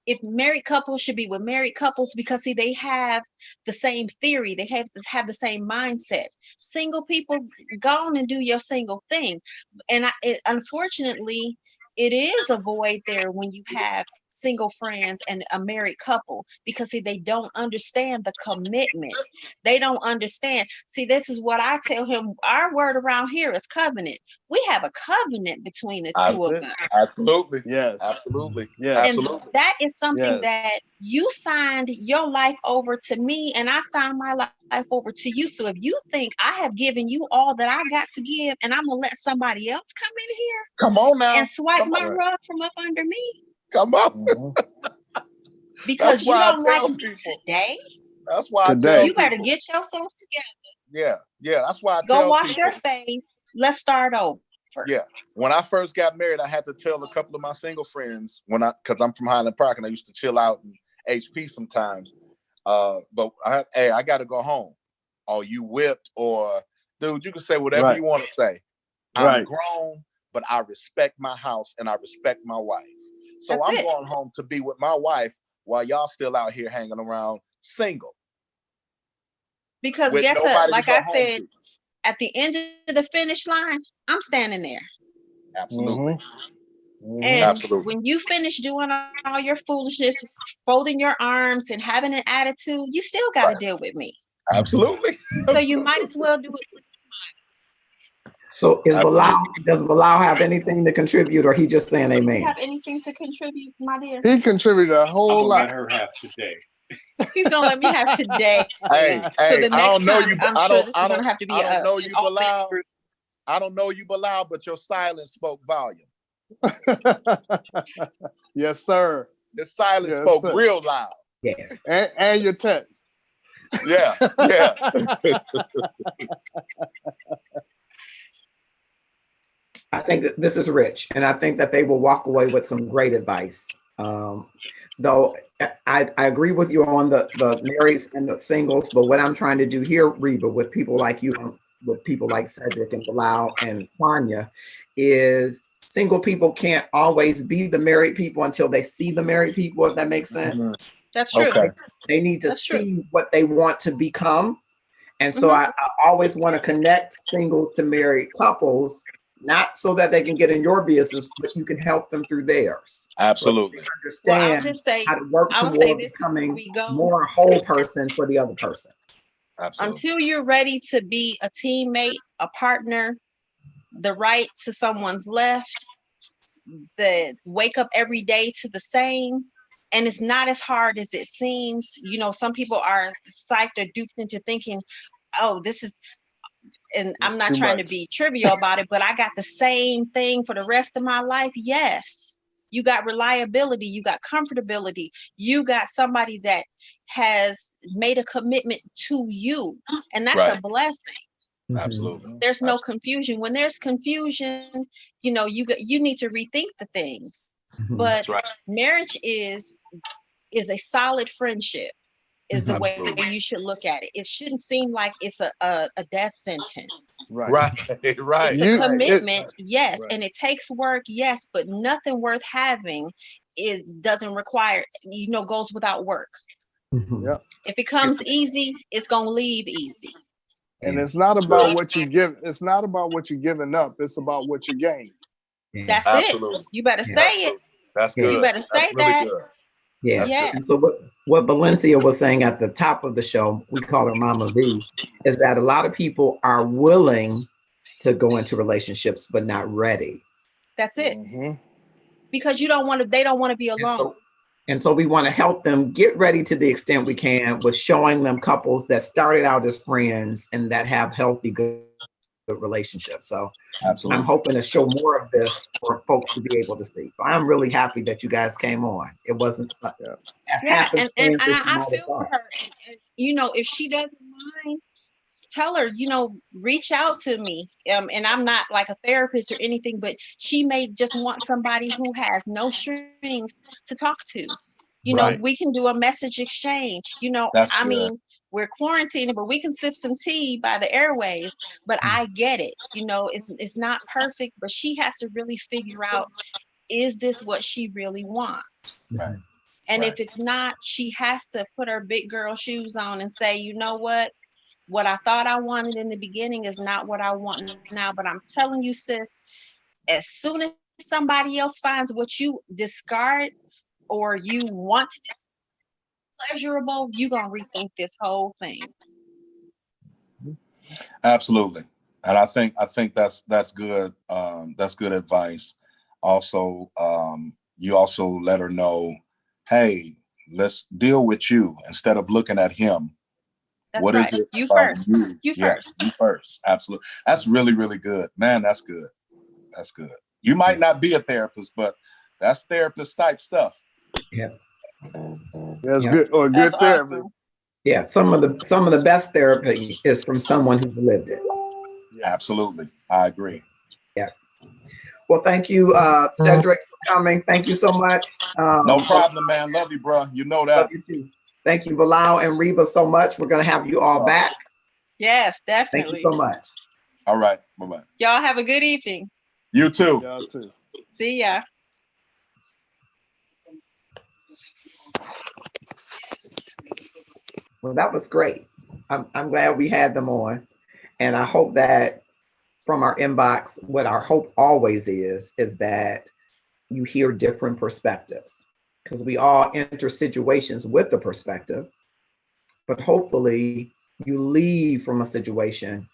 if married couples should be with married couples, because see, they have the same theory, they have the same mindset. Single people, go on and do your single thing. And unfortunately, it is a void there when you have single friends and a married couple, because see, they don't understand the commitment. They don't understand. See, this is what I tell him. Our word around here is covenant. We have a covenant between the two of us.
Absolutely.
Yes.
Absolutely.
Yes.
And that is something that you signed your life over to me, and I signed my life over to you. So if you think I have given you all that I got to give, and I'm gonna let somebody else come in here,
come on now,
and swipe my rug from up under me,
come on,
because you don't like me today.
That's why I tell
you better get yourself together.
Yeah. That's why I
go wash your face. Let's start over.
Yeah. When I first got married, I had to tell a couple of my single friends because I'm from Highland Park and I used to chill out in HP sometimes. But I got to go home. Or you whipped, or dude, you can say whatever you want to say. I'm grown, but I respect my house and I respect my wife. So I'm going home to be with my wife while y'all still out here hanging around single.
Because guess what? Like I said, at the end of the finish line, I'm standing there.
Absolutely.
And when you finish doing all your foolishness, folding your arms and having an attitude, you still got to deal with me.
Absolutely.
So you might as well do it with a smile.
So does Bilal have anything to contribute, or he just saying amen?
Have anything to contribute, my dear?
He contributed a whole lot.
Let her have today.
He's gonna let me have today.
Hey,
so the next time, I'm sure this is gonna have to be
I don't know you, Bilal, but your silence spoke volume.
Yes, sir.
The silence spoke real loud.
Yeah.
And your text.
Yeah.
I think that this is rich, and I think that they will walk away with some great advice. Though I agree with you on the marrieds and the singles, but what I'm trying to do here, Reba, with people like you, with people like Cedric and Bilal and Kwanya, is single people can't always be the married people until they see the married people, if that makes sense.
Mm-hmm.
That's true.
Okay.
They need to see what they want to become. And so I always want to connect singles to married couples, not so that they can get in your business, but you can help them through theirs.
Absolutely.
So understand how to work toward becoming more a whole person for the other person.
Absolutely.
Until you're ready to be a teammate, a partner, the right to someone's left, the wake up every day to the same. And it's not as hard as it seems. Some people are psyched or duped into thinking, oh, this is, and I'm
It's
not
too
trying to
much.
be trivial about it, but I got the same thing for the rest of my life. Yes. You got reliability, you got comfortability, you got somebody that has made a commitment to you. And that's a
Right.
blessing.
Absolutely.
There's no
Absolutely.
confusion. When there's confusion, you need to rethink the things.
Mhm.
But
That's right.
marriage is a solid friendship, is the way
Absolutely.
you should look at it. It shouldn't seem like it's a death sentence.
Right.
Right. Right.
It's a
You
Right.
it
commitment, yes,
right.
and it takes work, yes, but nothing worth having is doesn't require, goes without work.
Mhm.
Yeah.
If it comes easy, it's gonna leave easy.
And
Yeah.
it's not about what you give. It's not about what you're giving up. It's about what you gain.
Yeah.
That's it.
Absolutely.
You better
Yeah.
say it.
Absolutely. That's
Yeah.
You
good.
better
That's
say
really
that.
good.
Yeah.
That's good.
And so
Yes.
what Valencia was saying at the top of the show, we call her Mama V, is that a lot of people are willing to go into relationships but not ready.
That's it.
Mm-hmm.
Because they don't want to be
And
alone.
so and so we want to help them get ready to the extent we can with showing them couples that started out as friends and that have healthy, good relationships. So I'm
Absolutely.
hoping to show more of this for folks to be able to see. So I'm really happy that you guys came on. It wasn't a
Yeah.
Yeah, and
happenstance as you
I
might have
feel for
thought.
her. And if she doesn't mind, tell her, reach out to me. And I'm not like a therapist or anything, but she may just want somebody who has no strings to talk to.
Right.
We can do a message exchange.
That's
I
good.
mean, we're quarantining, but we can sip some tea by the airways. But I get it. It's not perfect, but she has to really figure out, is this what she really wants?
Right.
And
Right.
if it's not, she has to put her big girl shoes on and say, you know what I thought I wanted in the beginning is not what I want now. But I'm telling you, sis, as soon as somebody else finds what you discard or you want to be pleasurable, you're going to rethink this whole thing.
Absolutely. And I think that's good. That's good advice. Also, you also let her know, hey, let's deal with you instead of looking at him.
That's
What
right.
is it
You
about
first.
you?
You
Yes,
first.
you first. Absolutely. That's really, really good. Man, that's good. That's good. You might not be a therapist, but that's therapist type stuff.
Yeah.
That's
Yeah.
good or
That's
good therapy.
awesome.
Yeah. Some of the best therapy is from someone who's lived it.
Yeah.
Absolutely. I agree.
Yeah. Well, thank you, Cedric, for coming. Thank you so much.
No problem, man. Love you, bro. You know
Love
that.
you too. Thank you, Bilal and Reba, so much. We're going to have you all back.
Yes,
Thank you
definitely.
so much.
All right. Bye-bye.
Y'all have a good evening.
You too.
Y'all too.
See ya.
Well, that was great. I'm glad we had them on. And I hope that from our inbox, what our hope always is that you hear different perspectives because we all enter situations with a perspective, but hopefully you leave from a situation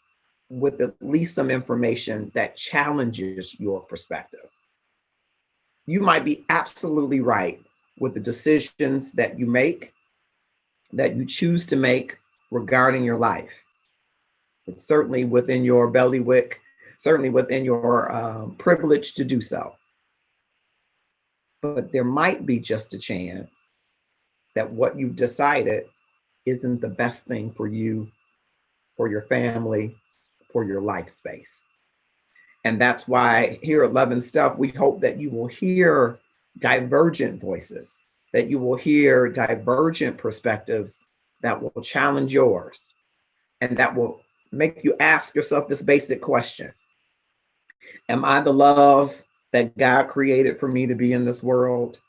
with at least some information that challenges your perspective. You might be absolutely right with the decisions that you make, that you choose to make regarding your life. It's certainly within your bailiwick, certainly within your privilege to do so. But there might be just a chance that what you've decided isn't the best thing for you, for your family, for your life space. And that's why here at Love and Stuff, we hope that you will hear divergent voices, that you will hear divergent perspectives that will challenge yours and that will make you ask yourself this basic question. Am I the love that God created for me to be in this world?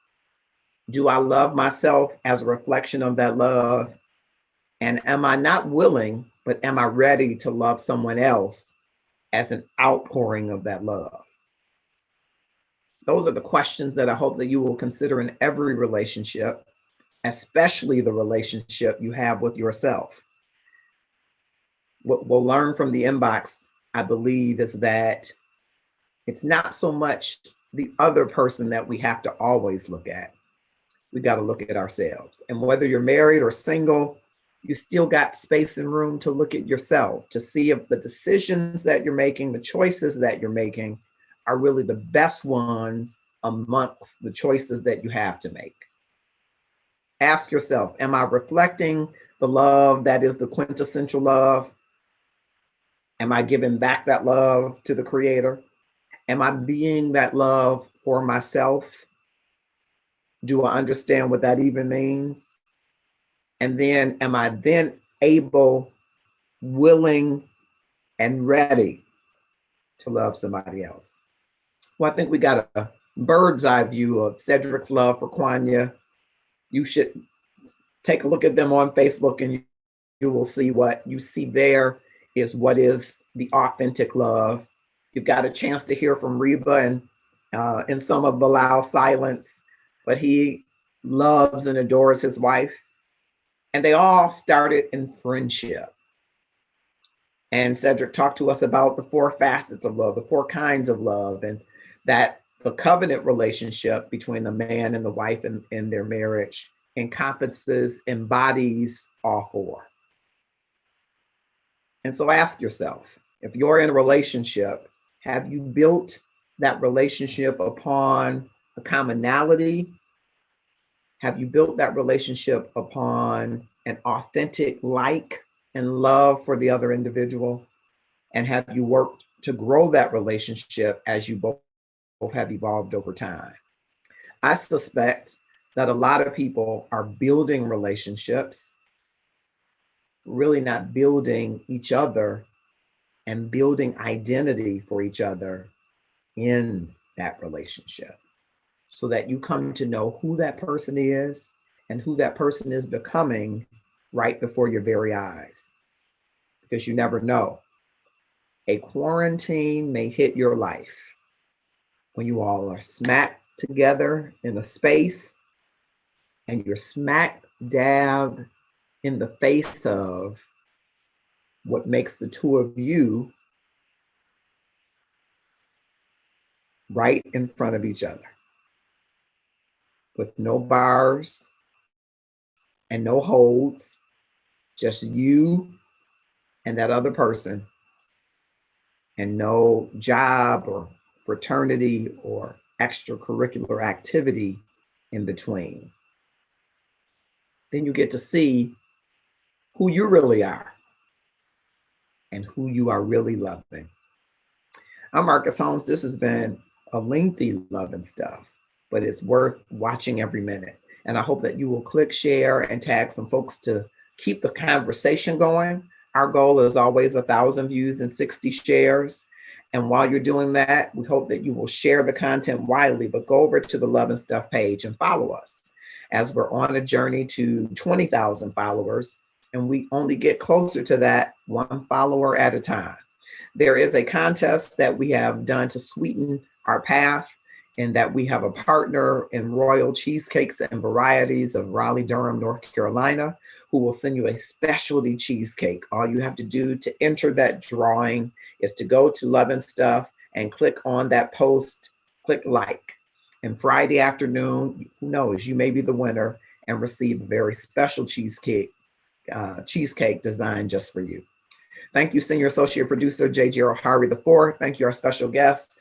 Do I love myself as a reflection of that love? And am I not willing, but am I ready to love someone else as an outpouring of that love? Those are the questions that I hope that you will consider in every relationship, especially the relationship you have with yourself. What we'll learn from the inbox, I believe, is that it's not so much the other person that we have to always look at. We got to look at ourselves. And whether you're married or single, you still got space and room to look at yourself, to see if the decisions that you're making, the choices that you're making are really the best ones amongst the choices that you have to make. Ask yourself, am I reflecting the love that is the quintessential love? Am I giving back that love to the Creator? Am I being that love for myself? Do I understand what that even means? And then am I then able, willing, and ready to love somebody else? Well, I think we got a bird's eye view of Cedric's love for Kwanya. You should take a look at them on Facebook, and you will see what you see there is what is the authentic love. You've got a chance to hear from Reba and in some of Bilal's silence, but he loves and adores his wife. And they all started in friendship. And Cedric talked to us about the 4 facets of love, the 4 kinds of love, and that the covenant relationship between the man and the wife in their marriage encompasses, embodies all 4. And so ask yourself, if you're in a relationship, have you built that relationship upon a commonality? Have you built that relationship upon an authentic like and love for the other individual? And have you worked to grow that relationship as you both have evolved over time? I suspect that a lot of people are building relationships, really not building each other and building identity for each other in that relationship, so that you come to know who that person is and who that person is becoming right before your very eyes, because you never know. A quarantine may hit your life when you all are smack together in a space and you're smack dab in the face of what makes the 2 of you right in front of each other, with no bars and no holds, just you and that other person, and no job or fraternity or extracurricular activity in between. Then you get to see who you really are and who you are really loving. I'm Marcus Holmes. This has been a lengthy Love and Stuff, but it's worth watching every minute. And I hope that you will click, share, and tag some folks to keep the conversation going. Our goal is always 1,000 views and 60 shares. And while you're doing that, we hope that you will share the content widely, but go over to the Love and Stuff page and follow us as we're on a journey to 20,000 followers. And we only get closer to that 1 follower at a time. There is a contest that we have done to sweeten our path, in that we have a partner in Royal Cheesecakes and Varieties of Raleigh, Durham, North Carolina, who will send you a specialty cheesecake. All you have to do to enter that drawing is to go to Love and Stuff and click on that post, click like. And Friday afternoon, who knows, you may be the winner and receive a very special cheesecake designed just for you. Thank you, Senior Associate Producer J. Gerald Harvey IV. Thank you, our special guests,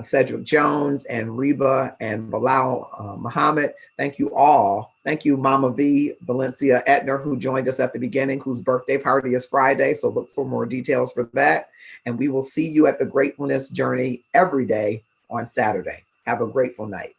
Cedric Jones and Reba and Bilal Muhammad. Thank you all. Thank you, Mama V, Valencia Etner, who joined us at the beginning, whose birthday party is Friday. So look for more details for that. And we will see you at the Gratefulness Journey every day on Saturday. Have a grateful night.